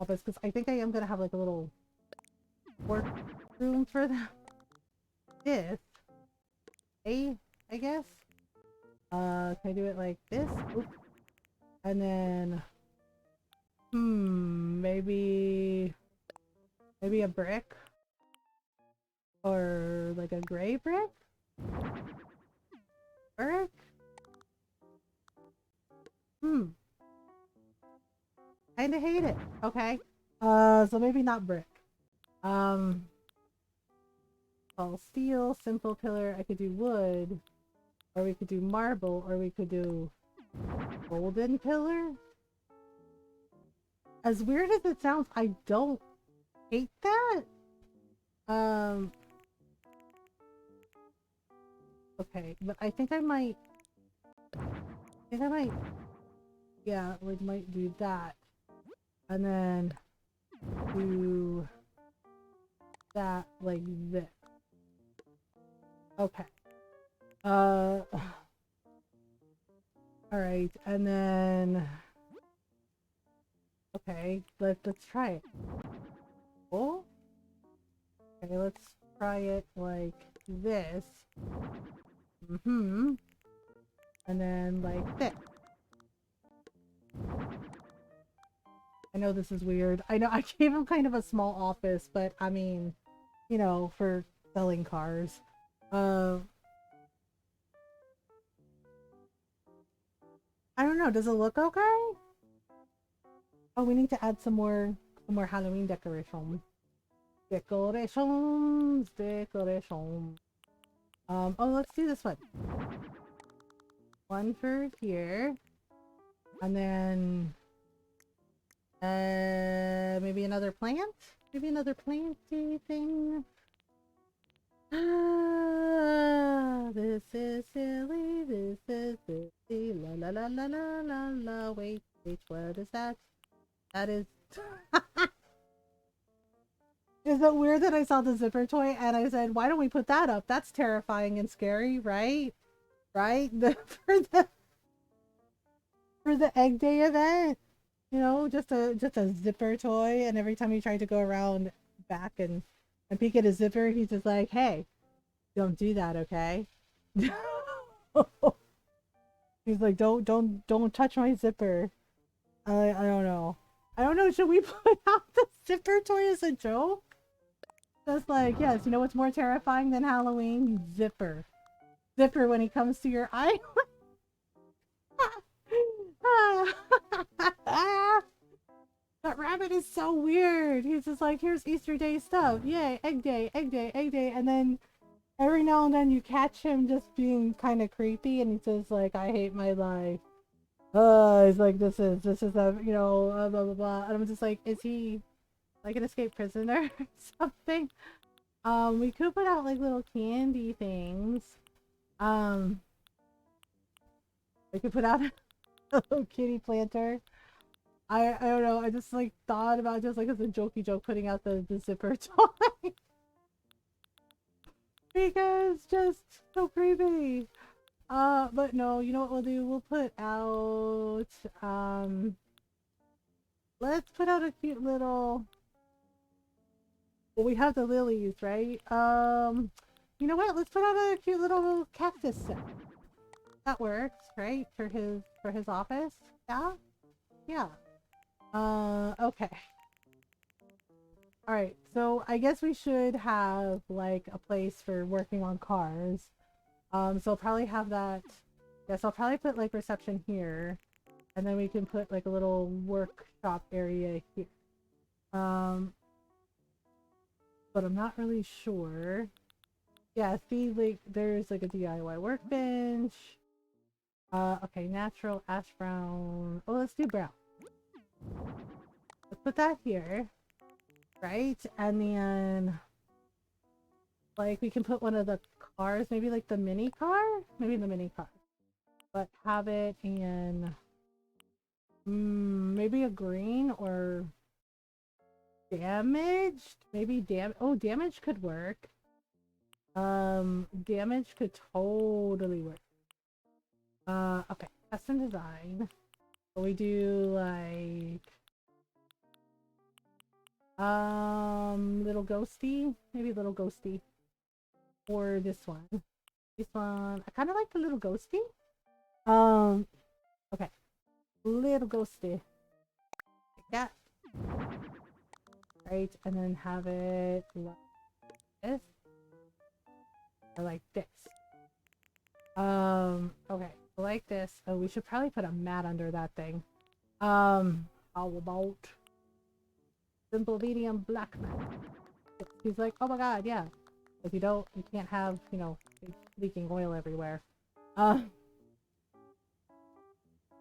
Speaker 1: office, because I think I am gonna have like a little work room for them. This. I guess. Can I do it like this? Oop. And then maybe a brick? Or like a gray brick? Brick? Kinda hate it. Okay. So maybe not brick. All steel, simple pillar. I could do wood. Or we could do marble. Or we could do golden pillar. As weird as it sounds, I don't hate that. Okay, but I think I might... Yeah, we might do that. And then do that like this. Okay. Alright, and then... Okay, let's try it. Oh? Okay, let's try it like this. And then like this. I know this is weird. I know I gave him kind of a small office, but I mean, you know, for selling cars. I don't know, does it look okay? Oh, we need to add some more Halloween decorations. Decorations. Oh, let's do this one. One for here. And then maybe another plant? Maybe another planty thing? This is silly. This is silly. La la la la la la la. Wait, what is that? That is. Is it weird that I saw the zipper toy and I said, why don't we put that up? That's terrifying and scary, right? Right? For the egg day event, you know, just a zipper toy, and every time he tried to go around back and peek at his zipper, he's just like, hey, don't do that, okay? He's like, don't touch my zipper. I don't know. I don't know, should we put out the zipper toy as a joke? Just like, yes, you know what's more terrifying than Halloween? Zipper. Zipper when he comes to your eye. That rabbit is so weird. He's just like, here's Easter Day stuff. Yay, egg day, egg day, egg day. And then every now and then you catch him just being kind of creepy and he says like, I hate my life. He's like, this is a, you know, blah, blah, blah. And I'm just like, is he like an escaped prisoner or something? We could put out like little candy things. We could put out a little kitty planter. I don't know. I just like thought about just like as a jokey joke putting out the zipper toy because just so creepy. But no, you know what we'll do? We'll put out let's put out a cute little. Well, we have the lilies, right? You know what? Let's put out a cute little cactus set. That works, right? For his office. Yeah, yeah. Okay. Alright, so I guess we should have like a place for working on cars. So I'll probably have that. Yes, I'll probably put like reception here. And then we can put like a little workshop area here. But I'm not really sure. Yeah, see, like there's like a DIY workbench. Okay, natural, ash brown. Oh, let's do brown. Let's put that here. Right? And then like we can put one of the cars, maybe like the mini car? Maybe the mini car. But have it in maybe a green or damaged? Maybe damage could work. Damage could totally work. Okay, custom design. So we do like little ghosty, maybe little ghosty, or this one. This one, I kind of like the little ghosty. Okay, little ghosty, like that, right? And then have it like this, or like this. Okay, like this. Oh, we should probably put a mat under that thing. How about simple medium black mat? He's like, oh my god, yeah. If you don't, you can't have, you know, leaking oil everywhere.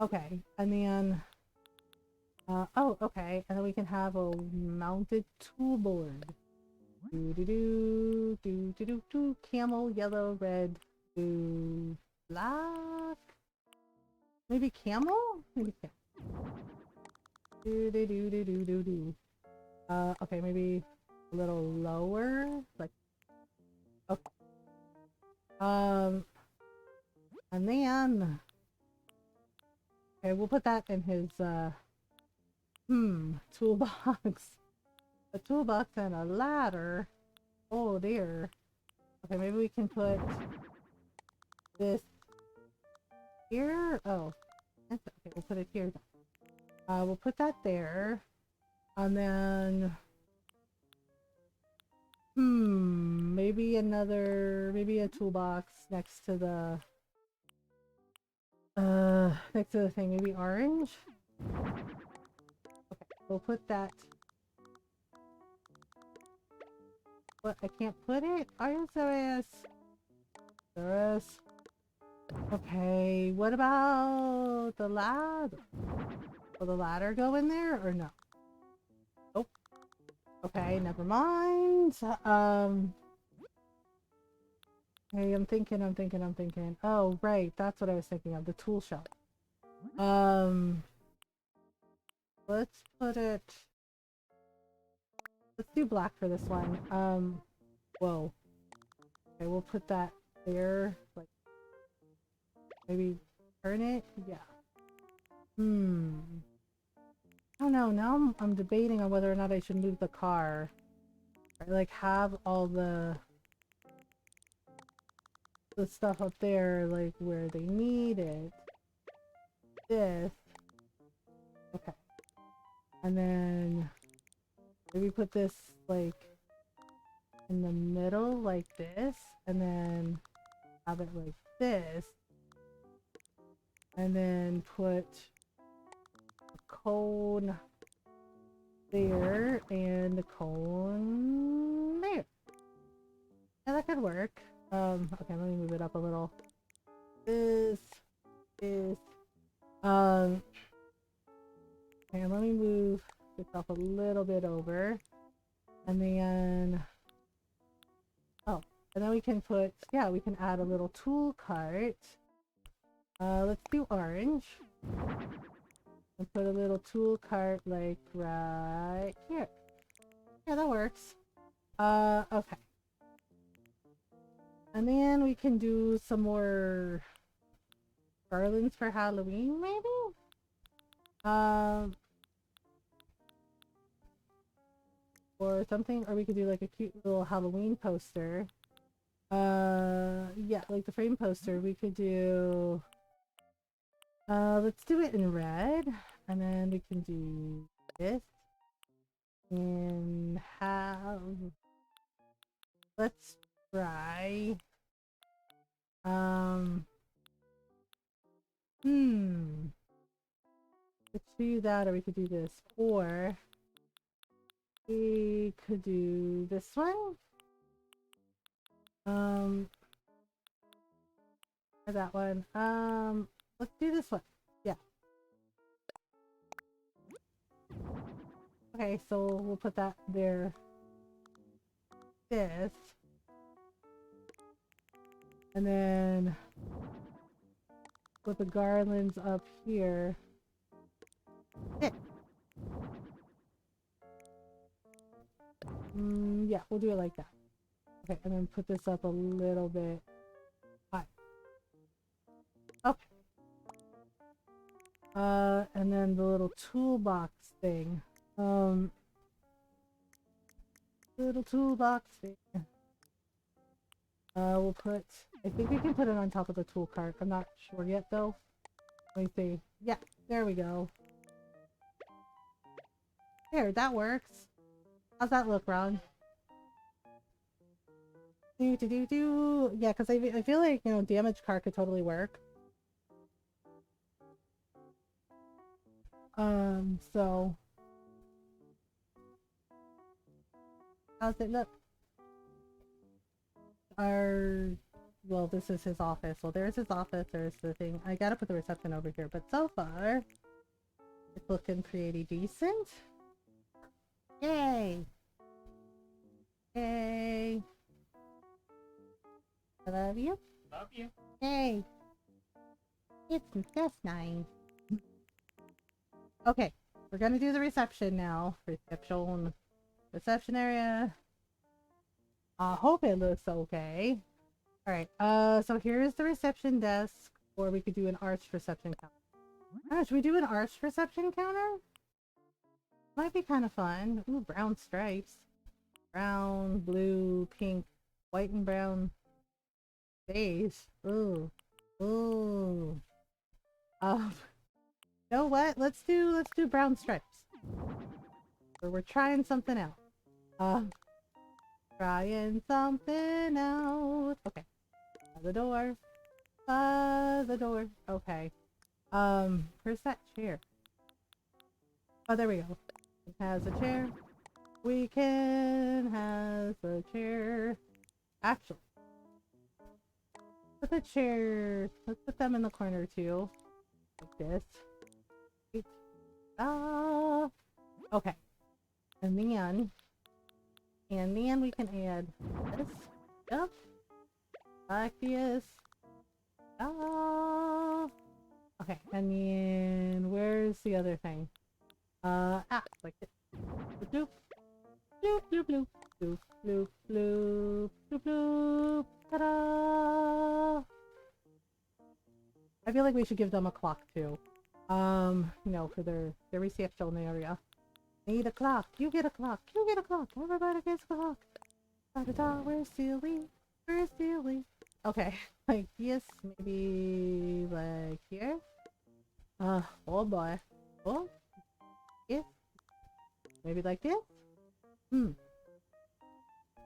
Speaker 1: Okay, and then, oh, okay, and then we can have a mounted tool board. Do, camel, yellow, red, black. Maybe camel? Maybe camel. Okay, maybe a little lower, like, okay. And then, okay, we'll put that in his, toolbox. A toolbox and a ladder. Oh dear. Okay, maybe we can put this here. Oh, okay, we'll put it here. We'll put that there. And then, maybe maybe a toolbox next to the, thing. Maybe orange. Okay, we'll put that. What? I can't put it? Are you serious? Serious? Okay, what about the ladder? Will the ladder go in there or no? Nope. Okay, never mind. Hey, I'm thinking. Oh, right, that's what I was thinking of, the tool shelf. Um, let's put it... Let's do black for this one. Whoa. Okay, we'll put that there. Like, maybe turn it? Yeah. I don't know, now I'm debating on whether or not I should move the car. Or, like, have all the stuff up there, like, where they need it. This. Okay. And then maybe put this, like, in the middle, like this. And then have it like this. And then put a cone there and a cone there. Yeah, that could work. Okay, let me move it up a little. This is, okay, let me move this up a little bit over. And then, oh, and then we can put, yeah, we can add a little tool cart. Let's do orange. And put a little tool cart, like, right here. Yeah, that works. Okay. And then we can do some more garlands for Halloween, maybe? Or something, or we could do like a cute little Halloween poster. Yeah, like the frame poster. We could do, let's do it in red, and then we can do this, and have, let's try, let's do that, or we could do this, or we could do this one, or that one, let's do this one, yeah. Okay, so we'll put that there, this, and then put the garlands up here. Yeah, we'll do it like that. Okay, and then put this up a little bit high. Okay. And then the little toolbox thing. Little toolbox thing. We'll put, I think we can put it on top of the tool cart. I'm not sure yet though. Let me see. Yeah, there we go. There, that works. How's that look, Ron? Yeah, because I feel like, you know, damaged car could totally work. So how's it look? Well, this is his office. Well, there's his office, there's the thing. I gotta put the reception over here, but so far it's looking pretty decent. Yay! Yay! I love you.
Speaker 2: Love you.
Speaker 1: Yay! That's nice. Okay, we're gonna do the reception now. Reception area. I hope it looks okay. Alright, so here's the reception desk, or we could do an arched reception counter. Should we do an arched reception counter? Might be kind of fun. Ooh, brown stripes. Brown, blue, pink, white and brown beige. Ooh. Ooh. You know what? Let's do brown stripes. Or we're trying something out. Trying something out. Okay. The door. The door. Okay. Where's that chair? Oh, there we go. It has a chair. Weekend has a chair. Actually, put the chair. Let's put them in the corner too. Like this. Okay. And then we can add this. Yep. Like this. Oh. Okay, and then where's the other thing? Like this. Bloop, bloop, bloop, bloop, bloop, bloop, bloop, bloop, bloop. Ta-da! I feel like we should give them a clock too. You know, for their reception area. Need a clock. You get a clock. You get a clock. Everybody gets a clock. Da-da-da, where's Silly? Where's Silly? Okay, like yes, maybe like here. Oh boy. Oh, yes. Maybe like this. Hmm.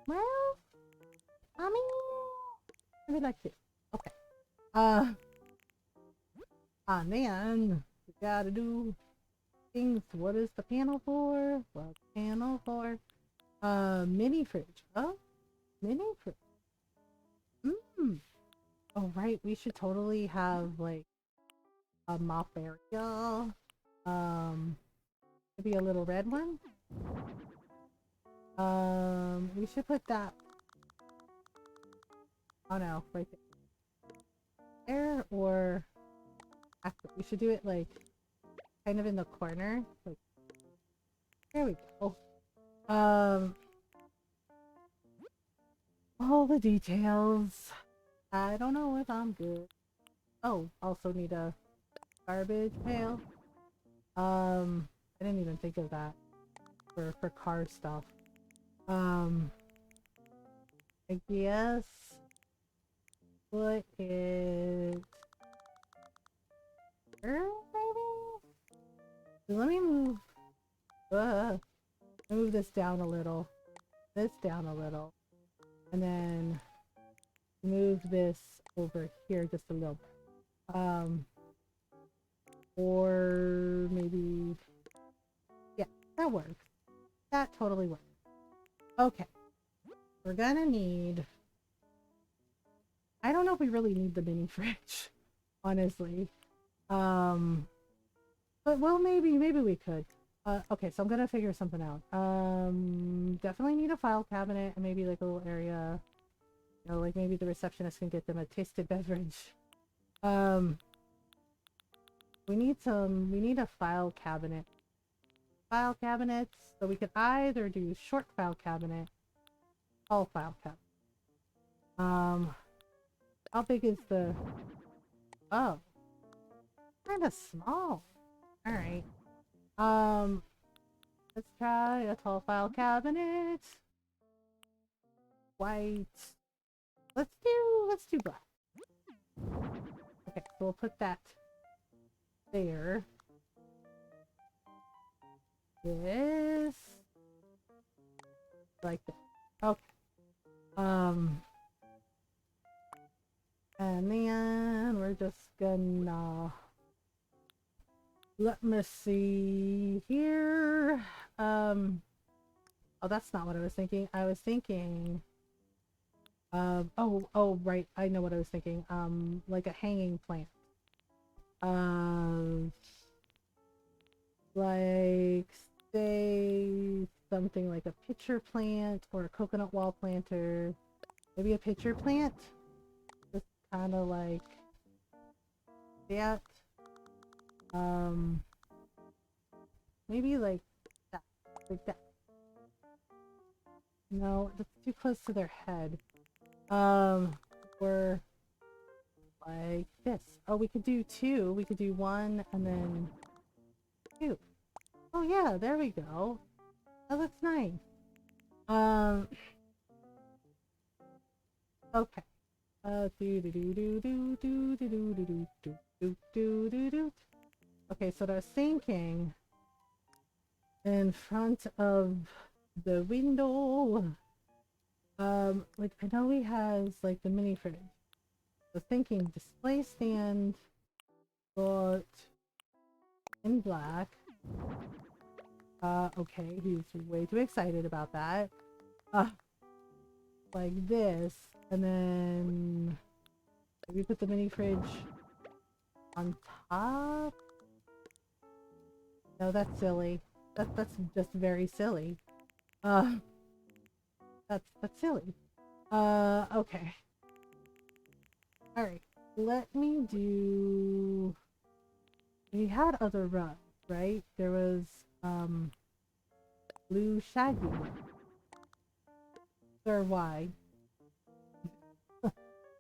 Speaker 1: Well, I mean, maybe like this. Okay. And then we gotta do things. What is the panel for? What's the panel for? Mini fridge. Oh, mini fridge. Hmm. Oh, right. We should totally have like a mop area. Maybe a little red one. We should put that. Oh no, right there, or after. We should do it like kind of in the corner. Like there we go. All the details. I don't know if I'm good. Oh, also need a garbage pail. I didn't even think of that for car stuff. I guess put it here, maybe? Let me move this down a little. This down a little. And then move this over here just a little bit. Or maybe, yeah, that works. That totally works. Okay. We're gonna need, I don't know if we really need the mini fridge, honestly. But well, maybe we could. Okay, so I'm gonna figure something out. Definitely need a file cabinet and maybe like a little area. You know, like maybe the receptionist can get them a tasted beverage. We need a file cabinet. File cabinets, so we could either do short file cabinet, tall file cabinet. How big is the, oh, kind of small. All right. Let's try a tall file cabinet. White. Let's do black. Okay, so we'll put that there. This like that. Okay. And then we're just gonna, let me see here. Oh, that's not what I was thinking. I was thinking, oh, right. I know what I was thinking. Like a hanging plant. Like, say, something like a pitcher plant or a coconut wall planter. Maybe a pitcher plant? Just kind of like that. Maybe like that. Like that. No, that's too close to their head. Or like this. Oh, we could do two. We could do one and then two. Oh yeah, there we go. That looks nice. Okay. Okay, so I was thinking in front of the window. Like I know he has like the mini fridge. I was thinking display stand, but in black. Okay, he's way too excited about that. Like this, and then maybe put the mini fridge on top. No, that's silly. That's just very silly. That's silly. Okay. Alright, let me do... We had other rugs, right? There was, blue shaggy rug. Sir, why?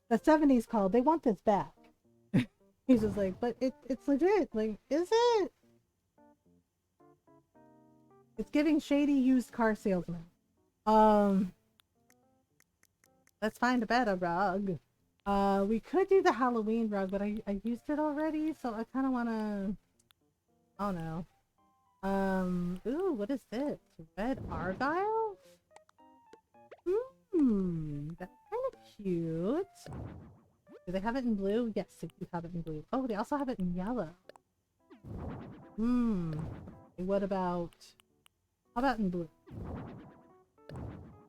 Speaker 1: The 70s called, they want this back. He's just like, but it's legit. Like, is it? It's giving shady used car salesman. Let's find a better rug. We could do the Halloween rug, but I used it already, so I kind of want to... I don't know. Ooh, what is this? Red argyle? That's kind of cute. Do they have it in blue? Yes, they do have it in blue. Oh, they also have it in yellow. What about... How about in blue?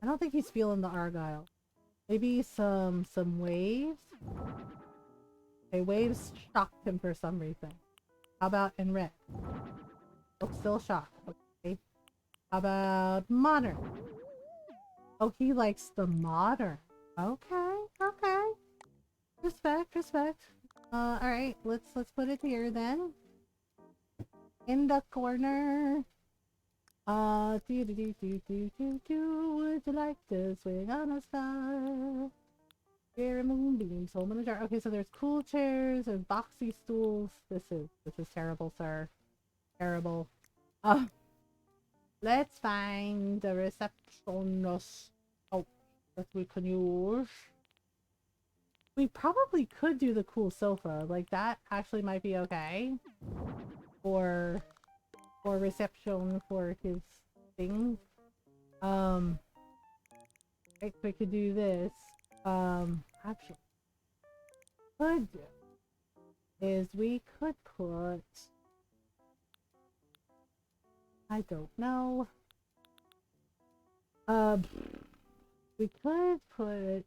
Speaker 1: I don't think he's feeling the argyle. Maybe some waves? Okay, waves shocked him for some reason. How about in red? Oh, still shocked. Okay. How about modern? Oh, he likes the modern. Okay, okay. Respect, respect. Alright, let's put it here then. In the corner. Would you like to swing on a star? Here moonbeams, home in the jar. Okay, so there's cool chairs and boxy stools. This is terrible, sir. Terrible. Let's find the receptionist. Oh, that we can use. We probably could do the cool sofa. Like, that actually might be okay. For reception for his thing. Right, we could do this. Actually, could do is we could put... I don't know. We could put...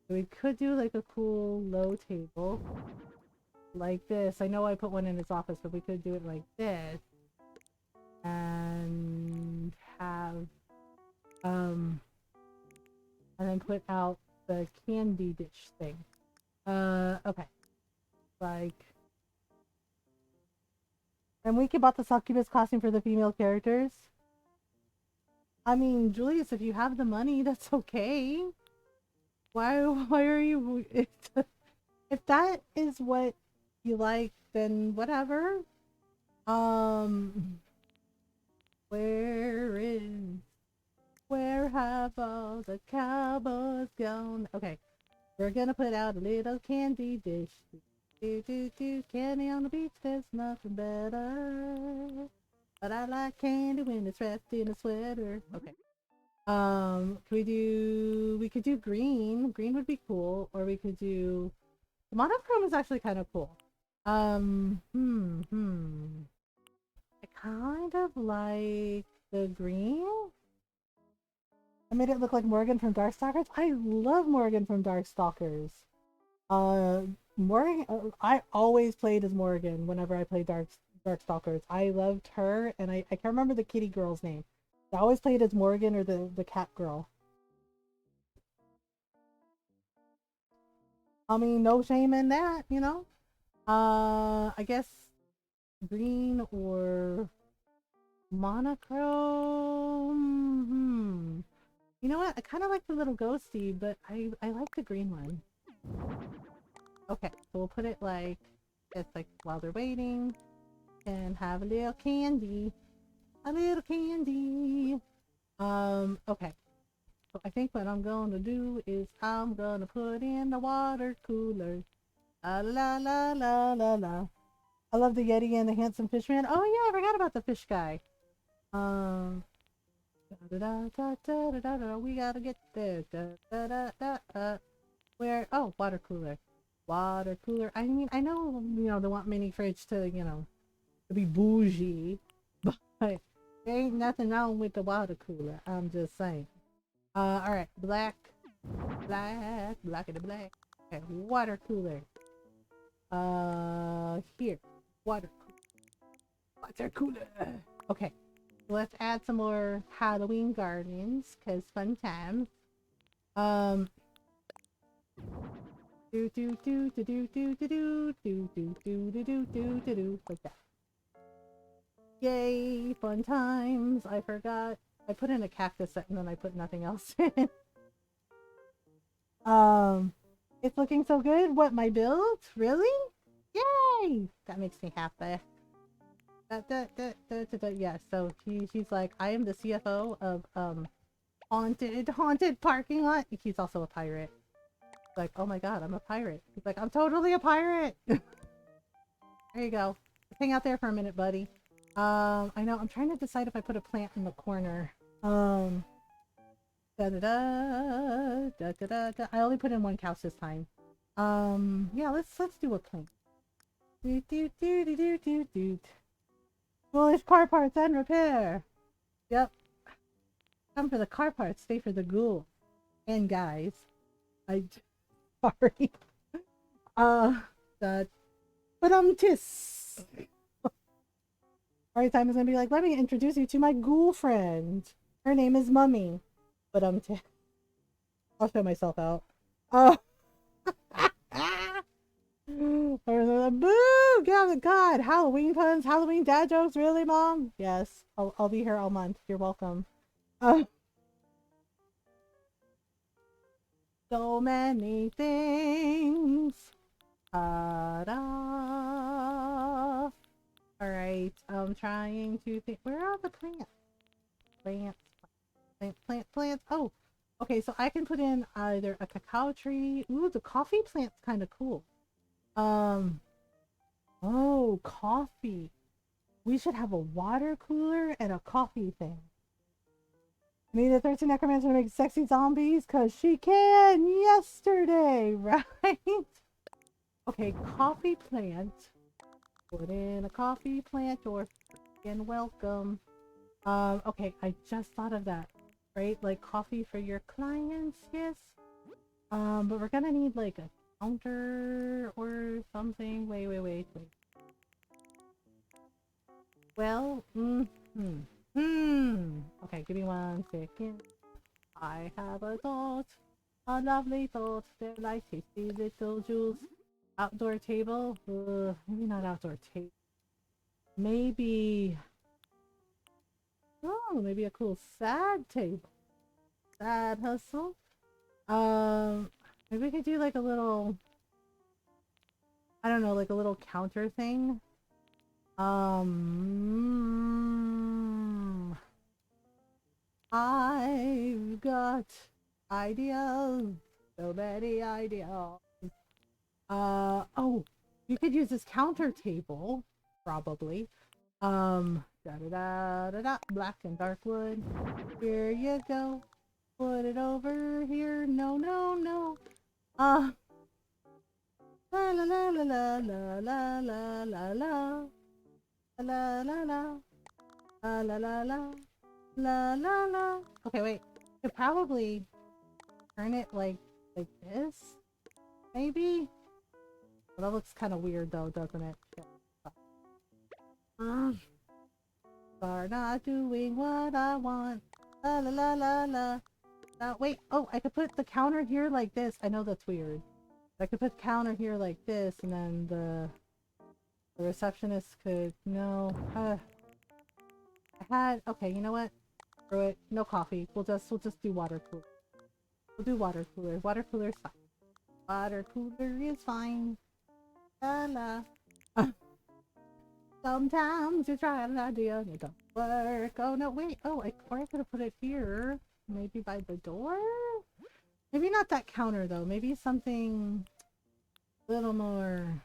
Speaker 1: We could do like a cool low table. Like this. I know I put one in his office, but we could do it like this. And have... and then put out the candy dish thing. Okay. Like... And we could bought the succubus costume for the female characters. I mean, Julius, if you have the money, that's okay. Why are you... If that is what you like, then whatever. Where have all the cowboys gone? Okay, we're gonna put out a little candy dish. Candy on the beach, there's nothing better. But I like candy when it's wrapped in a sweater. Okay. We could do green. Green would be cool. Or we could do... The monochrome is actually kind of cool. I kind of like the green. I made it look like Morgan from Darkstalkers. I love Morgan from Darkstalkers. Morgan, I always played as Morgan whenever I played Darkstalkers. I loved her, and I can't remember the kitty girl's name. I always played as Morgan or the cat girl. I mean, no shame in that, you know? I guess green or monochrome. You know what? I kind of like the little ghosty, but I like the green one. Okay, so we'll put it like it's like while they're waiting, and have a little candy. A little candy. Okay. So I think what I'm gonna do is I'm gonna put in the water cooler. La la la la la la. I love the Yeti and the handsome fishman. Oh yeah, I forgot about the fish guy. We gotta get there. Where? Oh, water cooler. Water cooler. I mean, I know, you know, they want mini fridge to, you know, to be bougie, but there ain't nothing wrong with the water cooler. I'm just saying. Alright, black, and the black. Okay, water cooler. Here, water cooler. Okay, let's add some more Halloween gardens, cause fun times. Do do do do do do do do do do do do do do do do like that. Yay, fun times. I forgot. I put in a cactus set and then I put nothing else in. Um, it's looking so good. What, my build? Really? Yay! That makes me happy. Yeah, so he's like, I am the CFO of haunted parking lot. He's also a pirate. Like, oh my god, I'm a pirate. He's like, I'm totally a pirate. There you go. Just hang out there for a minute, buddy. I know, I'm trying to decide if I put a plant in the corner. Da da da da da da da. I only put in one couch this time. Yeah, let's do a plant. Do do do do do do do. Foolish car parts and repair. Yep. Come for the car parts, stay for the ghoul. And guys, sorry. That. But tis. Alright, time is gonna be like, let me introduce you to my ghoul friend. Her name is Mummy. But tis. I'll show myself out. Oh. Boo! God, Halloween puns, Halloween dad jokes, really, Mom? Yes, I'll be here all month. You're welcome. So many things. Ta-da! Alright, I'm trying to think. Where are the plants? Plants. Oh, okay, so I can put in either a cacao tree. Ooh, the coffee plant's kind of cool. Oh, coffee. We should have a water cooler and a coffee thing. Need a 13 necromancer to make sexy zombies? Cause she can yesterday, right? Okay, coffee plant. Put in a coffee plant or freaking welcome. Okay, I just thought of that. Right? Like coffee for your clients, yes? But we're gonna need like a counter or something. Wait. Well, okay, give me 1 second. I have a thought. A lovely thought. They're like tasty little jewels. Outdoor table? Maybe not outdoor table. Maybe... Oh, maybe a cool sad table. Sad hustle. Maybe we could do like a little... I don't know, like a little counter thing. I've got ideas. So many ideas. Oh, you could use this counter table, probably. Black and dark wood. Here you go. Put it over here. No. La la la la la la la la la la. La la la. La la la la. La la la. Okay, wait. Could probably turn it like this, maybe. Well, that looks kind of weird though, doesn't it? Are not doing what I want. La la la la la. Wait. Oh, I could put the counter here like this. I know that's weird. I could put the counter here like this, and then the receptionist could. No. Okay. You know what? Screw it. No coffee. We'll just do water cooler. We'll do water cooler. Water cooler is fine. Water cooler is fine. La la. Sometimes you try an idea and it don't work. Oh no, wait. Oh, or I could have put it here. Maybe by the door? Maybe not that counter though. Maybe something a little more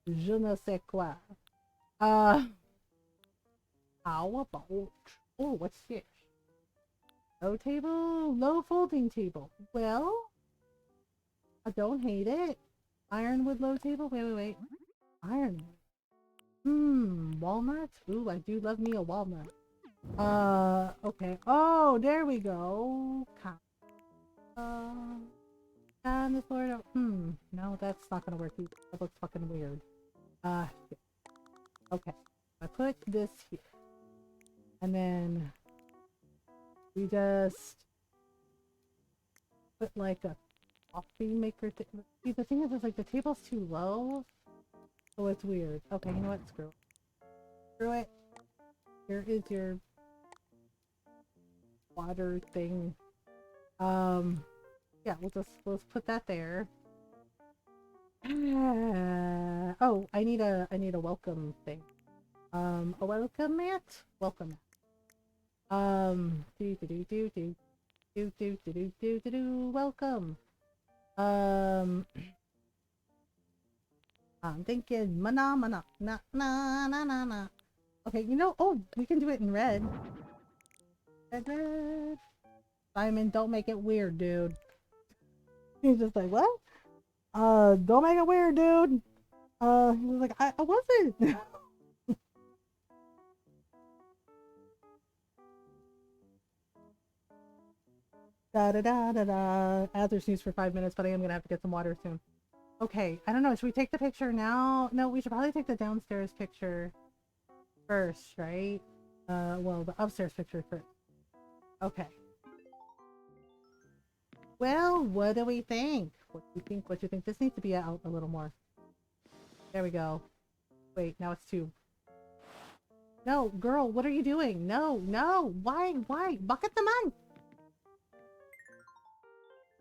Speaker 1: je ne sais quoi. How about... Oh, what's this? Low table? Low folding table. Well, I don't hate it. Ironwood low table? Wait. Ironwood. Walnut? Ooh, I do love me a walnut. Okay. Oh, there we go. And the sort of... No, that's not gonna work either. That looks fucking weird. Shit. Okay. I put this here. And then... we just... put like a coffee maker. See, the thing is like the table's too low, so it's weird. Okay, you know what? Screw it. Screw it. Here is your water thing. Yeah, let's put that there. Oh, I need a welcome thing. A welcome mat? Welcome mat. Do do do do do do do do do do do do. Welcome. I'm thinking mana mana na na na na na. Okay, you know, oh, we can do it in red. Red, red. Simon, don't make it weird, dude. He's just like, what? Don't make it weird, dude. He was like, I wasn't. Da da da da da. Adler sneezed for 5 minutes, but I am gonna have to get some water soon. Okay, I don't know. Should we take the picture now? No, we should probably take the downstairs picture first, right? Well, the upstairs picture first. Okay. Well, what do we think? What do you think? What do you think? This needs to be out a little more. There we go. Wait, now it's 2. No, girl, what are you doing? No, no. Why? Bucket the man.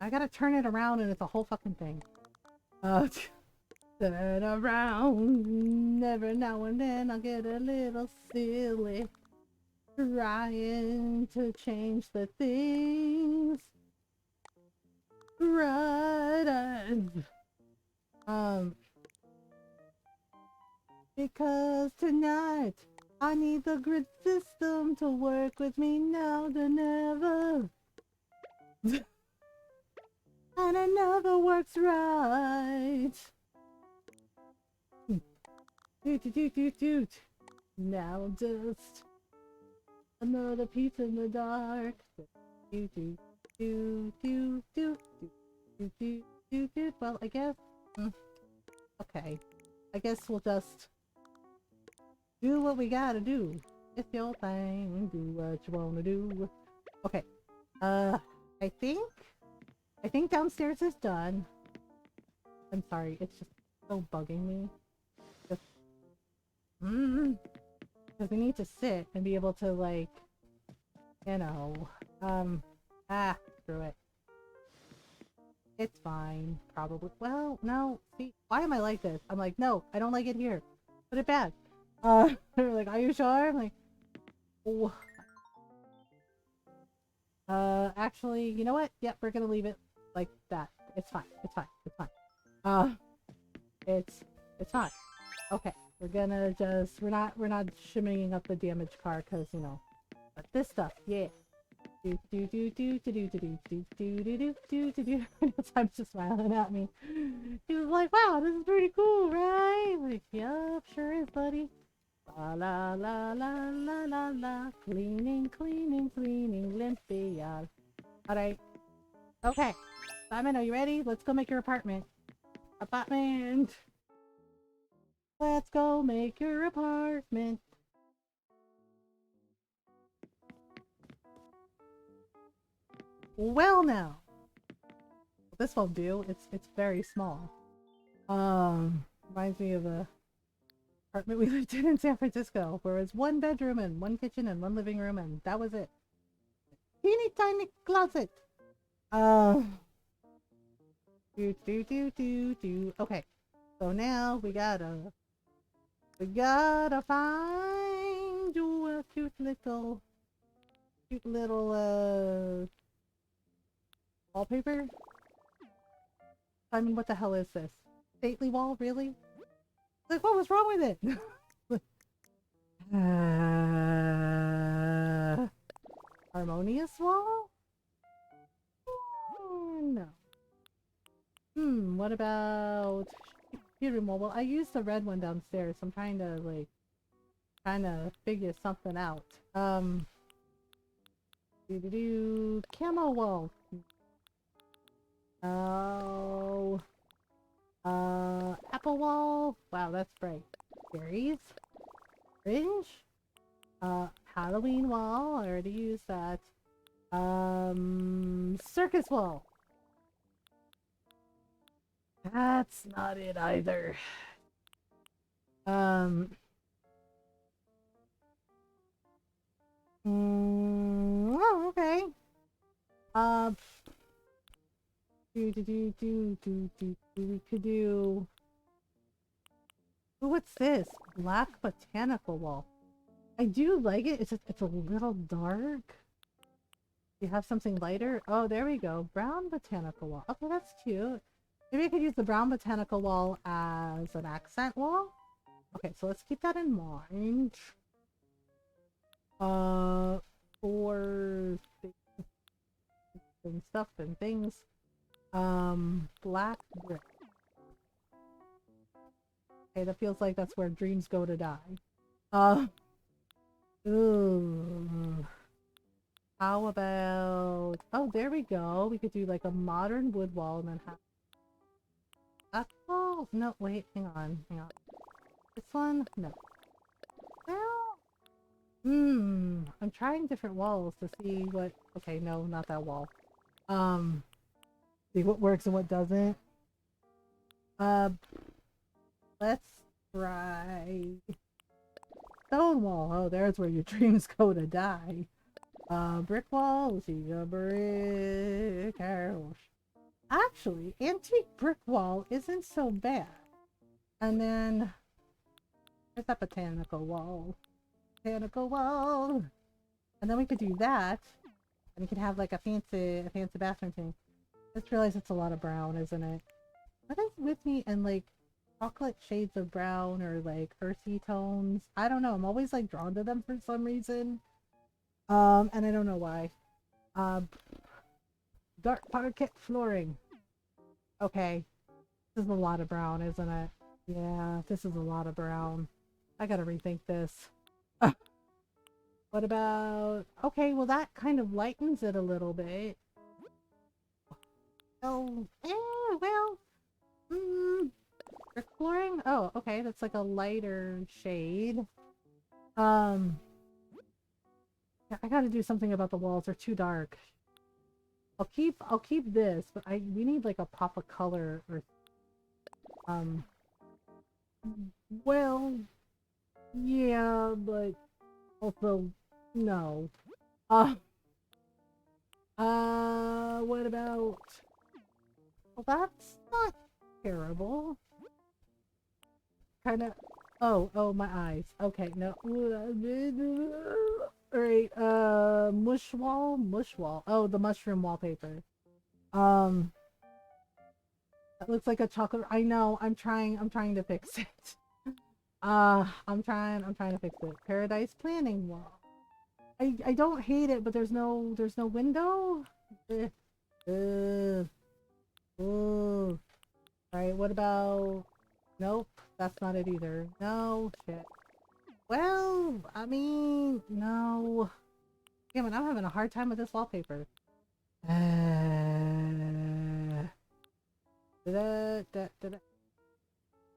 Speaker 1: I gotta turn it around and it's a whole fucking thing. Turn around. Every now and then I'll get a little silly. Trying to change the things. Right. Because tonight I need the grid system to work with me now than ever. And it never works right. Doot. Now just another piece in the dark. Well, I guess. Okay. I guess we'll just do what we gotta do. It's your thing. Do what you wanna do. Okay. I think downstairs is done. I'm sorry, it's just so bugging me. Just, because we need to sit and be able to, like, you know, screw it. It's fine, probably. Well, no, see, why am I like this? I'm like, no, I don't like it here. Put it back. They're like, are you sure? I'm like, oh. Actually, you know what? Yep, we're gonna leave it like that. It's fine. It's fine. It's fine. It's fine. Okay, we're gonna just we're not shimmying up the damaged car because you know, but this stuff, yeah. Do. Time's just smiling at me. He was like, "Wow, this is pretty cool, right?" Like, "Yup, sure is, buddy." La la la la la la la. Cleaning, Olympia. Alright. Okay. Simon, are you ready? Let's go make your apartment. Apartment! Let's go make your apartment. Well now. This won't do. It's very small. Reminds me of a apartment we lived in San Francisco, where it was 1 bedroom and 1 kitchen and 1 living room, and that was it. Teeny tiny closet. Okay, so now we gotta find you a cute little wallpaper. I mean, what the hell is this? Stately wall, really? Like, what was wrong with it? Harmonious wall? No. What about computer wall? Well, I used the red one downstairs, so I'm trying to figure something out. Camo wall. Oh. Apple wall. Wow, that's bright. Berries. Fringe. Halloween wall. I already used that. Circus wall. That's not it either. Um. Oh, okay. Uh. We could do. Oh, what's this? Black botanical wall. I do like it. It's a little dark. You have something lighter? Oh, there we go. Brown botanical wall. Okay, that's cute. Maybe I could use the brown botanical wall as an accent wall. Okay, so let's keep that in mind. Uh, for and stuff and things. Black brick. Okay, that feels like that's where dreams go to die. Uh, ooh. How about... Oh, there we go. We could do like a modern wood wall and then have that wall. No, wait, hang on, hang on. This one? No. No. I'm trying different walls to see what... Okay, no, not that wall. See what works and what doesn't. Uh, let's try stone wall. Oh, there's where your dreams go to die. Brick wall. Let's see, a brick house. Actually, antique brick wall isn't so bad. And then there's that botanical wall. Botanical wall. And then we could do that. And we could have like a fancy bathroom thing. I just realized it's a lot of brown, isn't it? What is with me and like chocolate shades of brown or like earthy tones? I don't know. I'm always like drawn to them for some reason. And I don't know why. Uh, dark parquet flooring. Okay. This is a lot of brown, isn't it? Yeah, this is a lot of brown. I gotta rethink this. What about... Okay, well that kind of lightens it a little bit. Oh, well... Brick flooring? Oh, okay, that's like a lighter shade. Yeah, I gotta do something about the walls. They're too dark. I'll keep this, but we need like a pop of color or um well, yeah, but also no. Uh what about... Well, that's not terrible. Kind of... Oh, my eyes. Okay, no. Alright, mush wall. Oh, the mushroom wallpaper. Um, that looks like a chocolate... I know, I'm trying to fix it. I'm trying to fix it. Paradise planning wall. I don't hate it, but there's no window. Ooh. Alright, what about... Nope, that's not it either. No, shit. Well, I mean, no. Damn it, I'm having a hard time with this wallpaper.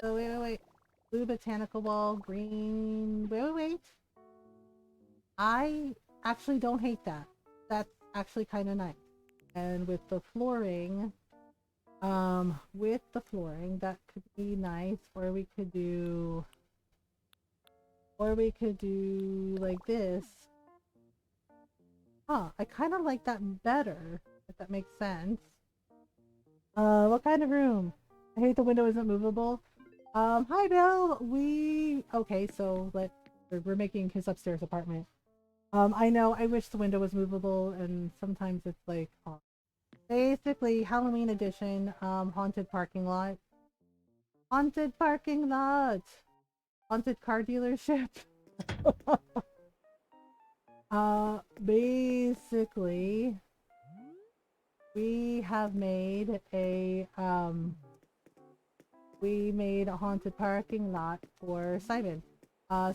Speaker 1: Oh, wait. Blue botanical wall, green... Wait. I actually don't hate that. That's actually kind of nice. And with the flooring... that could be nice, or we could do like this. Huh, I kind of like that better, if that makes sense. What kind of room? I hate the window isn't movable. Hi Bill, okay, so we're making his upstairs apartment. I know, I wish the window was movable, and sometimes it's like, basically, Halloween edition, haunted parking lot. Haunted parking lot! Haunted car dealership. Basically, we have made a, we made a haunted parking lot for Simon.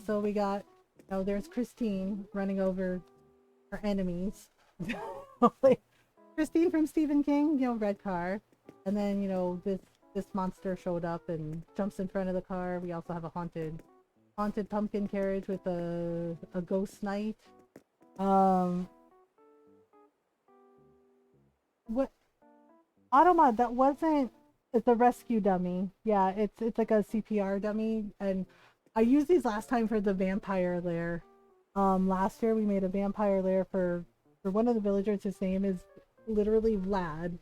Speaker 1: So we got, there's Christine running over her enemies. Christine from Stephen King, red car. And then, this monster showed up and jumps in front of the car. We also have a haunted pumpkin carriage with a ghost knight. What? Automod, that wasn't... It's a rescue dummy. Yeah, it's like a CPR dummy, and I used these last time for the vampire lair. Last year we made a vampire lair for one of the villagers. His name is literally Vlad.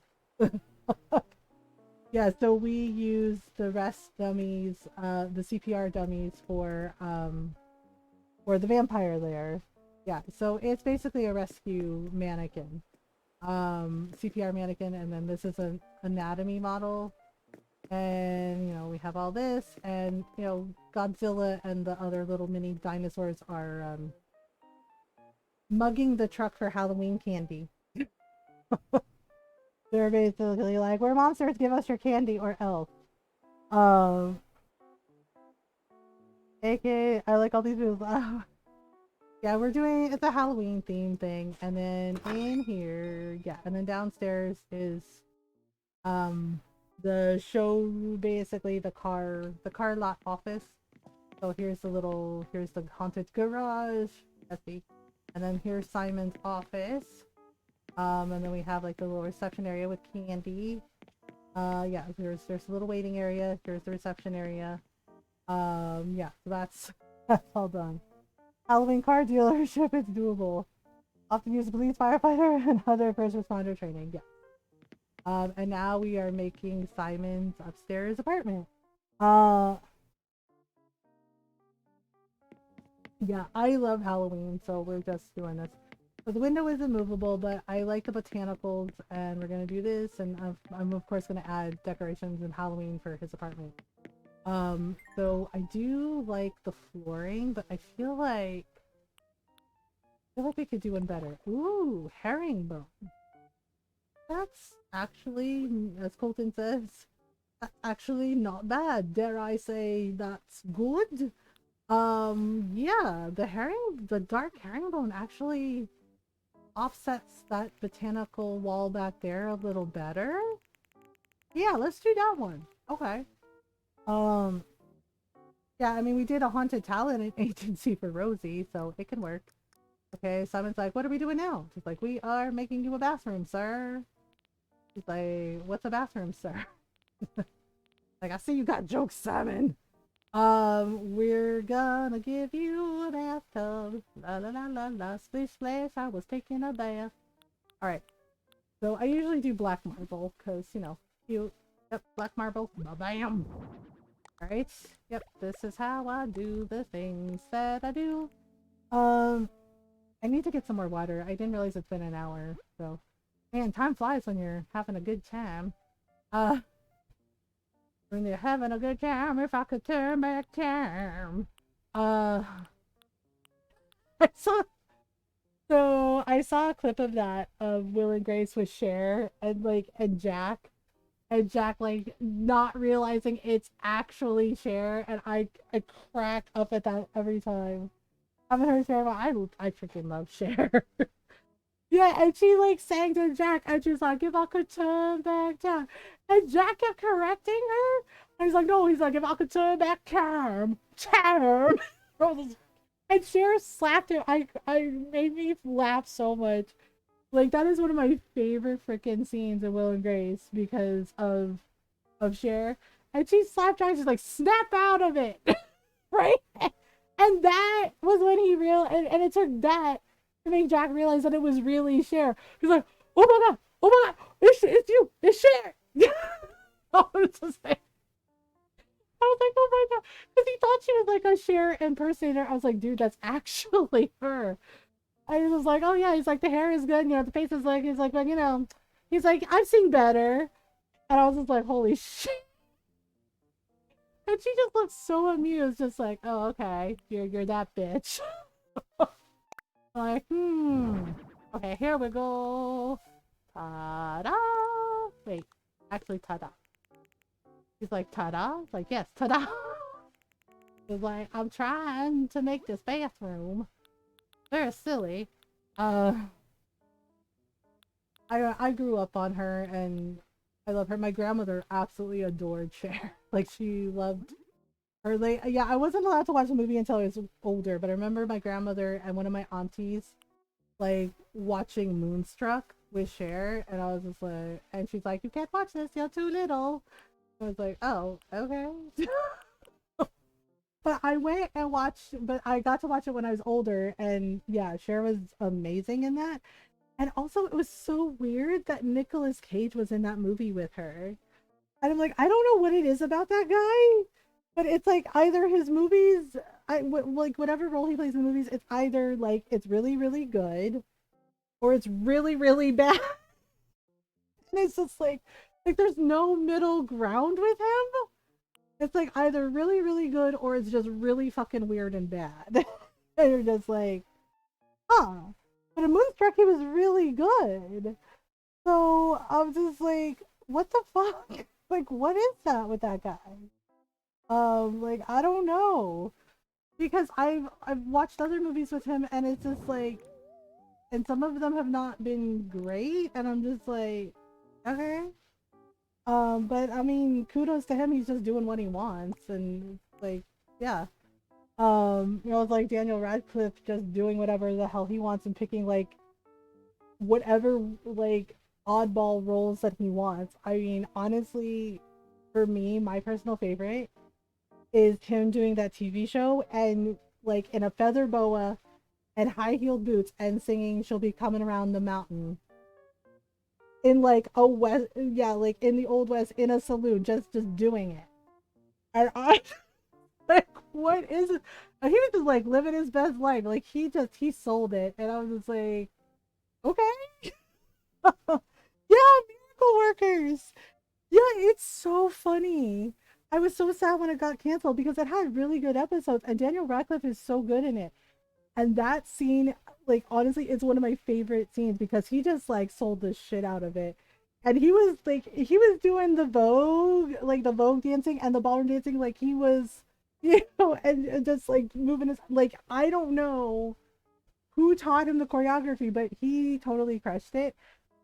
Speaker 1: Yeah, so we use the rest dummies, the CPR dummies for the vampire lair. Yeah, so it's basically a rescue mannequin, CPR mannequin, and then this is an anatomy model, and we have all this, and Godzilla and the other little mini dinosaurs are mugging the truck for Halloween candy. They're basically like, "We're monsters, give us your candy or else." Um, aka, I like all these moves. Yeah, it's a Halloween theme thing, and then in here, yeah, and then downstairs is um the show, basically the car lot office. So here's the haunted garage. Let's see. And then here's Simon's office. And then we have like the little reception area with candy. Yeah, there's a little waiting area. Here's the reception area. Yeah, so that's all done. Halloween car dealership, it's doable. Often use police, firefighter, and other first responder training. Yeah. And now we are making Simon's upstairs apartment. Uh, yeah, I love Halloween, so we're just doing this. So the window is immovable, but I like the botanicals, and we're gonna do this, and I'm of course gonna add decorations and Halloween for his apartment. So I do like the flooring, but I feel like we could do one better. Ooh, herringbone. That's actually, as Colton says, actually not bad. Dare I say that's good? Yeah, the dark herringbone actually offsets that botanical wall back there a little better. Yeah, let's do that one. Okay. Um, yeah, I mean, we did a haunted talent agency for Rosie, so it can work. Okay, Simon's like, what are we doing now? She's like, we are making you a bathroom, sir. She's like, what's a bathroom, sir? Like, I see you got jokes, Simon. We're gonna give you a bathtub. La la la la la. Splish splash, I was taking a bath. Alright. So I usually do black marble, because, cute. Yep, black marble. Ba-bam. Alright. Yep, this is how I do the things that I do. I need to get some more water. I didn't realize it's been an hour, so. Man, time flies when you're having a good time. Uh, when you're having a good time, if I could turn back time. Uh, I saw, I saw a clip of that of Will and Grace with Cher and Jack. And Jack like not realizing it's actually Cher, and I crack up at that every time. I haven't heard Cher, but I freaking love Cher. Yeah, and she like sang to Jack, and she's like, "If I could turn back time," and Jack kept correcting her. And he's like, "No," he's like, "If I could turn back time, time." And Cher slapped him. I made me laugh so much. Like that is one of my favorite freaking scenes in Will and Grace because of Cher. And she slapped Jack. She's like, "Snap out of it," right? And that was when he and it took that to make Jack realize that it was really Cher. He's like, oh my god, it's you, it's Cher." I was just like, oh my god, because he thought she was like a Cher impersonator. I was like, dude, that's actually her. I was like, oh yeah, he's like, the hair is good, the face is like, he's like, but he's like, I've seen better. And I was just like, holy shit. And she just looked so amused, just like, oh, okay, you're that bitch. Like, okay, here we go. Ta-da! Wait, actually, ta-da. He's like, ta-da? Like, yes, ta-da! He's like, I'm trying to make this bathroom. Very silly. I grew up on her, and I love her. My grandmother absolutely adored Cher. Like, she loved her. Like, yeah, I wasn't allowed to watch the movie until I was older, but I remember my grandmother and one of my aunties like watching Moonstruck with Cher, and I was just like, and she's like, "You can't watch this, you're too little." I was like, oh, okay. But I went and watched, but I got to watch it when I was older, and yeah, Cher was amazing in that. And also, it was so weird that Nicolas Cage was in that movie with her. And I'm like, I don't know what it is about that guy, but it's like either his movies, like whatever role he plays in the movies, it's either like it's really, really good or it's really, really bad. And it's just like there's no middle ground with him. It's like either really, really good or it's just really fucking weird and bad. And you're just like, huh. But in Moonstruck, he was really good. So I'm just like, what the fuck? Like, what is that with that guy? Like I don't know because I've watched other movies with him and it's just like, and some of them have not been great, and I'm just like, okay. But I mean, kudos to him. He's just doing what he wants, and like, yeah. It's like Daniel Radcliffe just doing whatever the hell he wants and picking like whatever like oddball roles that he wants. I mean, honestly, for me, my personal favorite is him doing that TV show and like in a feather boa and high heeled boots and singing "She'll Be Coming Around the Mountain" in like a west, yeah, like in the old west in a saloon, just doing it. And I like, what is it? And he was just like living his best life. Like he sold it, and I was just like, okay, yeah, miracle workers. Yeah, it's so funny. I was so sad when it got canceled because it had really good episodes, and Daniel Radcliffe is so good in it. And that scene, like honestly, is one of my favorite scenes because he just like sold the shit out of it. And he was doing the Vogue, like the Vogue dancing and the ballroom dancing, like he was, and just like moving his like I don't know who taught him the choreography, but he totally crushed it.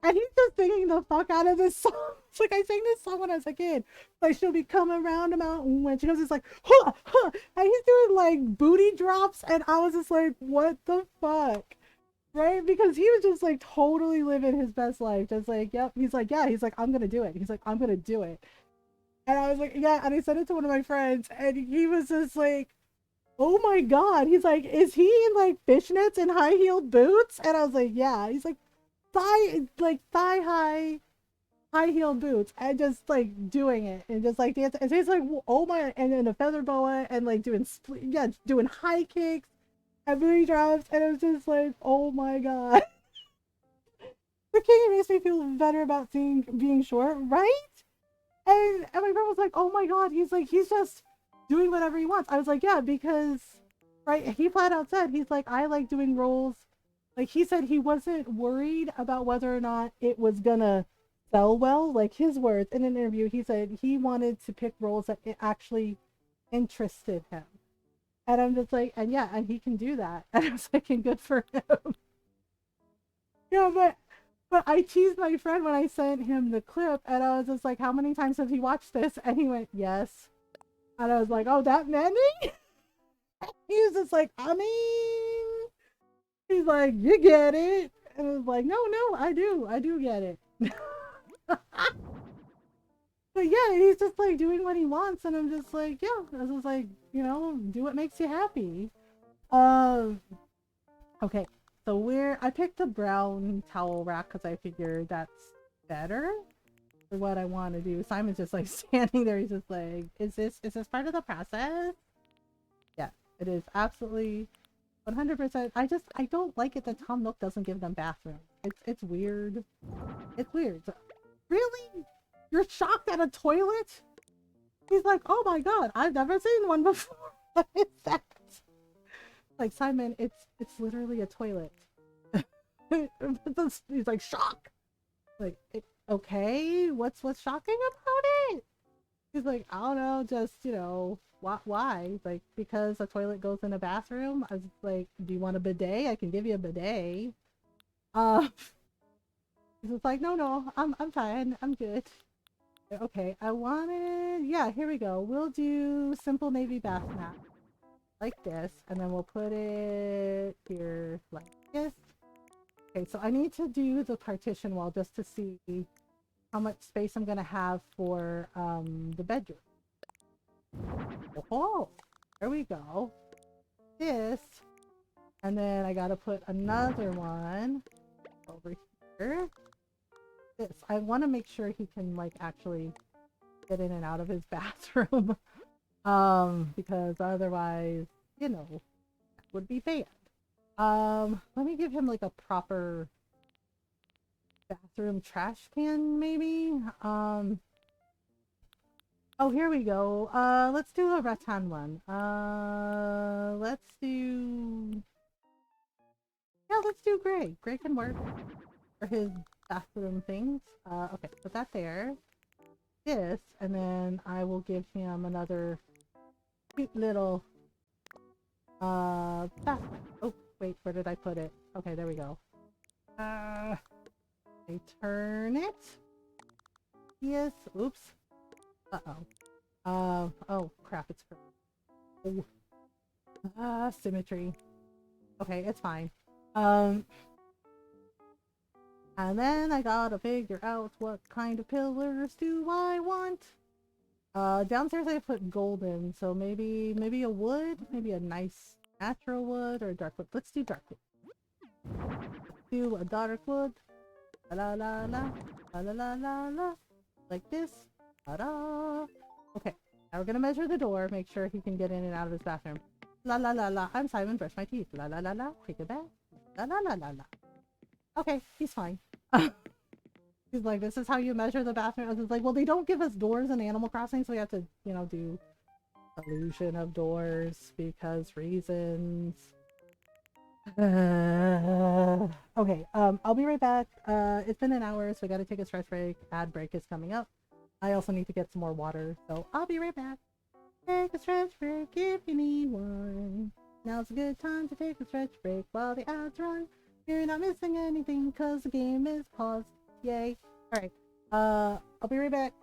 Speaker 1: And he's just singing the fuck out of this song. It's like I sang this song when I was a kid. Like she'll be coming around a mountain when she goes, it's like, huh, huh. And he's doing like booty drops. And I was just like, what the fuck? Right? Because he was just like totally living his best life. Just like, yep. He's like, yeah. He's like, I'm going to do it. He's like, I'm going to do it. And I was like, yeah. And I sent it to one of my friends. And he was just like, oh my God. He's like, is he in like fishnets and high heeled boots? And I was like, yeah. He's like, thigh high high heeled boots and just like doing it and just like dancing and he's like oh my and then a feather boa and like doing high kicks and booty drops and it was just like oh my God. The king makes me feel better about seeing being short, right? And my friend was like oh my God, he's just doing whatever he wants. I was like yeah, because right, he flat out said he's like I like doing roles. Like he said he wasn't worried about whether or not it was gonna sell well. Like his words in an interview, he said he wanted to pick roles that it actually interested him. And I'm just like, and yeah, and he can do that. And I was like, and good for him. Yeah, but I teased my friend when I sent him the clip, and I was just like, how many times have he watched this? And he went, yes. And I was like, oh, that many? He was just like, I mean, he's like, you get it. And I was like, no, I do get it. But yeah, he's just like doing what he wants, and I'm just like, yeah, this is like, do what makes you happy. Um, okay, so I picked a brown towel rack because I figured that's better for what I want to do. Simon's just like standing there. He's just like, is this part of the process? Yeah, it is absolutely 100%. I don't like it that Tom Nook doesn't give them bathrooms. It's weird. It's weird. Really? You're shocked at a toilet? He's like, oh my God, I've never seen one before. What is that? Like Simon, it's literally a toilet. He's like shock. Like, okay, what's shocking about it? He's like, I don't know, just why? Like because a toilet goes in a bathroom. I was like, do you want a bidet? I can give you a bidet. Uh, he's just like, no, I'm fine, I'm good. Okay, I wanted, yeah, here we go. We'll do simple navy bath mat like this, and then we'll put it here like this. Okay, so I need to do the partition wall just to see how much space I'm gonna have for the bedroom. Oh, there we go. This, and then I gotta put another one over here. This, I want to make sure he can like actually get in and out of his bathroom, because otherwise, you know, that would be bad. Let me give him like a proper bathroom trash can, maybe. Oh, here we go. Let's do a rattan one. Let's do. Yeah, let's do gray. Gray can work for his bathroom things. Okay, put that there. This, and then I will give him another cute little bathroom. Oh, wait, where did I put it? Okay, there we go. I turn it. Yes. Oops. Uh-oh. Oh, crap, it's oh. Symmetry. Okay, it's fine. And then I gotta figure out what kind of pillars do I want. Downstairs I put golden, so maybe a wood, maybe a nice natural wood or a dark wood. Let's do dark wood. Let's do a dark wood. La la la la la la la la, like this. Ta-da! Okay, now we're gonna measure the door, make sure he can get in and out of his bathroom. La la la la. I'm Simon. Brush my teeth. La la la la. Take a bath. La la la la la. Okay, he's fine. He's like, this is how you measure the bathroom. I was like, well, they don't give us doors in Animal Crossing, so we have to, you know, do illusion of doors because reasons. Okay, I'll be right back. It's been an hour, so we gotta take a stretch break. Ad break is coming up. I also need to get some more water, so I'll be right back. Take a stretch break if you need one. Now's a good time to take a stretch break while the ads run. You're not missing anything because the game is paused. Yay. Alright, I'll be right back.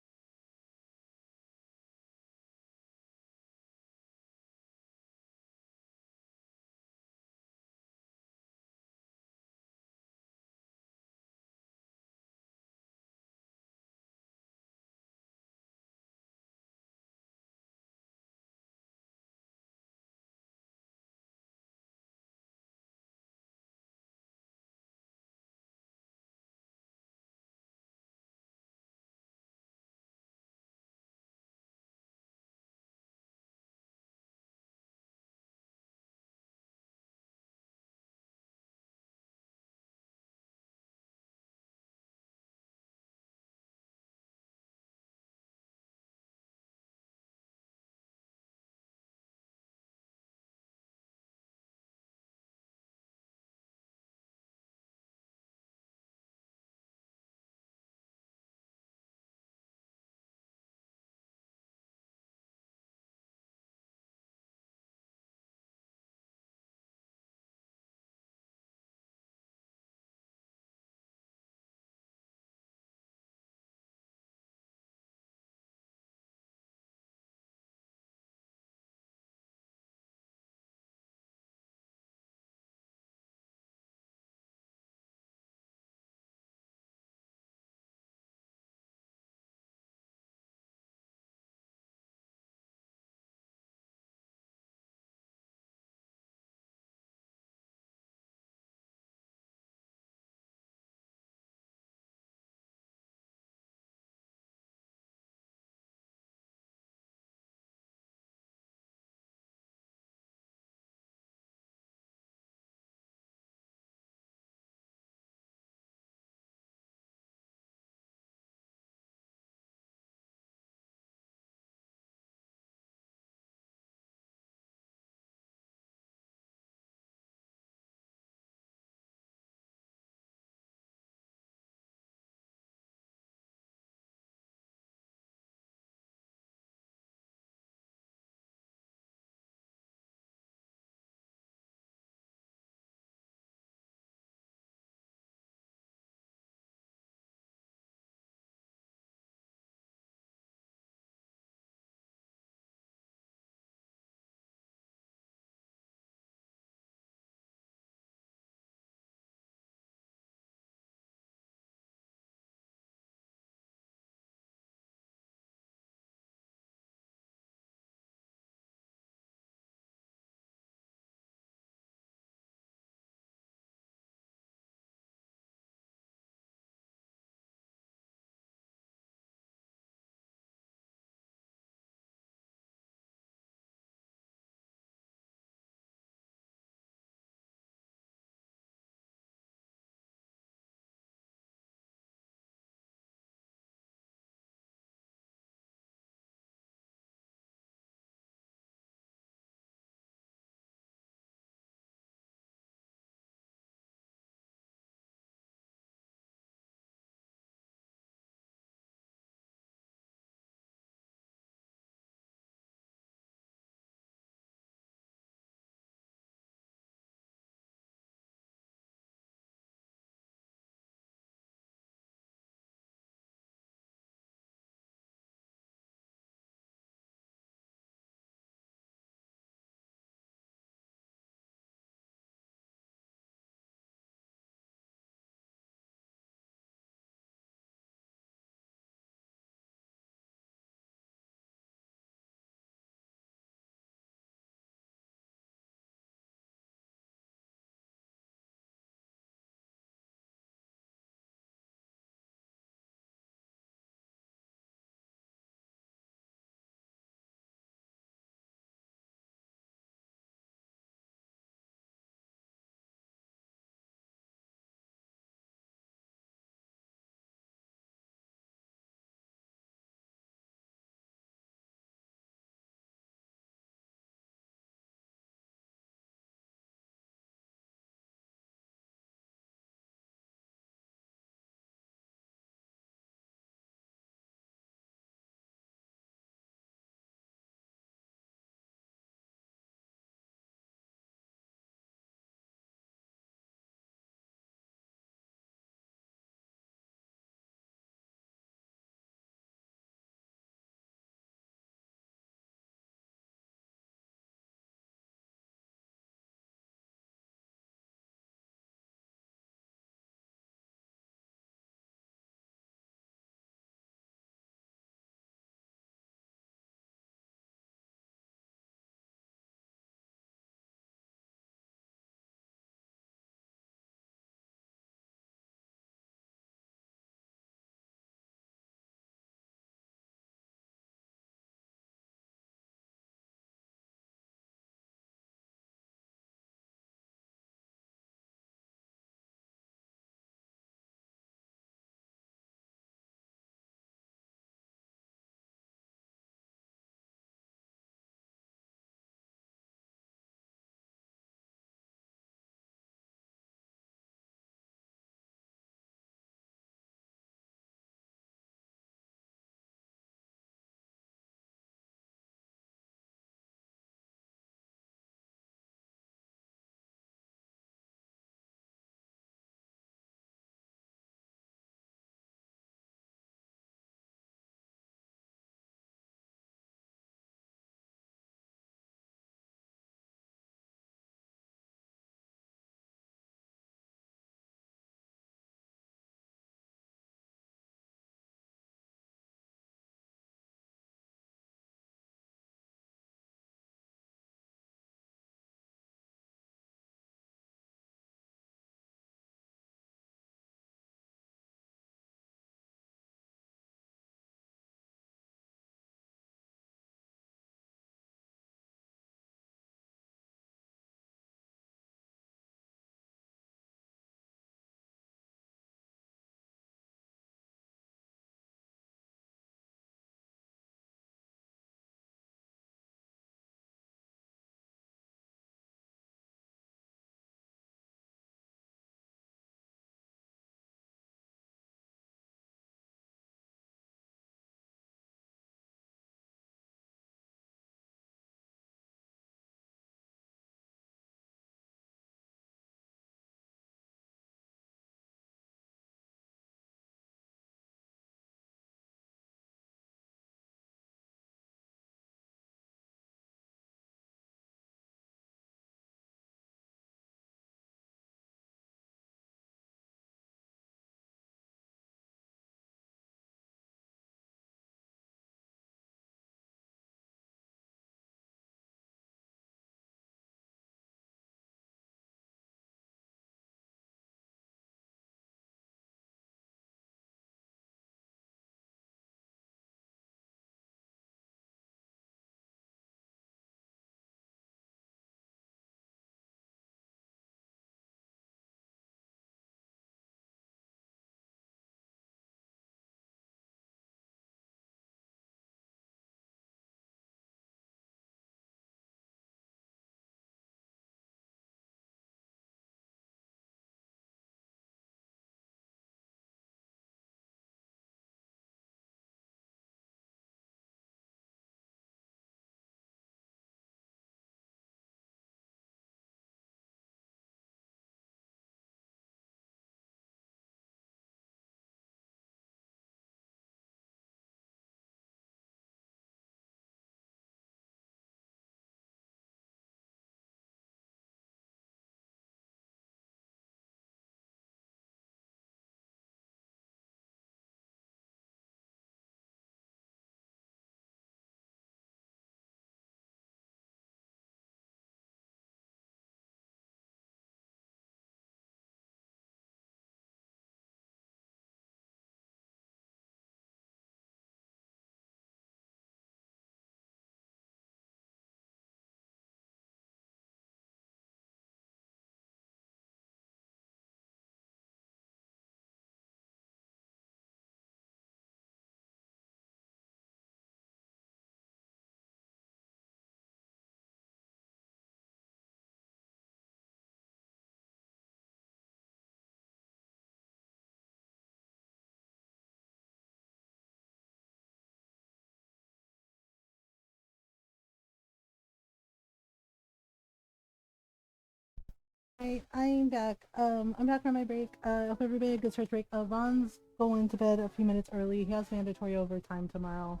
Speaker 1: I'm back. I'm back from my break. Hope everybody had a good stretch break. Ron's going to bed a few minutes early. He has mandatory overtime tomorrow.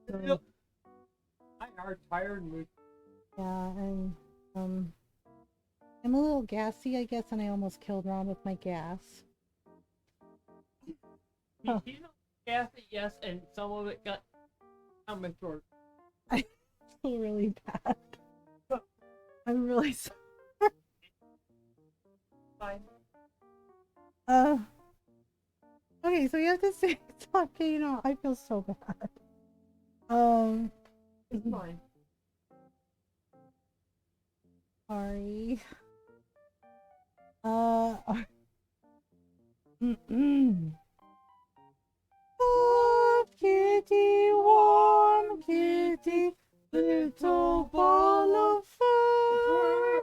Speaker 1: So,
Speaker 2: Yep. I are tired and
Speaker 1: yeah, and I'm a little gassy, I guess, and I almost killed Ron with my gas.
Speaker 2: you know, Kathy, yes, and some of it got on my throat.
Speaker 1: I feel really bad. I'm really sorry.
Speaker 2: Fine.
Speaker 1: Okay, so you have to say it's okay, you know, I feel so bad.
Speaker 2: It's fine.
Speaker 1: Sorry. Oh, kitty, warm kitty, little ball of fur.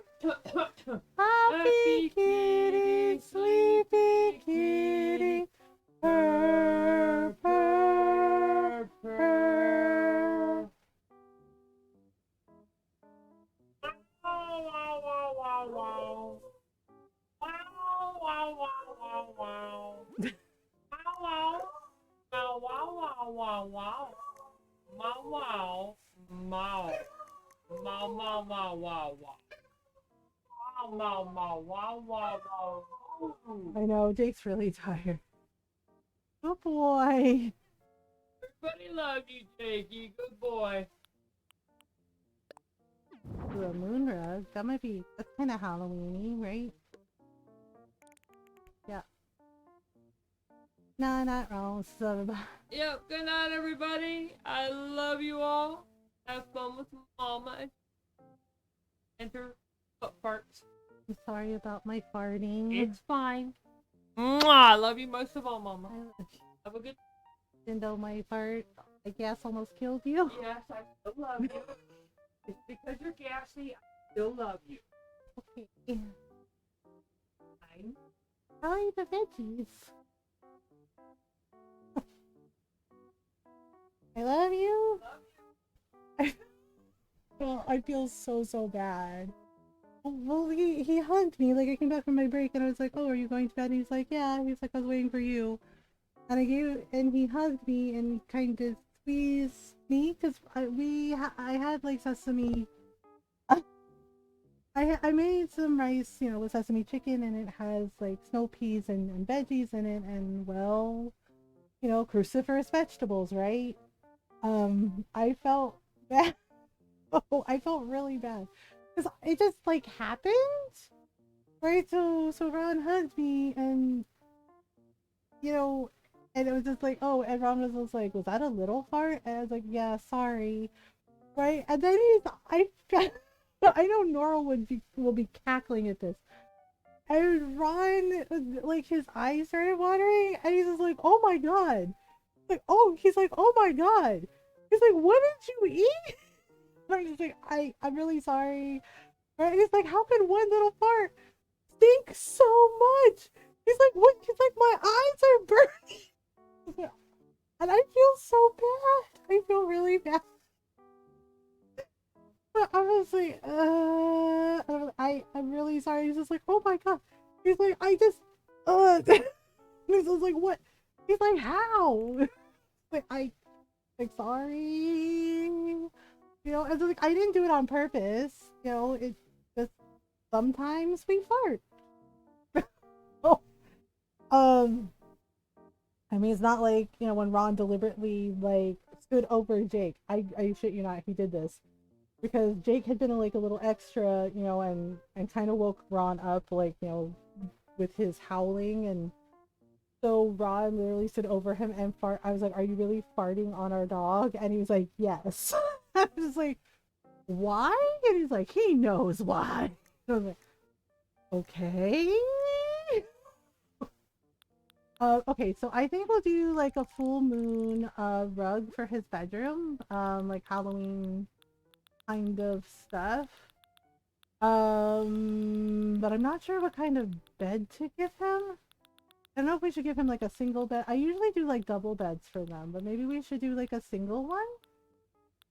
Speaker 1: Happy kitty, sleepy kitty, purr, purr, purr.
Speaker 2: Wow, wow, wow, wow, wow. Wow, wow, wow, wow, wow. Wow, wow. Wow, wow, wow, wow, wow. Wow, wow. Wow. Wow, wow, wow, wow, wow. Wow, wow, wow, wow, wow, wow.
Speaker 1: I know, Jake's really tired. Good boy.
Speaker 2: Everybody loves you, Jakey. Good boy.
Speaker 1: To a moon rug. That might be, that's kind of Halloween-y, right? Yeah. No, not wrong. So,
Speaker 2: Yep, good night, everybody. I love you all. Have fun with Mama and her butt farts.
Speaker 1: I'm sorry about my farting.
Speaker 2: It's fine. Mwah! I love you most of all, Mama.
Speaker 1: I,
Speaker 2: Have a good.
Speaker 1: even though my fart, I guess, almost killed you.
Speaker 2: Yes, I still love you. It's because you're gassy. I still love you.
Speaker 1: Okay.
Speaker 2: Fine.
Speaker 1: How are the veggies? I love you. Well, I feel so bad. Well, he hugged me. Like, I came back from my break and I was like, oh, are you going to bed? And he's like, yeah. He's like, I was waiting for you. And and he hugged me and kind of squeezed me because I had like sesame. I made some rice, you know, with sesame chicken, and it has like snow peas and veggies in it, and well, you know, cruciferous vegetables, right? I felt bad. Oh, I felt really bad because it just like happened, right? So Ron hugged me, and you know, and it was just like, oh, and Ron was just like, was that a little fart? And I was like, yeah, sorry, right? And then I know Nora will be cackling at this. And Ron, like his eyes started watering, and he's just like, "Oh my god!" Like, oh, he's like, "Oh my god!" He's like, "What did you eat?" And I'm just like, I'm really sorry. Right? And he's like, "How can one little fart stink so much?" He's like, "What?" He's like, "My eyes are burning," and I feel so bad. I feel really bad. But I was like, I'm really sorry. He's just like, "Oh my god." He's like, "I just, He's just like, what? He's like, how? Like, like, sorry. You know, it's like, I didn't do it on purpose. You know, it just, sometimes we fart. Oh, I mean, it's not like, you know, when Ron deliberately, like, stood over Jake. I shit you not, he did this. Because Jake had been like a little extra, you know, and kind of woke Ron up, like, you know, with his howling. And so Ron literally stood over him and fart. I was like, "Are you really farting on our dog?" And he was like, "Yes." I was like, "Why?" And he's like, "He knows why." And I was like, "Okay." Okay, so I think we'll do like a full moon rug for his bedroom, like Halloween kind of stuff. But I'm not sure what kind of bed to give him. I don't know if we should give him like a single bed. I usually do like double beds for them, but maybe we should do like a single one.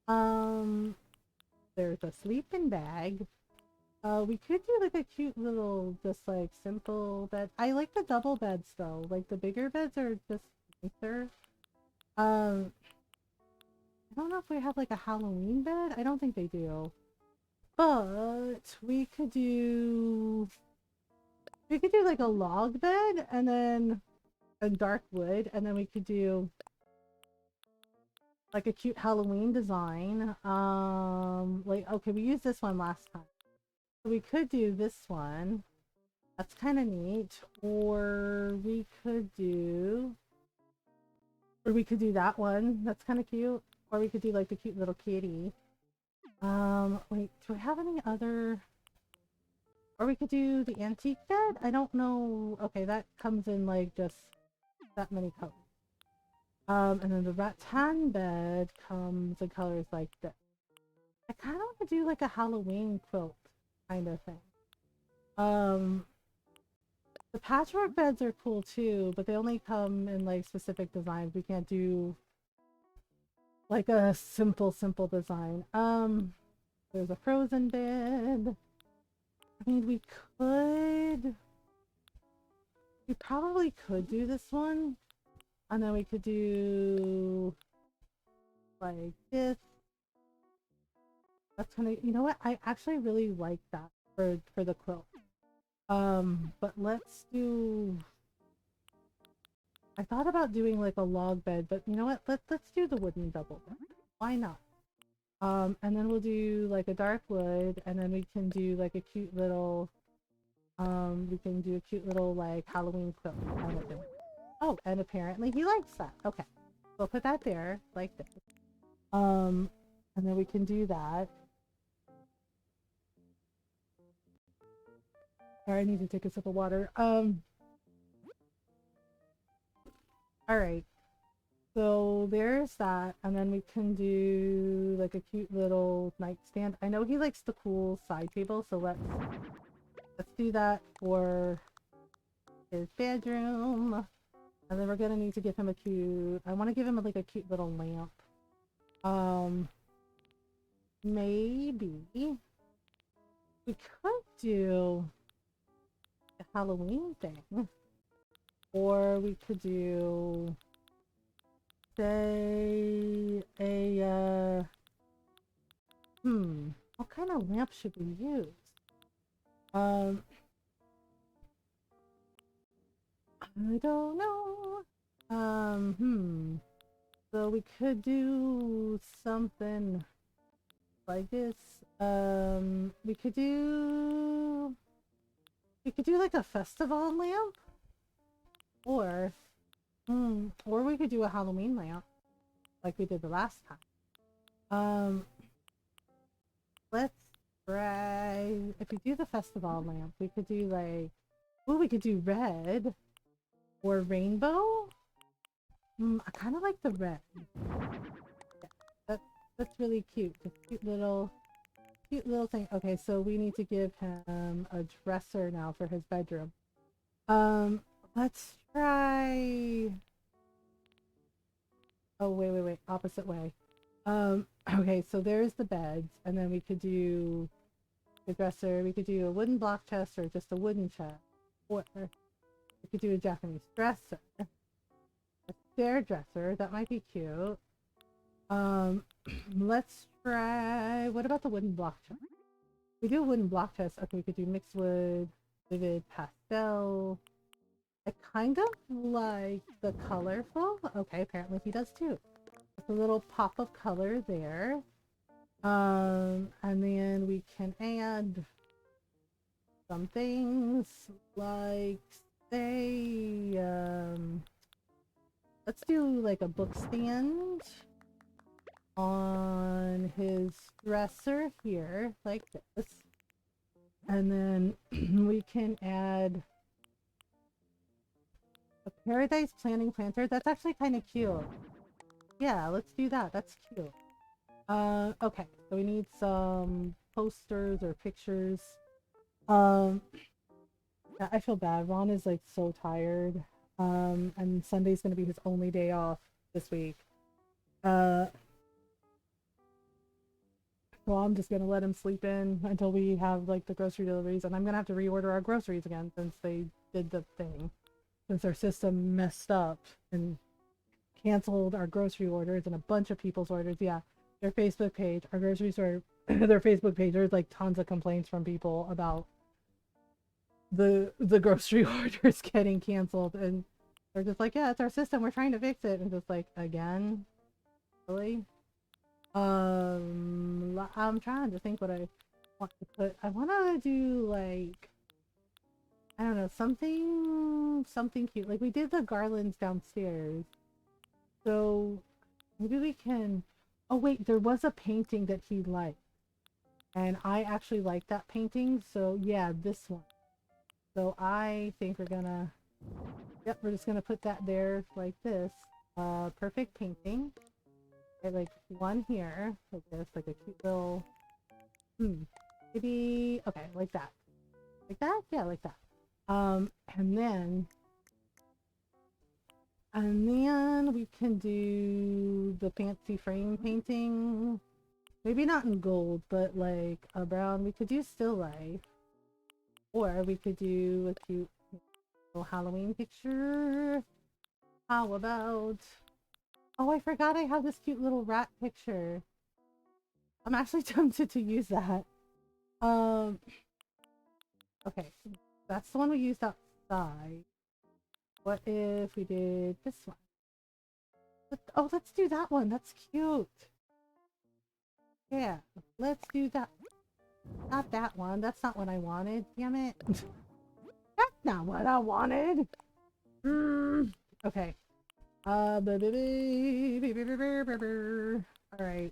Speaker 1: Um, there's a sleeping bag. We could do like a cute little, just like simple bed. I like the double beds though. Like the bigger beds are just nicer. Um, I don't know if we have like a Halloween bed. I don't think they do. But we could do like a log bed and then a dark wood, and then we could do like a cute Halloween design. Like okay, we used this one last time. So we could do this one. That's kind of neat. Or we could do that one. That's kind of cute. Or we could do like the cute little kitty. Wait, do I have any other? Or we could do the antique bed? I don't know. Okay, that comes in like just that many colors. And then the rattan bed comes in colors like this. I kind of want to do like a Halloween quilt kind of thing. Um, the patchwork beds are cool too, but they only come in like specific designs. We can't do like a simple design. There's a frozen bed. I mean, we probably could do this one, and then we could do like this. That's kind of, you know what? I actually really like that for the quilt. But let's do. I thought about doing like a log bed, but you know what? Let's do the wooden double bed. Why not? And then we'll do like a dark wood, and then we can do like a cute little like Halloween quilt kind of thing. Oh, and apparently he likes that. Okay. We'll put that there like this. Um and then we can do that. Sorry, I need to take a sip of water. All right. So there's that, and then we can do like a cute little nightstand. I know he likes the cool side table, so let's do that for his bedroom. And then we're gonna need to give him I want to give him like a cute little lamp. Maybe we could do a Halloween thing. Or we could do, say, what kind of lamp should we use? I don't know. So we could do something like this. We could do like a festival lamp, or or we could do a Halloween lamp, like we did the last time. Um, let's try. If we do the festival lamp, we could do like, we could do red or rainbow. I kind of like the red. Yeah, that's really cute. Just cute little thing. Okay, so we need to give him a dresser now for his bedroom. Um, let's try. Oh, wait. Opposite way. Okay, so there's the beds, and then we could do the dresser. We could do a wooden block chest or just a wooden chest. Or we could do a Japanese dresser. A stair dresser. That might be cute. Let's try. What about the wooden block chest? We do a wooden block chest. Okay, we could do mixed wood, vivid pastel. I kind of like the colorful. Okay, apparently he does too. With a little pop of color there. And then we can add some things like, say, let's do like a book stand on his dresser here, like this. And then we can add a paradise planting planter. That's actually kind of cute. Yeah, let's do that. That's cute. Okay, so we need some posters or pictures. Yeah, I feel bad. Ron is like so tired. And Sunday's gonna be his only day off this week. So well, I'm just gonna let him sleep in until we have like the grocery deliveries, and I'm gonna have to reorder our groceries again since they did the thing, since our system messed up and canceled our grocery orders and a bunch of people's orders. Yeah, their Facebook page, our grocery store, their Facebook page. There's like tons of complaints from people about the grocery orders getting canceled, and they're just like, yeah, it's our system. We're trying to fix it, and just like, again, really. I'm trying to think what I want to put. I want to do like, I don't know, something cute. Like we did the garlands downstairs, so maybe we can. Oh wait, there was a painting that he liked, and I actually like that painting. So yeah, this one. So I think we're gonna. Yep, we're just gonna put that there like this. Perfect painting. Okay, like one here, like this, like a cute little. Maybe okay, like that. Like that? Yeah, like that. And then we can do the fancy frame painting. Maybe not in gold, but like a brown. We could do still life. Or we could do a cute little Halloween picture. How about... Oh, I forgot I have this cute little rat picture. I'm actually tempted to use that. Okay. That's the one we used outside. What if we did this one? Oh, let's do that one. That's cute. Yeah, let's do that. Not that one. That's not what I wanted. Damn it. That's not what I wanted. Okay. Alright,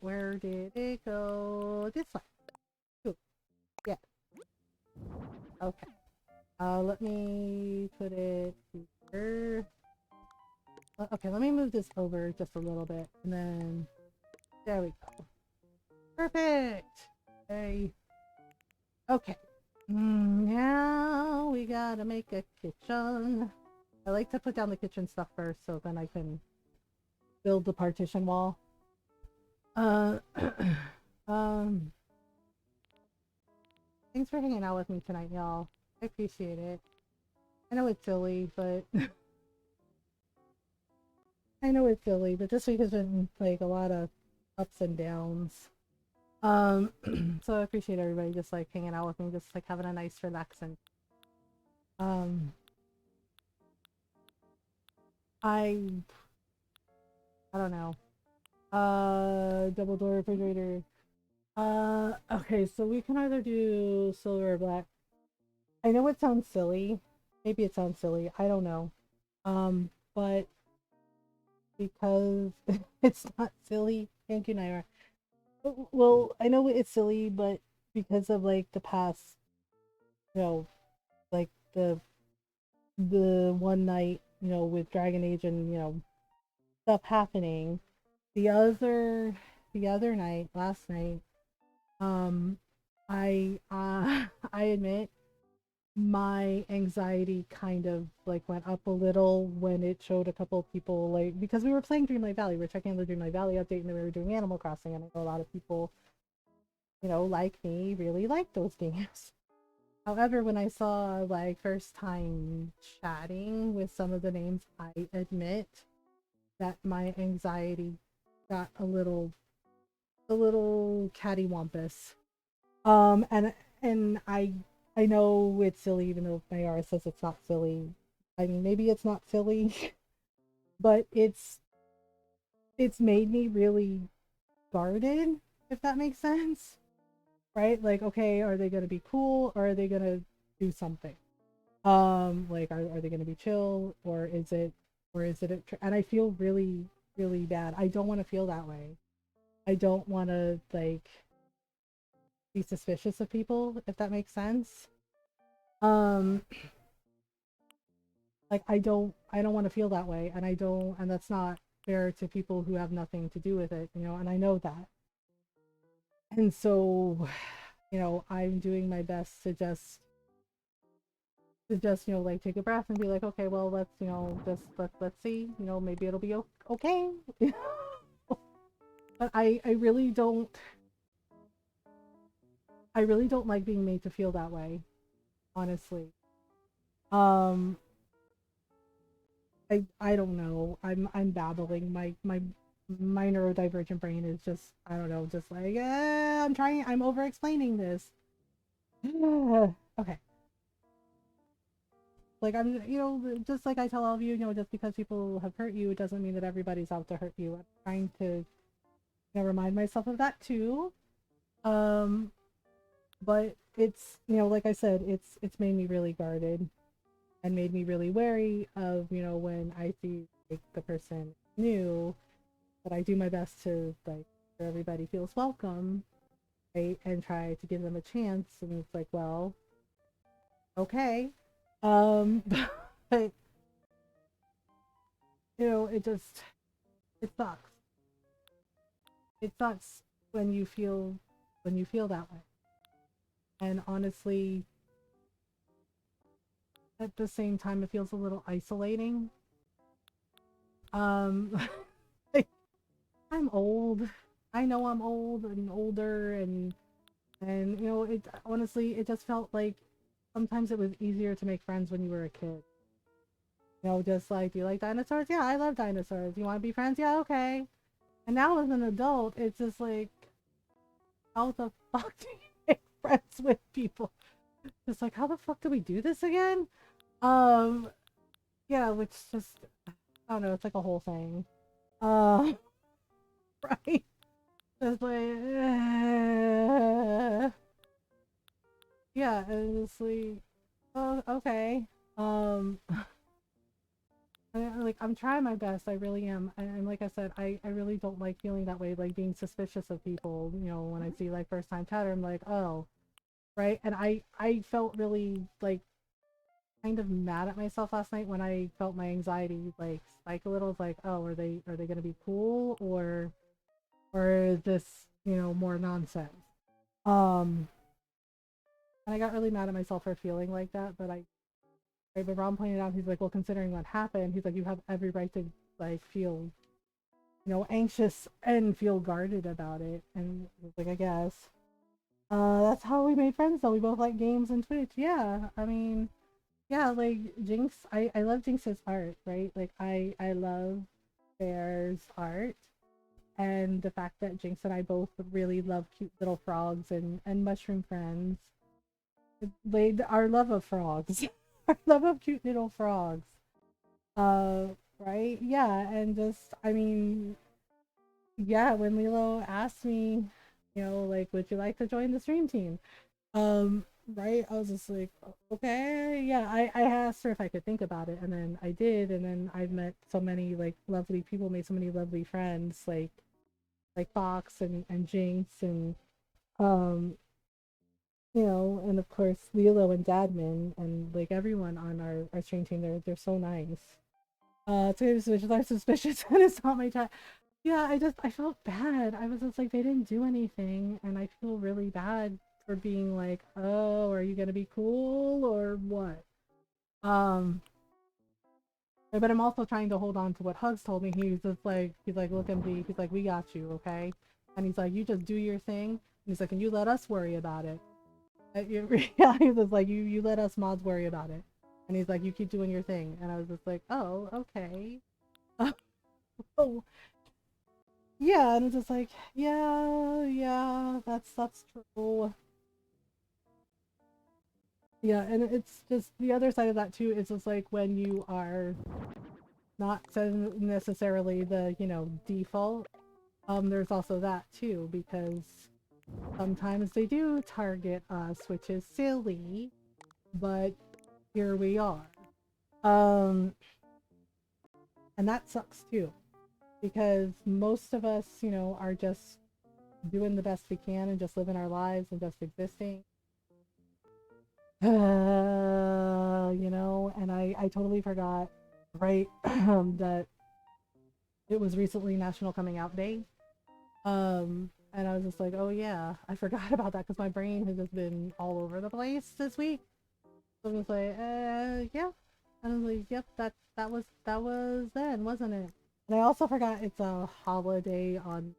Speaker 1: where did it go? This one. Ooh, yeah. Okay. Let me put it here. Okay, let me move this over just a little bit, and then there we go. Perfect! Okay. Okay. Now we gotta make a kitchen. I like to put down the kitchen stuff first, so then I can build the partition wall. Um, thanks for hanging out with me tonight, y'all. I appreciate it. I know it's silly, but I know it's silly, but this week has been like a lot of ups and downs. So I appreciate everybody just like hanging out with me, just like having a nice relaxing. I don't know. Double door refrigerator. Okay, so we can either do silver or black. I know it sounds silly. Maybe it sounds silly. I don't know. But because it's not silly. Thank you, Naira. Well, I know it's silly, but because of like the past, you know, like the one night, you know, with Dragon Age and, you know, stuff happening. The other night, last night, I I admit my anxiety kind of like went up a little when it showed a couple of people, like, because we were playing Dreamlight Valley, we were checking the Dreamlight Valley update, and then we were doing Animal Crossing, and I know a lot of people, you know, like me, really like those games. However, when I saw like first time chatting with some of the names, I admit that my anxiety got a little cattywampus. And I know it's silly, even though Mayara says it's not silly. I mean, maybe it's not silly, but it's made me really guarded, if that makes sense. Right? Like, okay, are they gonna be cool or are they gonna do something? Like, are they gonna be chill, or is it and I feel really, really bad. I don't want to feel that way. I don't want to like be suspicious of people, if that makes sense. Um, like I don't want to feel that way, and and that's not fair to people who have nothing to do with it, you know, and I know that. And so, you know, I'm doing my best to just, you know, like take a breath and be like, okay, well, let's, you know, just let's see, you know, maybe it'll be okay. But I really don't I really don't like being made to feel that way, honestly. Um, I don't know. I'm babbling. My neurodivergent brain is just, I don't know, just like I'm over explaining this. Okay. Like I'm, just like I tell all of you, just because people have hurt you, it doesn't mean that everybody's out to hurt you. I'm trying to, remind myself of that too. Um, but it's, like I said, it's made me really guarded and made me really wary of, when I see like the person new, that I do my best to like sure everybody feels welcome, right? And try to give them a chance. And it's like, well, okay. But it just it sucks. It sucks when you feel that way. And honestly, at the same time, it feels a little isolating. Um, like, I'm old. I know I'm old and older, and it honestly, it just felt like sometimes it was easier to make friends when you were a kid. Just like, do you like dinosaurs? Yeah, I love dinosaurs. You want to be friends? Yeah, okay. And now as an adult, it's just like, how the fuck do you make friends with people? Just like, how the fuck do we do this again? Um, yeah, which just, I don't know, it's like a whole thing. Uh, right? It's like, yeah, and it's like, oh, okay. Um, like, I'm trying my best, I really am. And like I said, I really don't like feeling that way, like being suspicious of people, when I see like first time chatter, I'm like, oh, right? And I felt really like kind of mad at myself last night when I felt my anxiety like spike a little. It's like, oh, are they gonna be cool, or is this, more nonsense? Um, and I got really mad at myself for feeling like that. But right, but Ron pointed out, he's like, well, considering what happened, he's like, you have every right to like feel, anxious and feel guarded about it. And I was like, I guess. That's how we made friends though. We both like games and Twitch. Yeah, I mean, yeah, like Jinx, I love Jinx's art, right? Like I love Bear's art, and the fact that Jinx and I both really love cute little frogs and mushroom friends. Like our love of frogs, our love of cute little frogs. Uh, right? Yeah, and just I mean, yeah, when Lilo asked me, like, would you like to join the stream team? Right, I was just like, okay, yeah, I asked her if I could think about it, and then I did, and then I've met so many like lovely people, made so many lovely friends, like Fox and Jinx and um and of course Lilo and Dadman and like everyone on our stream team, they're so nice. Which is I'm suspicious and it's not my chat. Yeah, I felt bad. I was just like, they didn't do anything, and I feel really bad for being like, oh, are you gonna be cool or what? Um, but I'm also trying to hold on to what Hugs told me. He's like, look, MD, he's like, we got you, okay? And he's like, you just do your thing. And he's like, and you let us worry about it. Yeah, he was like, you let us mods worry about it. And he's like, you keep doing your thing. And I was just like, oh, okay. Oh, yeah, and it's just like, yeah, yeah, that's true. Yeah, and it's just the other side of that too. Is just like when you are not necessarily the default. There's also that too, because sometimes they do target us, which is silly, but here we are. Um, and that sucks too, because most of us, are just doing the best we can and just living our lives and just existing. And I totally forgot, right, that it was recently National Coming Out Day. And I was just like, oh yeah, I forgot about that because my brain has just been all over the place this week. So I was like, yeah. And I was like, yep, that was then, wasn't it? And I also forgot it's a holiday on,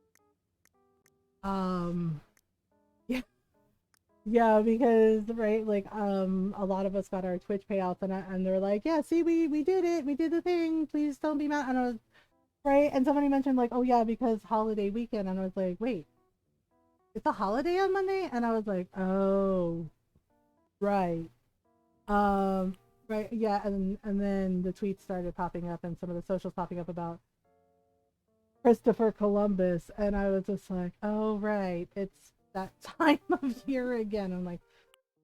Speaker 1: um, yeah, Yeah, because right, like a lot of us got our Twitch payouts and they're like, yeah, see, we did it, we did the thing. Please don't be mad. And I was right, and somebody mentioned like, oh yeah, because holiday weekend, and I was like, wait, it's a holiday on Monday, and I was like, oh right, um, right, yeah, and then the tweets started popping up and some of the socials popping up about Christopher Columbus, and I was just like, oh right, it's that time of year again. I'm like,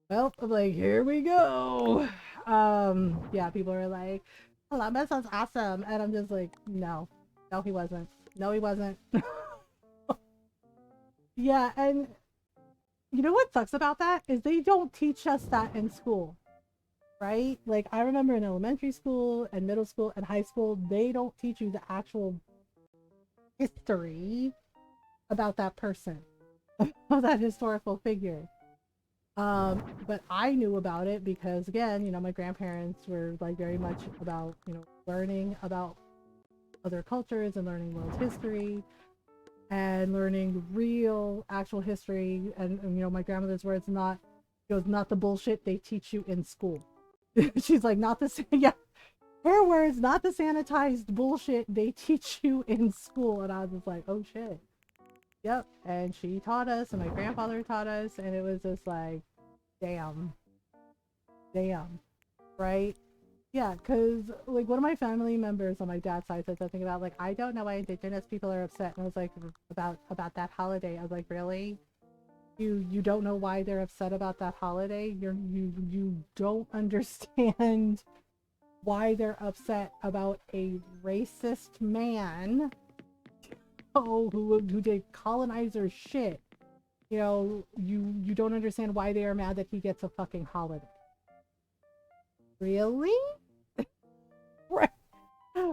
Speaker 1: well, I'm like, here we go. Yeah, people are like, Columbus was awesome, and I'm just like, no, no, he wasn't. No, he wasn't. Yeah, and you know what sucks about that is they don't teach us that in school, right? Like I remember in elementary school and middle school and high school, they don't teach you the actual history about that person, of that historical figure. But I knew about it because again, my grandparents were like very much about, learning about other cultures and learning world history and learning real actual history and my grandmother's words, not not the bullshit they teach you in school. She's like, not the yeah, her words, not the sanitized bullshit they teach you in school. And I was just like, oh shit. Yep. And she taught us and my grandfather taught us and it was just like, damn, damn, right? Yeah, because like one of my family members on my dad's side said something about like, I don't know why indigenous people are upset. And I was like, about that holiday. I was like, really? You don't know why they're upset about that holiday? You don't understand why they're upset about a racist man, oh, who did colonizer shit. You don't understand why they are mad that he gets a fucking holiday. Really? Right.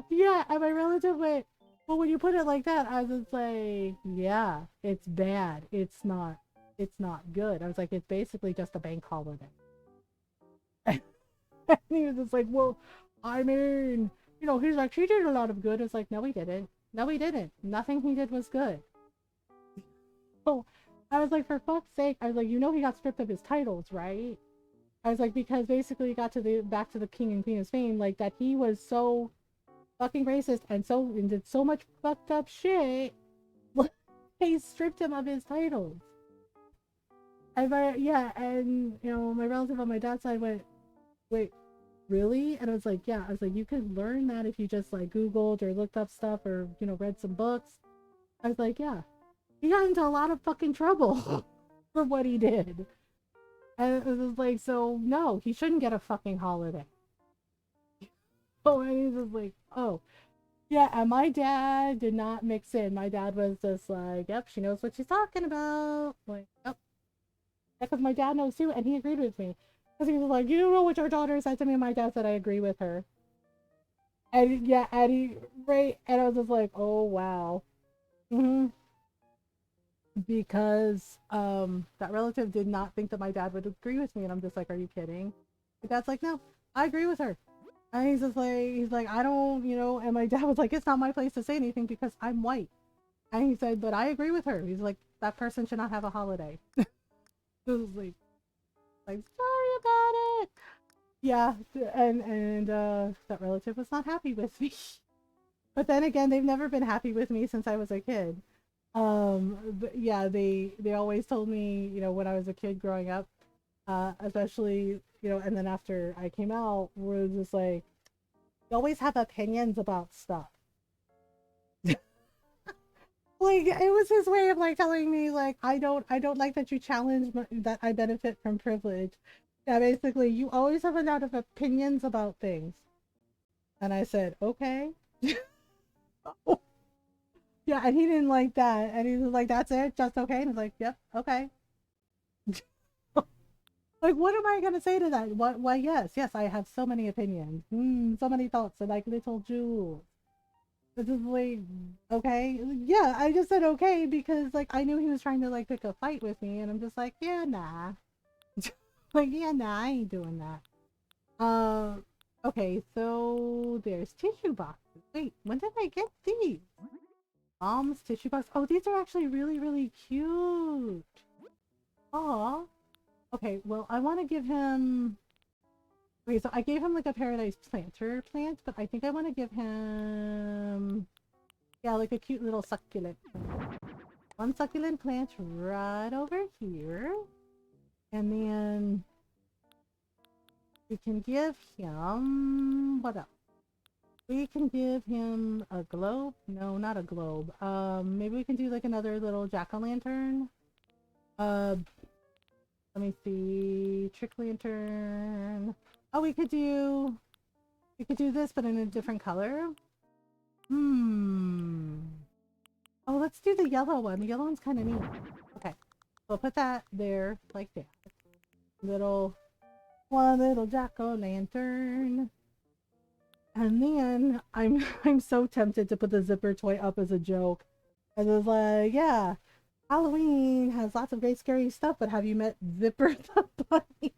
Speaker 1: Yeah, and my relative went, well, when you put it like that, I was like, yeah, it's bad. It's not good. I was like, it's basically just a bank holiday. And he was just like, well, I mean, he's like, he did a lot of good. It's like, no, he didn't. No, he didn't. Nothing he did was good. So I was like, for fuck's sake, I was like, he got stripped of his titles, right? I was like, because basically he got to the back to the king and queen of Spain, like that he was so fucking racist and did so much fucked up shit. They stripped him of his titles. Yeah, and my relative on my dad's side went, wait, really? And I was like, yeah. I was like, you could learn that if you just like Googled or looked up stuff or read some books. I was like, yeah. He got into a lot of fucking trouble for what he did. And it was like, so no, he shouldn't get a fucking holiday. Oh, and he's just like, oh. Yeah, and my dad did not mix in. My dad was just like, yep, she knows what she's talking about. Like, yep. Because my dad knows too, and he agreed with me. Because he was like, you know what your daughter said to me? And my dad said, I agree with her. And yeah, and he, right. And I was just like, oh, wow. Mm-hmm. Because that relative did not think that my dad would agree with me. And I'm just like, are you kidding? My dad's like, no, I agree with her. And he's like, I don't, and my dad was like, it's not my place to say anything because I'm white. And he said, but I agree with her. He's like, that person should not have a holiday. So I was like, sorry about it. Yeah, and that relative was not happy with me. But then again, they've never been happy with me since I was a kid. But yeah, they always told me, when I was a kid growing up, especially, and then after I came out, was just like, you always have opinions about stuff. Like it was his way of like telling me like I don't like that you challenge that I benefit from privilege. Yeah, basically you always have a lot of opinions about things. And I said, okay. Yeah, and he didn't like that. And he was like, that's it, just okay. And I was like, yep, okay. Like, what am I gonna say to that? What? Why? Yes, yes, I have so many opinions, so many thoughts, and like little jewels. It's just like, okay, yeah. I just said okay because like I knew he was trying to like pick a fight with me, and I'm just like, yeah, nah, like yeah, nah, I ain't doing that. Okay, so there's tissue boxes. Wait, when did I get these? Mom's tissue box. Oh, these are actually really, really cute. Aw. Okay, well, I want to give him. Okay, so I gave him like a paradise planter plant, but I think I want to give him, yeah, like a cute little succulent plant. One succulent plant right over here. And then we can give him, what else? We can give him a globe. No, not a globe. Maybe we can do like another little jack-o'-lantern. Uh, Let me see. Trick lantern. Oh, we could do this, but in a different color. Hmm. Oh, let's do the yellow one. The yellow one's kind of neat. Okay, we'll put that there like that. One little jack-o'-lantern. And then I'm so tempted to put the zipper toy up as a joke. And it's like, yeah, Halloween has lots of great scary stuff, but have you met Zipper the bunny?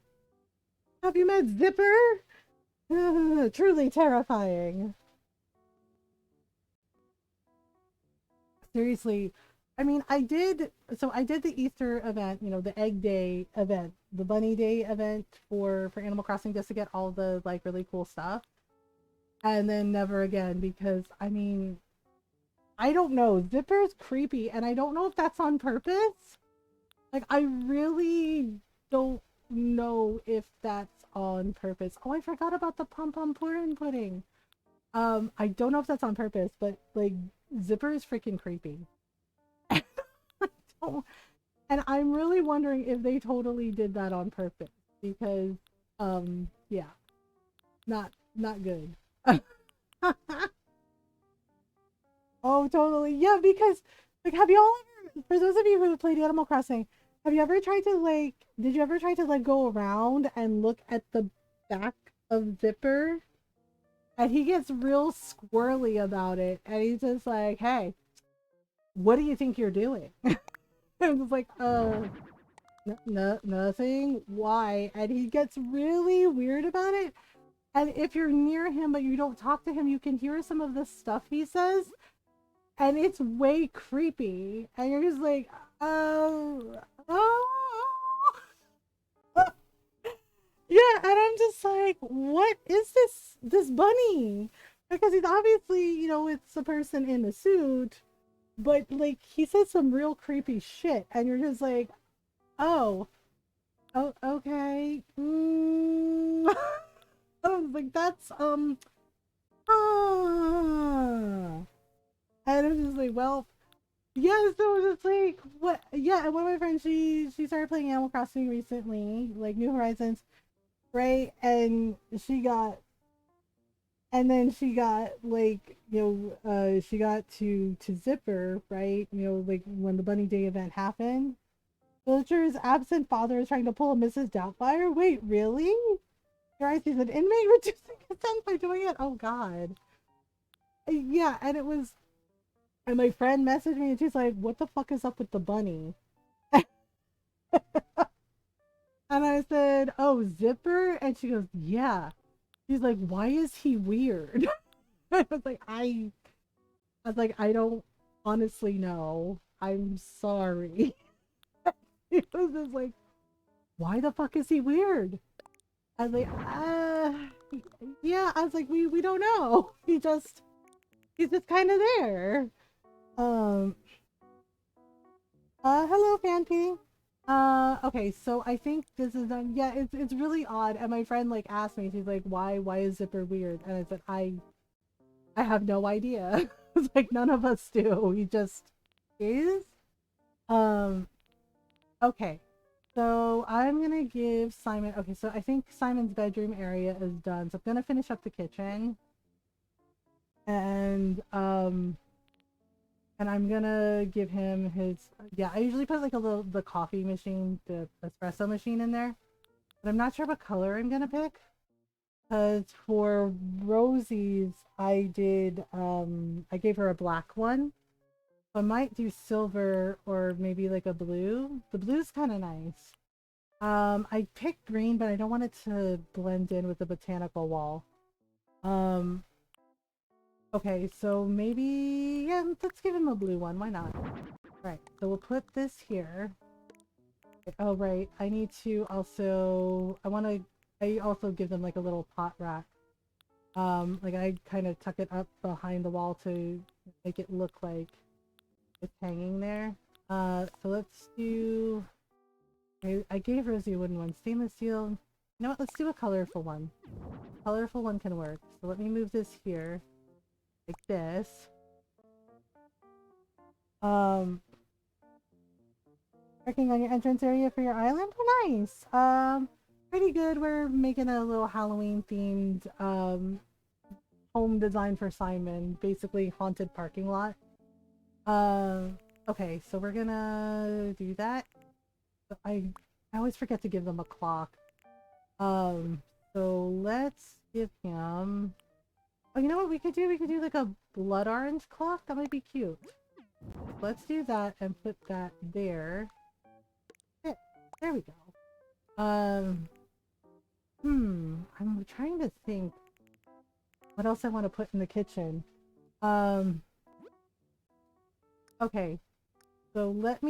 Speaker 1: Have you met Zipper? Truly terrifying. Seriously. I mean, I did the Easter event, you know, the egg day event, the bunny day event for Animal Crossing just to get all the like really cool stuff. And then never again because I mean, I don't know. Zipper's creepy and I don't know if that's on purpose. Like I really don't know if that's on purpose. Oh, I forgot about the pom pom pudding. I don't know if that's on purpose, but like Zipper is freaking creepy. Oh, and I'm really wondering if they totally did that on purpose because yeah, not good. Oh, totally. Yeah, because like have y'all ever, for those of you who have played Animal Crossing, have you ever tried to like did you ever try to like go around and look at the back of Zipper? And he gets real squirrely about it and he's just like, "Hey, what do you think you're doing?" And it's like, nothing. Why?" And he gets really weird about it. And if you're near him but you don't talk to him, you can hear some of the stuff he says. And it's way creepy. And you're just like, oh. Yeah, and I'm just like, what is this bunny? Because he's obviously, you know, it's a person in a suit, but like he says some real creepy shit, and you're just like, oh, oh, okay. I was like, that's ah. And I'm just like, well, yeah, so it's like what yeah, and one of my friends she started playing Animal Crossing recently, like New Horizons, right? And then she got like, you know, she got to Zipper, right? You know, like when the Bunny Day event happened. Villager's absent father is trying to pull a Mrs. Doubtfire. Wait, really? Your eyes sees an inmate reducing consent by doing it? Oh god. Yeah, and it was and my friend messaged me and she's like, what the fuck is up with the bunny? And I said, oh, Zipper? And she goes, yeah. She's like, why is he weird? I was like, I don't honestly know. I'm sorry. It was just like, why the fuck is he weird? I was like, yeah. I was like, we don't know. He's just kind of there. Um, hello, Fanpy. Okay, so I think this is yeah, it's really odd. And my friend like asked me, she's like, why is Zipper weird? And I said, I have no idea. It's like none of us do. He just is. Um, okay. So I'm gonna give Simon okay, so I think Simon's bedroom area is done. So I'm gonna finish up the kitchen. And and I'm gonna give him his yeah, I usually put like a little the coffee machine, the espresso machine in there. But I'm not sure what color I'm gonna pick. Because for Rosie's I gave her a black one. So I might do silver or maybe like a blue. The blue's kinda nice. I picked green, but I don't want it to blend in with the botanical wall. Um, okay, so maybe, yeah, let's give him a blue one. Why not? Right, so we'll put this here. Oh, right. I need to also, I also give them like a little pot rack. Like I kind of tuck it up behind the wall to make it look like it's hanging there. So let's do, I gave Rosie a wooden one. Stainless steel. You know what? Let's do a colorful one. Colorful one can work. So let me move this here. Like this. Um, Working on your entrance area for your island? Oh, nice. Pretty good. We're making a little Halloween themed home design for Simon. Basically haunted parking lot. Okay, so we're gonna do that. I always forget to give them a clock. Um, so let's give him. Oh, you know what we could do? We could do like a blood orange clock. That might be cute. Let's do that and put that there. There we go. I'm trying to think what else I want to put in the kitchen. Okay. So let's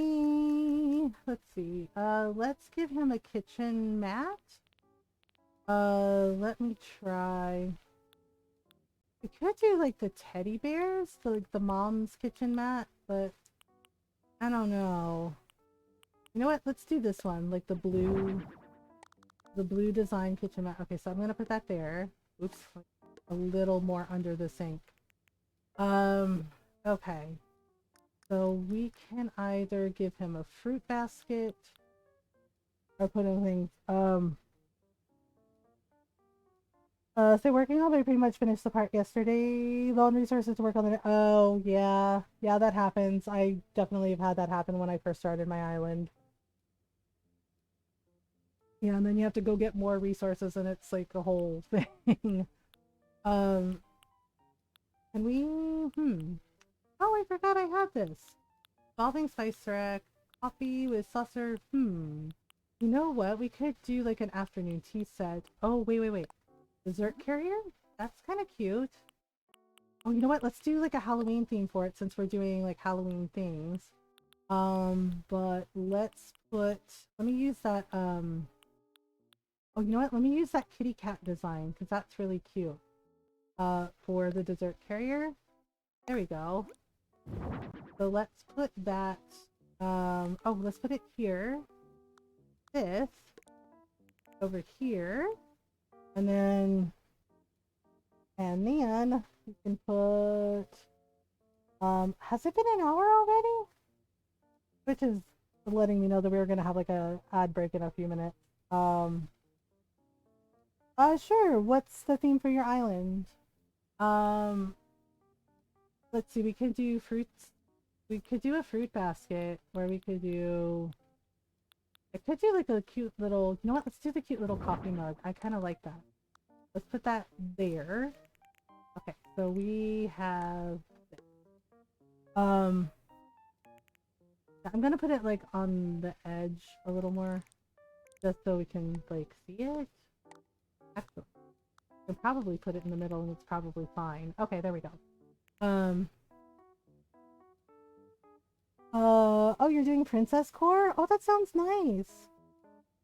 Speaker 1: see. Let's give him a kitchen mat. Let me try. We could do like the teddy bears, like the mom's kitchen mat, but I don't know. You know what? Let's do this one, like the blue design kitchen mat. Okay, so I'm gonna put that there. Oops, a little more under the sink. Okay. So we can either give him a fruit basket or put in things. So working on, I pretty much finished the part yesterday. Low on resources to work on the. Oh yeah, yeah, that happens. I definitely have had that happen when I first started my island. Yeah, and then you have to go get more resources, and it's like a whole thing. um, and we. Oh, I forgot I had this. Solving spice rack, coffee with saucer. You know what? We could do like an afternoon tea set. Oh, wait. Dessert carrier? That's kind of cute. Oh, you know what? Let's do like a Halloween theme for it since we're doing like Halloween things. But let's put, let me use that, oh, you know what? Let me use that kitty cat design because that's really cute. For the dessert carrier. There we go. So let's put that, oh, let's put it here. This over here. And then we can put, has it been an hour already? Which is letting me know that we were gonna have like a ad break in a few minutes. Sure. What's the theme for your island? Um, let's see. We could do fruits. We could do a fruit basket where we could do. I could do like a cute little. You know what? Let's do the cute little coffee mug. I kind of like that. Let's put that there. Okay, so we have. Um, I'm gonna put it like on the edge a little more, just so we can like see it. Excellent. I can probably put it in the middle and it's probably fine. Okay, there we go. Oh, you're doing Princess Core? Oh, that sounds nice.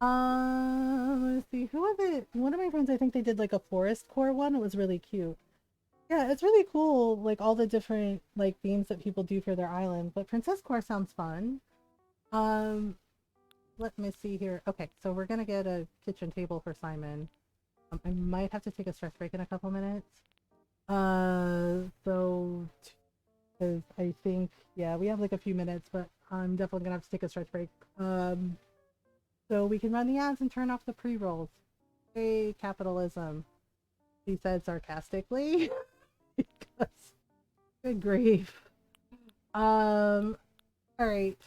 Speaker 1: Let's see, who was it? One of my friends, I think they did like a Forest Core one. It was really cute. Yeah, it's really cool, like all the different like themes that people do for their island. But Princess Core sounds fun. Um, Let me see here. Okay, so we're gonna get a kitchen table for Simon. I might have to take a stretch break in a couple minutes. So, because I think, yeah, we have like a few minutes, but I'm definitely gonna have to take a stretch break. So we can run the ads and turn off the pre-rolls. Hey, capitalism, he said sarcastically. Because, good grief. All right.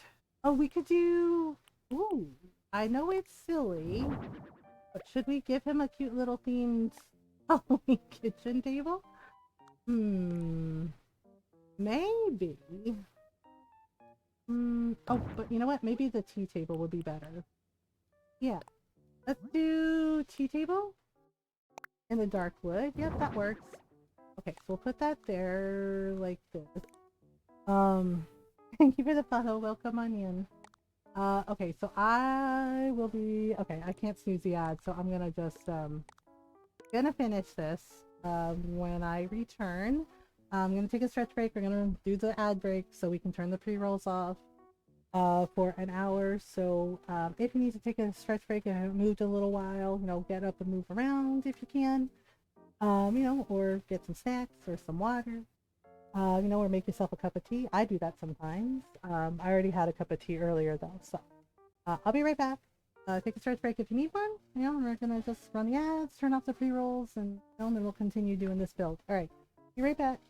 Speaker 1: Oh, we could do. Ooh, I know it's silly, but should we give him a cute little themed Halloween kitchen table? Maybe. Oh, but you know what? Maybe the tea table would be better. Yeah. Let's do tea table in the dark wood. Yep, that works. Okay, so we'll put that there like this. Thank you for the follow. Welcome onion. Okay, so I will be okay. I can't snooze the ad, so I'm gonna just gonna finish this. When I return, I'm gonna take a stretch break. We're gonna do the ad break so we can turn the pre-rolls off for an hour. So if you need to take a stretch break and have moved a little while, you know, get up and move around if you can. You know, or get some snacks or some water. You know, or make yourself a cup of tea. I do that sometimes. I already had a cup of tea earlier though, so I'll be right back. Take a stretch break if you need one. You know, we're gonna just run the ads, turn off the pre-rolls, and, you know, and then we'll continue doing this build. All right, be right back.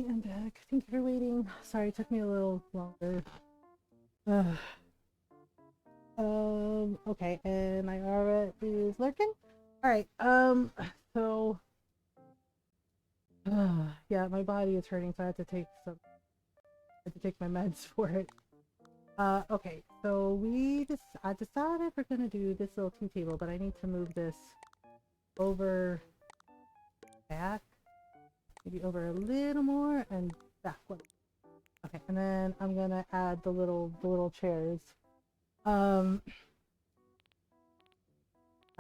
Speaker 1: am back. Thank you for waiting. Sorry, it took me a little longer. Ugh. Okay, and my aura is lurking. Alright, so yeah, my body is hurting, so I had to take my meds for it. Okay, so I decided we're gonna do this little tea table, but I need to move this over back, maybe over a little more and back one. Okay, and then I'm gonna add the little chairs.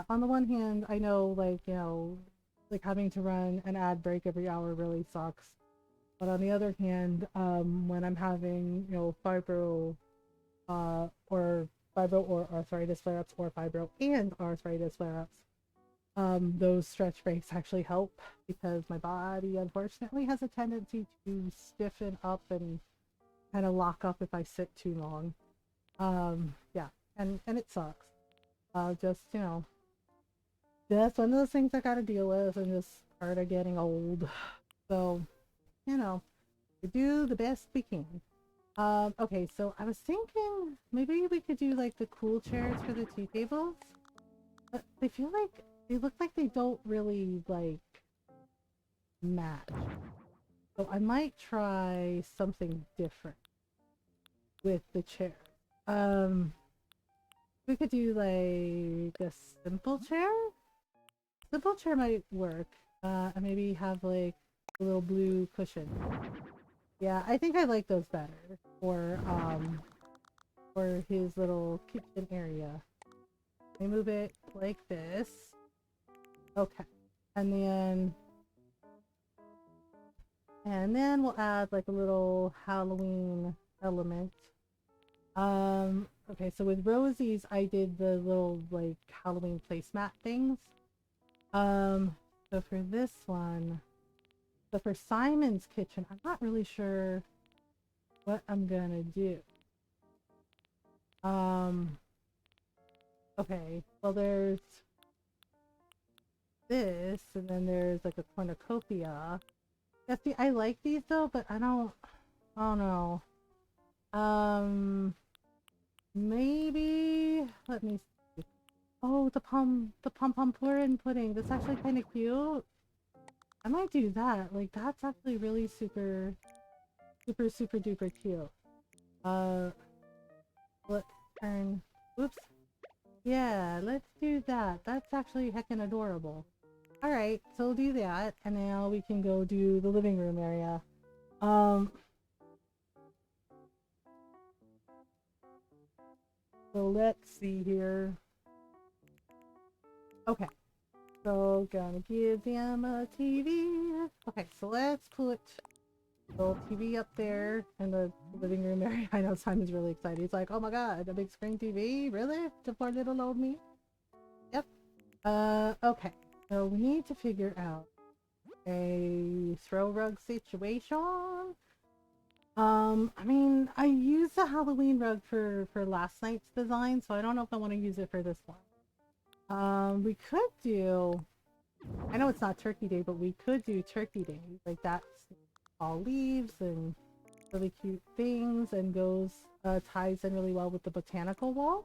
Speaker 1: On the one hand, I know, like, you know, like having to run an ad break every hour really sucks. But on the other hand, when I'm having, you know, or fibro or arthritis flare-ups or fibro and arthritis flare-ups, those stretch breaks actually help because my body unfortunately has a tendency to stiffen up and kind of lock up if I sit too long. Yeah, and it sucks. Just, you know, that's one of those things I gotta deal with, and just part of getting old. So, you know, we do the best we can. Okay, so I was thinking maybe we could do like the cool chairs for the tea tables. But they feel like they look like they don't really like match. So I might try something different with the chair. We could do like a simple chair. Simple chair might work. And maybe have like a little blue cushion. Yeah, I think I like those better for his little kitchen area. I move it like this. Okay. And then we'll add like a little Halloween element. Okay, so with Rosie's I did the little like Halloween placemat things. So for this one, so for Simon's kitchen, I'm not really sure what I'm gonna do. Okay, well there's this, and then there's like a cornucopia. Yeah, see, I like these though, but I don't know. Maybe, let me see. Oh, the pom pudding. That's actually kind of cute. I might do that. Like, that's actually really super duper cute. Let's turn, whoops. Yeah, let's do that. That's actually heckin' adorable. Alright, so we'll do that, and now we can go do the living room area. So let's see here. Okay, so gonna give them a TV. Okay, so let's put the little TV up there in the living room area. I know Simon's really excited. He's like, oh my god, a big screen TV? Really? To poor little old me? Yep. Okay. So we need to figure out a throw rug situation. I mean, I used the Halloween rug for last night's design, so I don't know if I want to use it for this one. We could do, I know it's not Turkey Day, but we could do Turkey Day. Like, that's all leaves and really cute things, and goes, ties in really well with the botanical wall.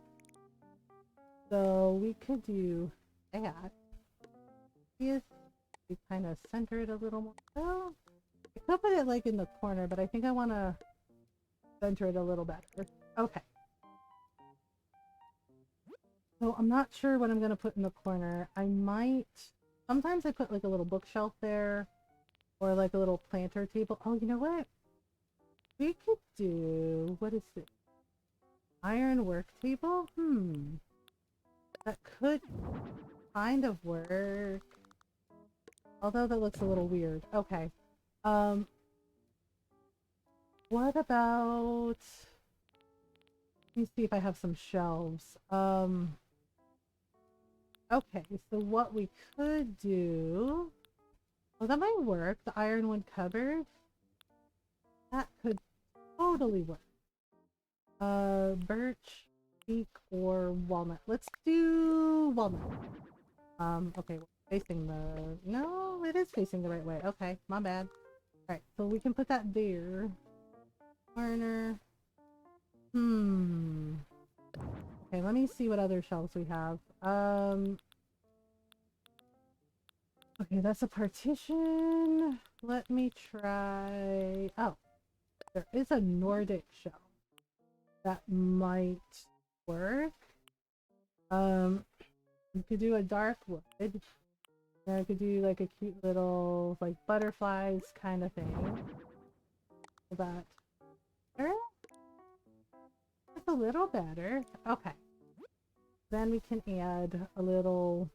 Speaker 1: So we could do that. If we kind of center it a little more. Well, I could put it like in the corner, but I think I want to center it a little better. Okay. So I'm not sure what I'm going to put in the corner. I might... Sometimes I put like a little bookshelf there, or like a little planter table. Oh, you know what? We could do... What is it? Iron work table? That could kind of work. Although that looks a little weird. Okay. What about... Let me see if I have some shelves. Okay, so what we could do... Oh, that might work. The ironwood cupboard. That could totally work. Birch, teak, or walnut. Let's do walnut. Okay, facing the... No, it is facing the right way. Okay, my bad. Alright, so we can put that there. Corner. Hmm. Okay, let me see what other shelves we have. Okay, that's a partition. Let me try. Oh, there is a Nordic shelf that might work. You could do a dark wood. And I could do like a cute little like butterflies kind of thing. But it's a little better. Okay. Then we can add a little.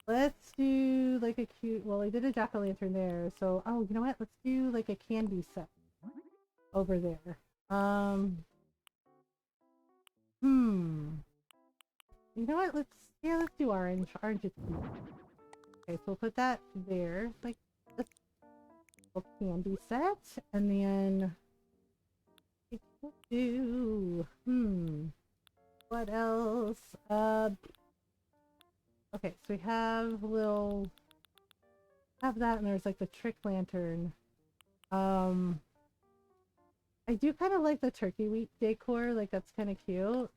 Speaker 1: Let's do like a cute. Well, I did a jack-o'-lantern there, so oh, you know what? Let's do like a candy set over there. Hmm. You know what? Let's do orange. Orange is cute. Okay, so we'll put that there, like this little candy set, and then we could do what else? Okay, so we have that, and there's like the trick lantern. I do kind of like the turkey wheat decor, like that's kind of cute.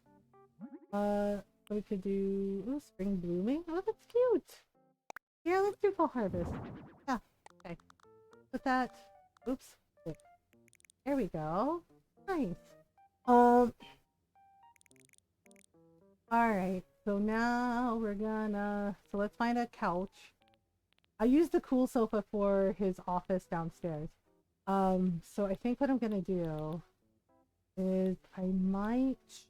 Speaker 1: We could do spring blooming. Oh, that's cute. Yeah, let's do fall harvest. Yeah, okay. Put that. Oops. There we go. Nice. All right. So now we're gonna. So let's find a couch. I used the cool sofa for his office downstairs. So I think what I'm gonna do is I might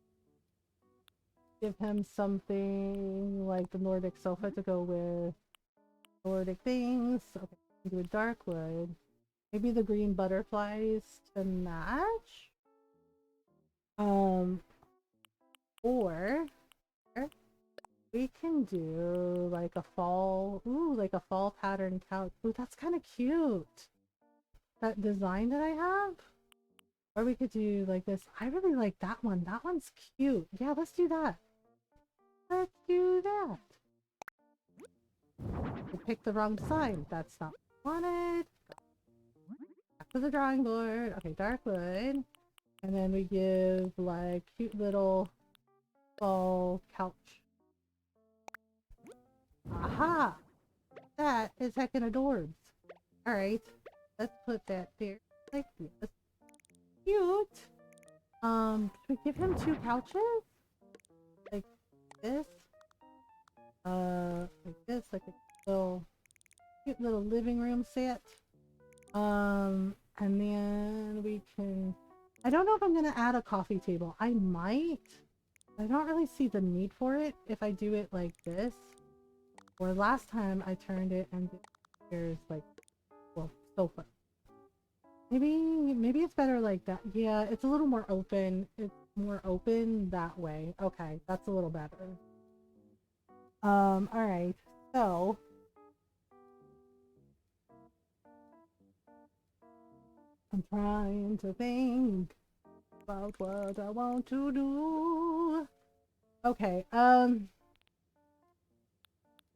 Speaker 1: give him something like the Nordic sofa to go with Nordic things. Okay, do a dark wood. Maybe the green butterflies to match. Or we can do like a fall, like a fall pattern couch. Ooh, that's kind of cute. That design that I have. Or we could do like this. I really like that one. That one's cute. Yeah, let's do that. Let's do that. We picked the wrong design. That's not what I wanted. Back to the drawing board. Okay, dark wood. And then we give like cute little fall couch. Aha! That is heckin' adorbs. Alright, let's put that there like this. Cute! Should we give him 2 couches? Like this? Like this, like a little cute little living room set. And then we can... I don't know if I'm gonna add a coffee table. I might. I don't really see the need for it if I do it like this. Or last time I turned it and there's like, well, sofa. Maybe it's better like that. Yeah, it's a little more open. It's more open that way. Okay, that's a little better. Alright. So I'm trying to think about what I want to do. Okay,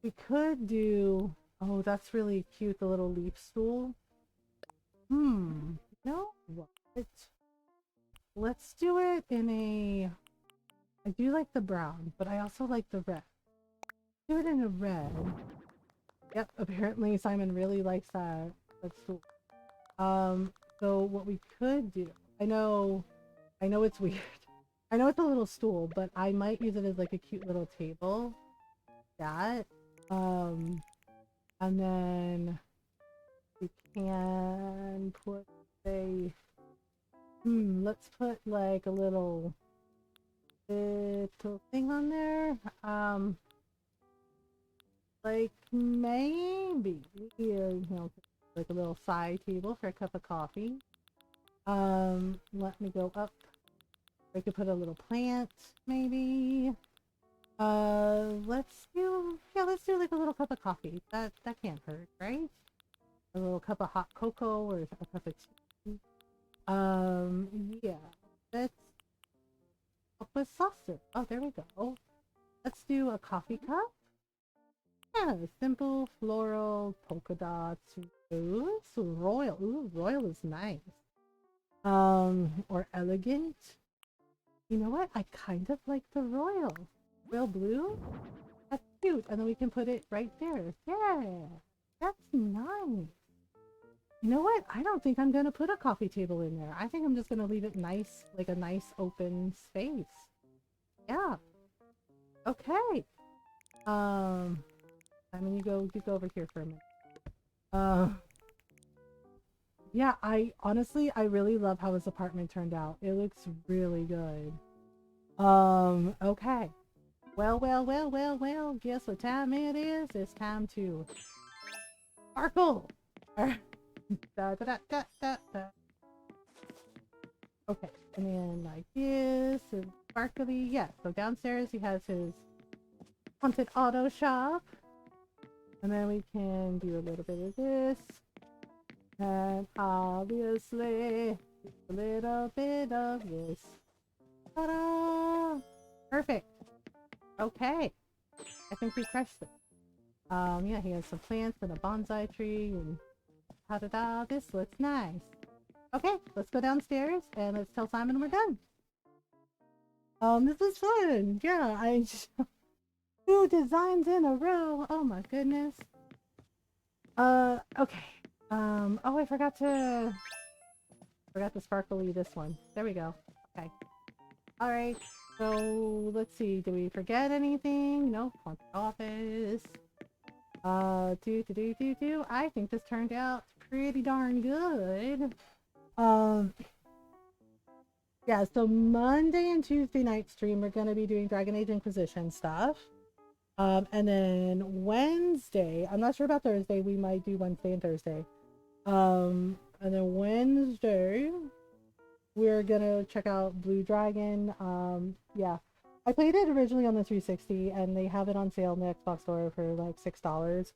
Speaker 1: we could do... Oh, that's really cute, the little leaf stool. No, what? Let's do it in a... I do like the brown, but I also like the red. Do it in a red. Yep, apparently Simon really likes that stool. So what we could do... I know it's weird. I know it's a little stool, but I might use it as like a cute little table. That. And then we can put a... let's put like a little thing on there. Like maybe, you know, like a little side table for a cup of coffee. Let me go up. I could put a little plant, maybe. Let's do like a little cup of coffee. That can't hurt, right? A little cup of hot cocoa or a cup of tea. Yeah. Let's with saucer. Oh, there we go. Let's do a coffee cup. Yeah, simple floral polka dots. Ooh, so royal. Ooh, royal is nice. Or elegant. You know what? I kind of like the royal. Royal blue? That's cute. And then we can put it right there. Yeah. That's nice. You know what? I don't think I'm gonna put a coffee table in there. I think I'm just gonna leave it nice, like a nice open space. Yeah. Okay. I mean, you go over here for a minute. Uh, yeah, I honestly, I really love how this apartment turned out. It looks really good. Okay. Well, guess what time it is? It's time to sparkle! da, da, da, da, da, da. Okay, and then like this, and sparkly, yeah. So downstairs he has his haunted auto shop. And then we can do a little bit of this. And obviously, a little bit of this. Ta-da! Perfect. Okay. I think we crushed it. Yeah, he has some plants and a bonsai tree and ta-da-da. This looks nice. Okay, let's go downstairs and let's tell Simon we're done. This was fun. Yeah, I 2 designs in a row. Oh my goodness. Okay. Oh, I forgot to sparkly this one. There we go. Okay. Alright. So, let's see. Did we forget anything? Nope. Haunted office. Do. I think this turned out pretty darn good. Yeah, so Monday and Tuesday night stream, we're gonna be doing Dragon Age Inquisition stuff. And then Wednesday, I'm not sure about Thursday, we might do Wednesday and Thursday. And then Wednesday, we're gonna check out Blue Dragon. Yeah. I played it originally on the 360 and they have it on sale in the Xbox store for like $6.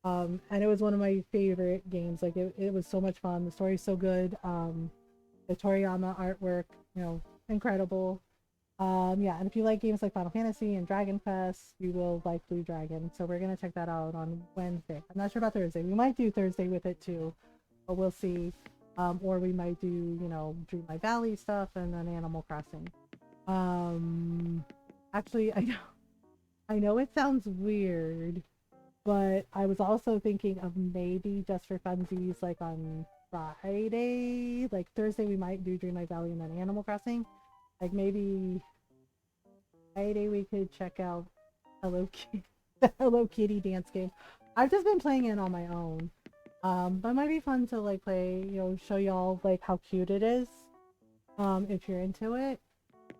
Speaker 1: And it was one of my favorite games. Like it was so much fun. The story's so good. The Toriyama artwork, you know, incredible. Yeah, and if you like games like Final Fantasy and Dragon Quest, you will like Blue Dragon. So we're gonna check that out on Wednesday. I'm not sure about Thursday. We might do Thursday with it too, but we'll see. Or we might do, you know, Dream My Valley stuff and then Animal Crossing. Actually, I know it sounds weird, but I was also thinking of maybe just for funsies, like on Friday, like Thursday, we might do Dream My Valley and then Animal Crossing. Like maybe Friday we could check out Hello Kitty, the Hello Kitty dance game. I've just been playing it on my own. But it might be fun to like play, you know, show y'all like how cute it is. If you're into it.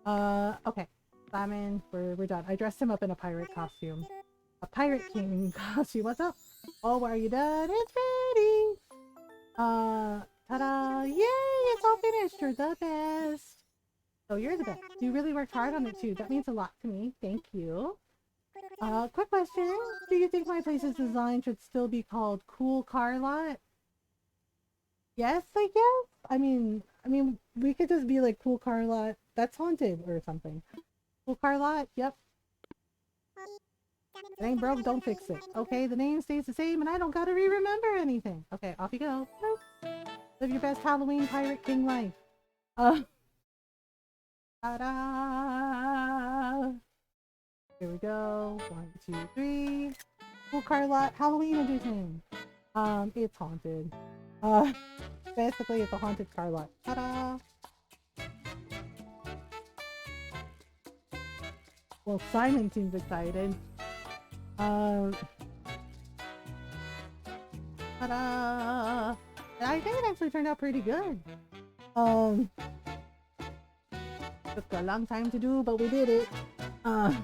Speaker 1: Okay. Simon, we're done. I dressed him up in a pirate costume. A pirate king costume. What's up? Oh, are you done? It's ready! Ta-da! Yay! It's all finished! You're the best! Oh, you're the best. You really worked hard on it too. That means a lot to me. Thank you. Quick question. Do you think my place's design should still be called Cool Car Lot? Yes, I guess. I mean, we could just be like Cool Car Lot. That's haunted or something. Cool Car Lot. Yep. It ain't broke, don't fix it. Okay, the name stays the same and I don't gotta re-remember anything. Okay, off you go. Live your best Halloween Pirate King life. Ta-da! Here we go. 1, 2, 3. Cool Car Lot Halloween edition. It's haunted. Basically it's a haunted car lot. Ta-da! Well, Simon seems excited. Ta-da! I think it actually turned out pretty good. Took a long time to do, but we did it. Ta-da!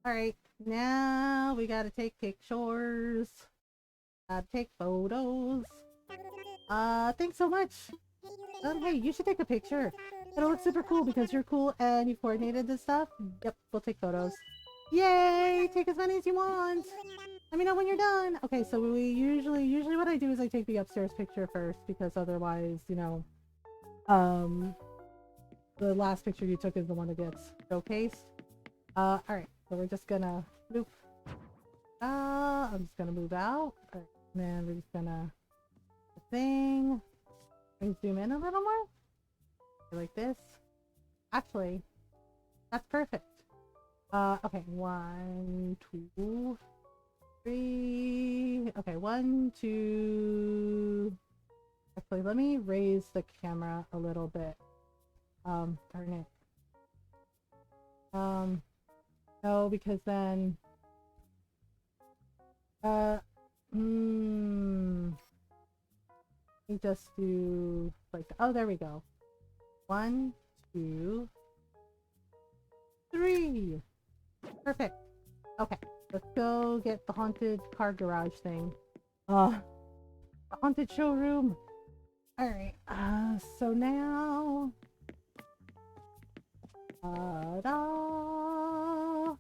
Speaker 1: Alright, now we gotta take pictures. Gotta take photos. Thanks so much. Hey, you should take a picture. It'll look super cool because you're cool and you coordinated this stuff. Yep, we'll take photos. Yay! Take as many as you want. Let me know when you're done. Okay, so we usually what I do is I take the upstairs picture first because otherwise, you know, the last picture you took is the one that gets showcased. Alright, so we're just gonna loop. I'm just gonna move out. And then we're just gonna thing. And zoom in a little more. Like this. Actually, that's perfect. Okay, 1, 2, 3. Okay, 1, 2. Actually, let me raise the camera a little bit. Darn it. No, because then, we just do like, oh, there we go. 1, 2, 3. Perfect. Okay, let's go get the haunted car garage thing. The haunted showroom. All right. So now, ta-da!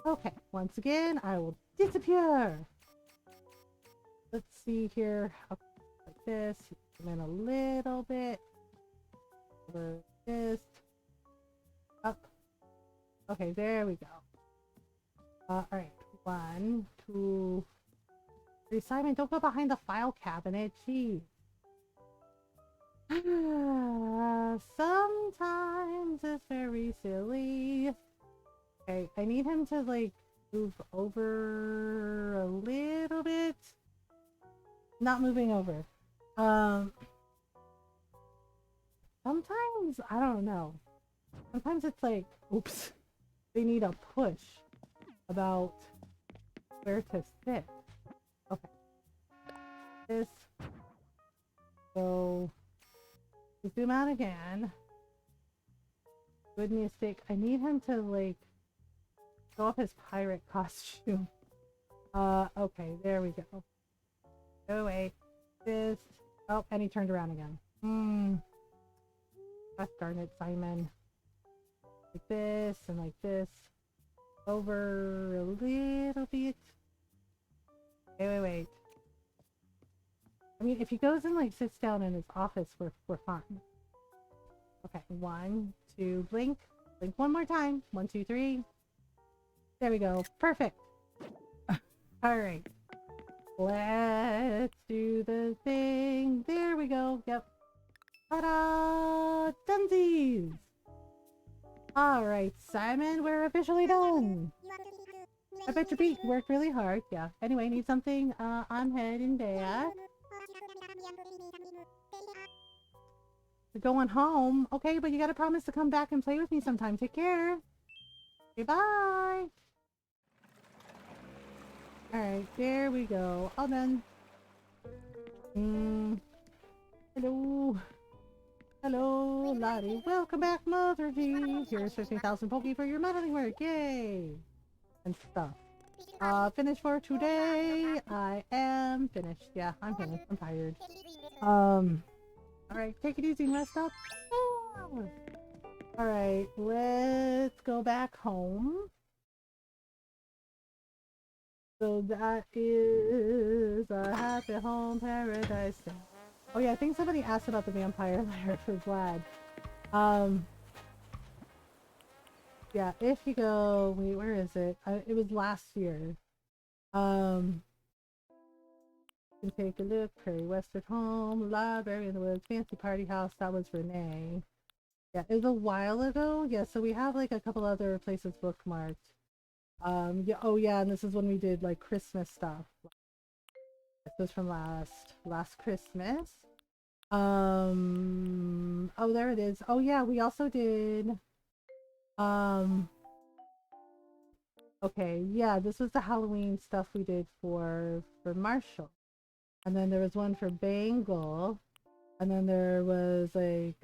Speaker 1: Okay, once again, I will disappear. Let's see here. Okay, like this. Come in a little bit. Over this. Up. Okay, there we go. Alright. 1, 2, 3. Simon, don't go behind the file cabinet. Jeez. Sometimes it's very silly. Okay, I need him to like move over a little bit. Not moving over. Sometimes, I don't know. Sometimes it's like, oops, they need a push about where to sit. Okay. This. So, zoom out again. Good mistake. I need him to like show off his pirate costume. Okay, there we go. Oh wait. This. Oh, and he turned around again. Gosh darn it, Simon. Like this and like this. Over a little bit. Wait. I mean, if he goes and like sits down in his office, we're fine. Okay, 1, 2, blink. Blink one more time. 1, 2, 3. There we go. Perfect. Alright. Let's do the thing. There we go. Yep. Ta-da! Dunsies! Alright, Simon, we're officially done. I bet your beat worked really hard. Yeah. Anyway, need something? I'm heading back. You're going home? Okay, but you gotta promise to come back and play with me sometime. Take care. Goodbye. Alright, there we go. All done. Hello. Hello, Lottie. Welcome back, Mother G. Here's 15,000 Poke for your modeling work. Yay. And stuff. Finished for today. I am finished. Yeah, I'm finished. I'm tired. Alright, take it easy and rest up. Alright, let's go back home. So that is a happy home paradise thing. Oh yeah, I think somebody asked about the vampire lair for Vlad. Yeah, if you go, wait, where is it? It was last year. You can take a look. Prairie Western Home, Library in the Woods, Fancy Party House. That was Renee. Yeah, it was a while ago. Yeah, so we have like a couple other places bookmarked. Yeah, oh yeah, and this is when we did like Christmas stuff. This was from last Christmas. Oh, there it is. Oh yeah, we also did okay, yeah, this was the Halloween stuff we did for Marshall. And then there was one for Bangle. And then there was like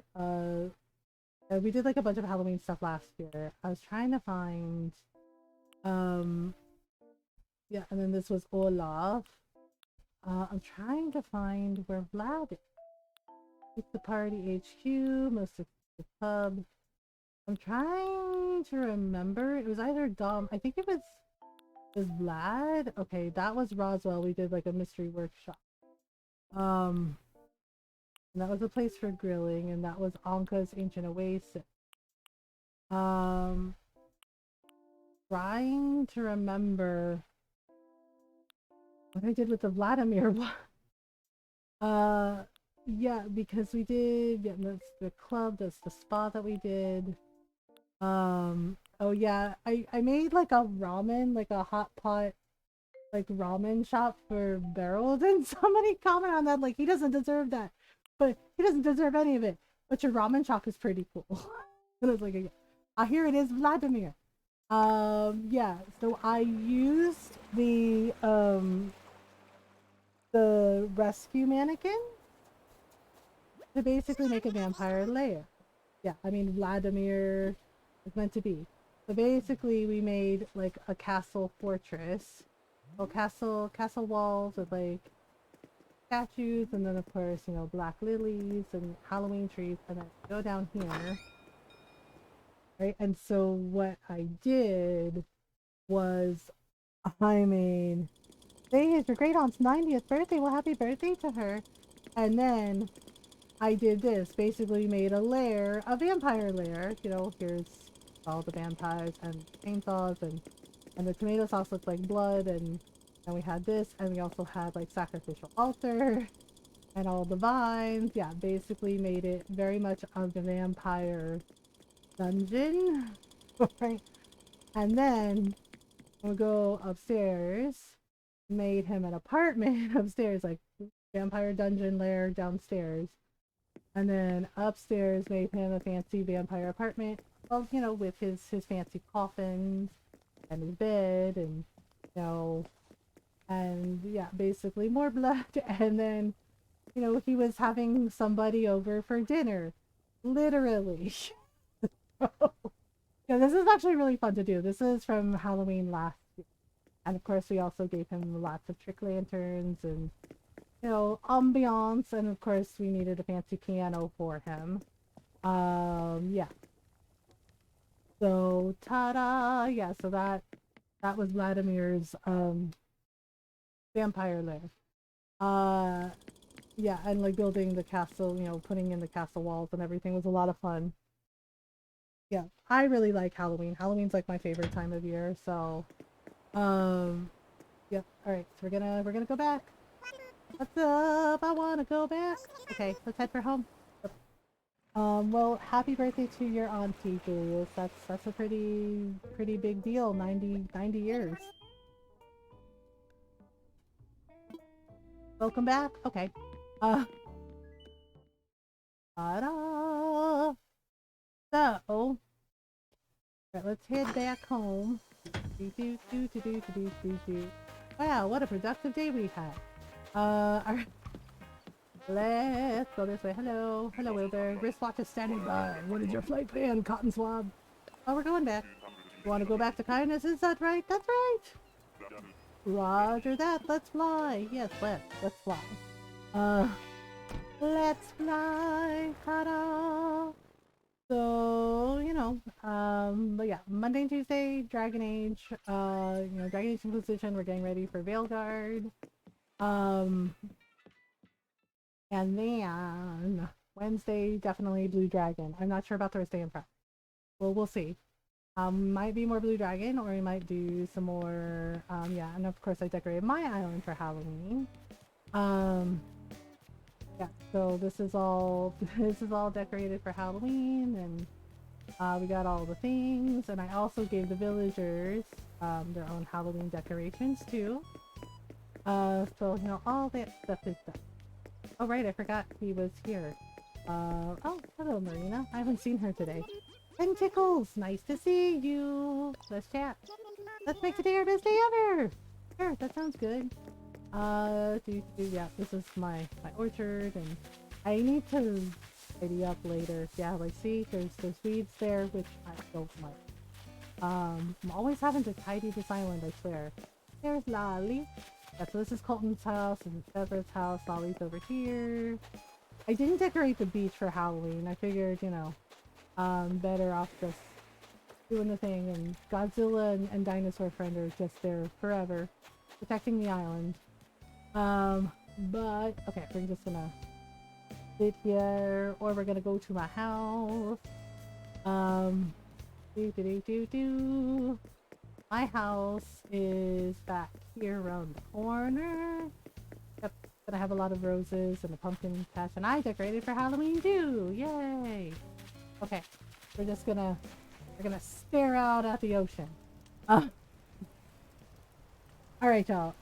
Speaker 1: we did like a bunch of Halloween stuff last year. I was trying to find yeah, and then this was Olaf. I'm trying to find where Vlad is. It's the Party HQ, most of the pub. I'm trying to remember. It was either Dom. I think it was Vlad. Okay, that was Roswell. We did like a mystery workshop. And that was a place for grilling, and that was Anka's Ancient Oasis. Trying to remember what I did with the Vladimir one. Yeah, because we did, yeah, that's the club, that's the spa that we did. Oh yeah, I made like a ramen, like a hot pot, like ramen shop for Barrels, and somebody commented on that, like, he doesn't deserve that. But he doesn't deserve any of it. But your ramen shop is pretty cool. And I was like, yeah. Here it is, Vladimir. Yeah, so I used the rescue mannequin to basically make a vampire lair. Yeah, I mean Vladimir is meant to be. So basically we made like a castle fortress. Well, castle walls with like statues, and then of course, you know, black lilies and Halloween trees, and then go down here. Right? And so what I did was I made, today is your great aunt's 90th birthday. Well, happy birthday to her. And then I did this, basically made a lair, a vampire lair. You know, here's all the vampires and chainsaws, and the tomato sauce looks like blood, and we had this, and we also had like sacrificial altar and all the vines. Yeah, basically made it very much of the vampire dungeon. Right? And then we'll go upstairs, made him an apartment upstairs, like vampire dungeon lair downstairs. And then upstairs made him a fancy vampire apartment. Well, you know, with his fancy coffins and his bed, and you know, and yeah, basically more blood. And then, you know, he was having somebody over for dinner, literally. Yeah, this is actually really fun to do. This is from Halloween last year, and of course we also gave him lots of trick lanterns and, you know, ambiance, and of course we needed a fancy piano for him. Yeah. So ta-da! Yeah, so that was Vladimir's vampire lair. Uh, yeah, and like building the castle, you know, putting in the castle walls and everything was a lot of fun. Yeah, I really like Halloween. Halloween's like my favorite time of year, so yep. All right, so we're gonna go back. What's up? I wanna go back. Okay, let's head for home. Yep. Well, happy birthday to your auntie, Julius. That's a pretty big deal. 90 years. Welcome back. Okay. Uh, ta-da! So, right, let's head back home. Do, do, do, do, do, do, do, do. Wow, what a productive day we had. Alright. Let's go this way. Hello. Hello, Wilbur. Wristwatch is standing by. What is your flight plan, Cotton Swab? Oh, we're going back. You want to go back to kindness? Is that right? That's right. Roger that. Let's fly. Yes, let's fly. Uh, let's fly. Ta-da. So, you know, but yeah, Monday and Tuesday, Dragon Age, you know, Dragon Age Inquisition, we're getting ready for Veilguard. Um, and then Wednesday, definitely Blue Dragon. I'm not sure about Thursday and Friday. Well, we'll see. Might be more Blue Dragon, or we might do some more, yeah, and of course I decorated my island for Halloween. Yeah, so this is all decorated for Halloween, and we got all the things, and I also gave the villagers their own Halloween decorations too. So you know, all that stuff is done. Oh right, I forgot he was here. Oh, hello Marina. I haven't seen her today. Tentacles, nice to see you. Let's chat. Let's make today our best day ever. Sure, that sounds good. Yeah, this is my orchard, and I need to tidy up later. Yeah, like see, there's weeds there, which I don't like. I'm always having to tidy this island, I swear. There's Lolly. Yeah, so this is Colton's house and Sever's house. Lolly's over here. I didn't decorate the beach for Halloween. I figured, you know, better off just doing the thing, and Godzilla and Dinosaur Friend are just there forever, protecting the island. But okay, we're just gonna sit here, or we're gonna go to my house. Do do do do do. My house is back here around the corner. Yep, gonna have a lot of roses and a pumpkin patch, and I decorated for Halloween too. Yay! Okay, we're gonna stare out at the ocean. Uh, all right, y'all.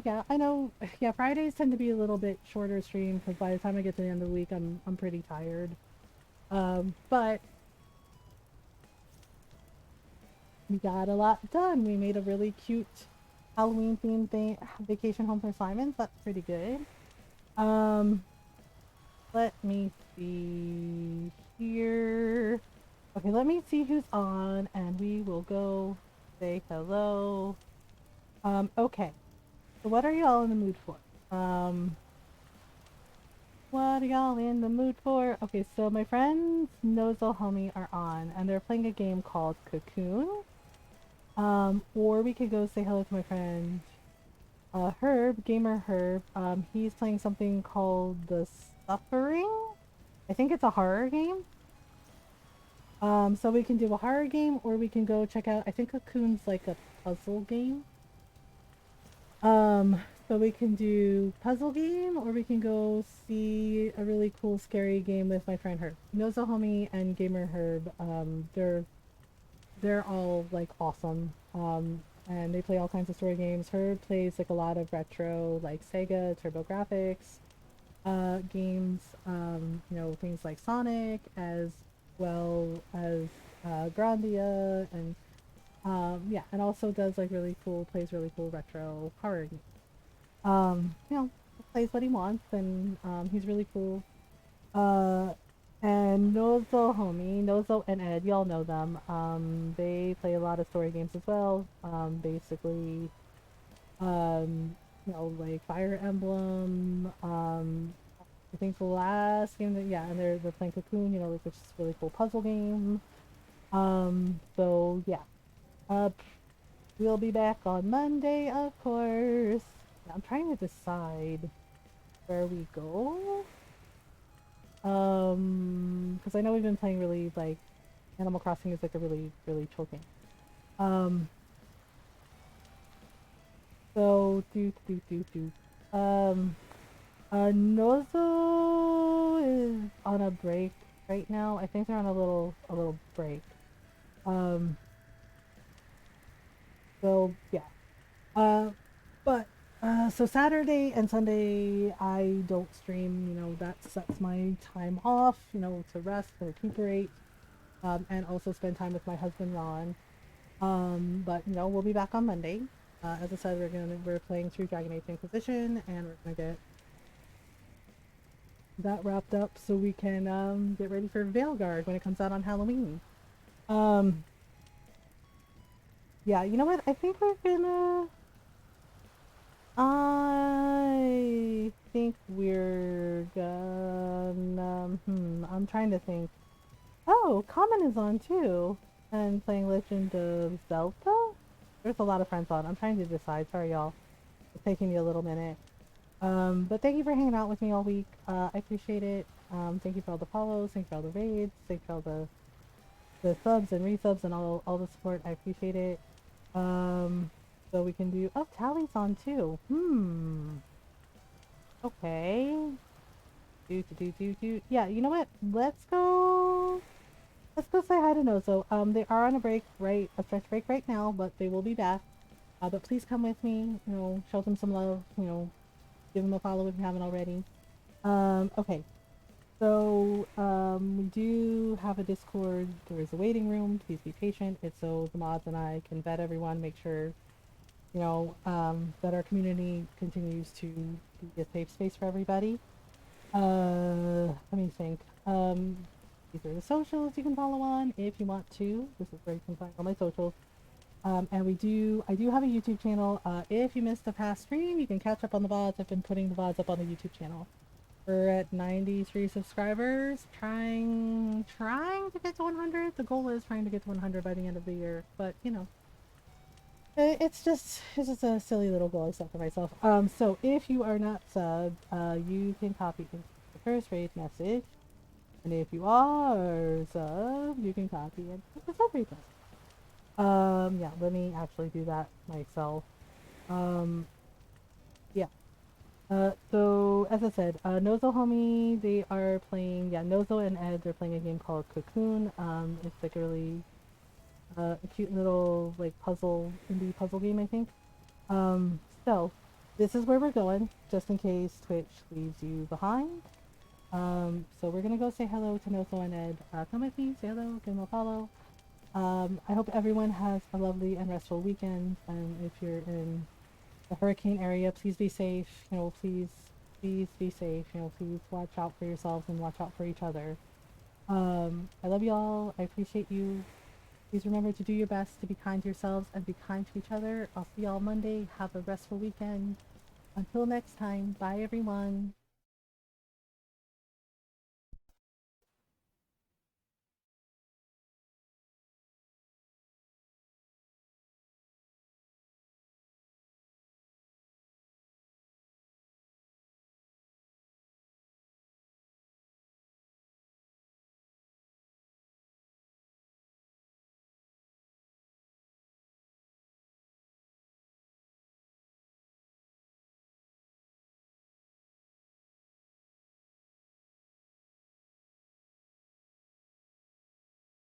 Speaker 1: Yeah, I know. Yeah, Fridays tend to be a little bit shorter stream because by the time I get to the end of the week, I'm pretty tired. But we got a lot done. We made a really cute Halloween themed vacation home for Simon's. That's pretty good. Um, let me see here. Okay, let me see who's on, and we will go say hello. Okay. So what are y'all in the mood for? What are y'all in the mood for? Okay, so my friends Nozo Homie are on, and they're playing a game called Cocoon. Or we could go say hello to my friend Herb, Gamer Herb. He's playing something called The Suffering. I think it's a horror game. So we can do a horror game, or we can go check out. I think Cocoon's like a puzzle game. So we can do puzzle game, or we can go see a really cool scary game with my friend Herb. Nozo Homie and Gamer Herb. They're all like awesome. And they play all kinds of story games. Herb plays like a lot of retro, like Sega, TurboGrafx, games. Things like Sonic, as well as Grandia, and yeah, and also does like plays really cool retro horror games. Plays what he wants, and he's really cool. Uh, and Nozo Homie, Nozo and Ed, y'all know them. They play a lot of story games as well. Basically, like Fire Emblem. I think the last game that, yeah, and they're playing Cocoon, which is a really cool puzzle game. So yeah. Uh, we'll be back on Monday, of course. I'm trying to decide where we go. Because I know we've been playing really, like, Animal Crossing is like a really, really chill game. Um, so, Um, Nozo is on a break right now. I think they're on a little break. Um, so yeah. Uh, but so Saturday and Sunday I don't stream. That sets my time off. To rest and recuperate, and also spend time with my husband Ron. But we'll be back on Monday. As I said, we're playing through Dragon Age Inquisition, and we're gonna get that wrapped up so we can get ready for Veilguard when it comes out on Halloween. Um, yeah, you know what? I think we're gonna. I think we're gonna. I'm trying to think. Oh, Common is on too, and playing Legend of Zelda. There's a lot of friends on. I'm trying to decide. Sorry, y'all. It's taking me a little minute. But thank you for hanging out with me all week. I appreciate it. Thank you for all the follows. Thank you for all the raids. Thank you for all the subs and resubs and all the support. I appreciate it. So we can do. Oh, Tally's on too. Okay. Do. Yeah, you know what? Let's go. Let's go say hi to Nozo. They are on a break, right? A stretch break right now, but they will be back. But please come with me. Show them some love. Give them a follow if you haven't already. Okay. So, we do have a Discord. There is a waiting room. Please be patient. It's so the mods and I can vet everyone, make sure, that our community continues to be a safe space for everybody. Let me think. These are the socials you can follow on if you want to. This is where you can find all my socials. And I do have a YouTube channel. If you missed the past stream, you can catch up on the VODs. I've been putting the VODs up on the YouTube channel. We're at 93 subscribers, trying to get to 100. The goal is trying to get to 100 by the end of the year, but it's just a silly little goal I set for myself. So if you are not subbed, you can copy the first raid message, and if you are subbed, you can copy and put the sub raid message. Yeah, let me actually do that myself. Um, yeah. So as I said, Nozo Homie, they are playing, yeah, Nozo and Ed, they're playing a game called Cocoon. It's like a really, a cute little, like, indie puzzle game, I think. So, this is where we're going, just in case Twitch leaves you behind. So we're gonna go say hello to Nozo and Ed. Come with me, say hello, give them a follow. I hope everyone has a lovely and restful weekend, and if you're in the hurricane area, please be safe. Please be safe. Please watch out for yourselves and watch out for each other. I love y'all. I appreciate you. Please remember to do your best to be kind to yourselves and be kind to each other. I'll see y'all Monday. Have a restful weekend. Until next time, bye everyone.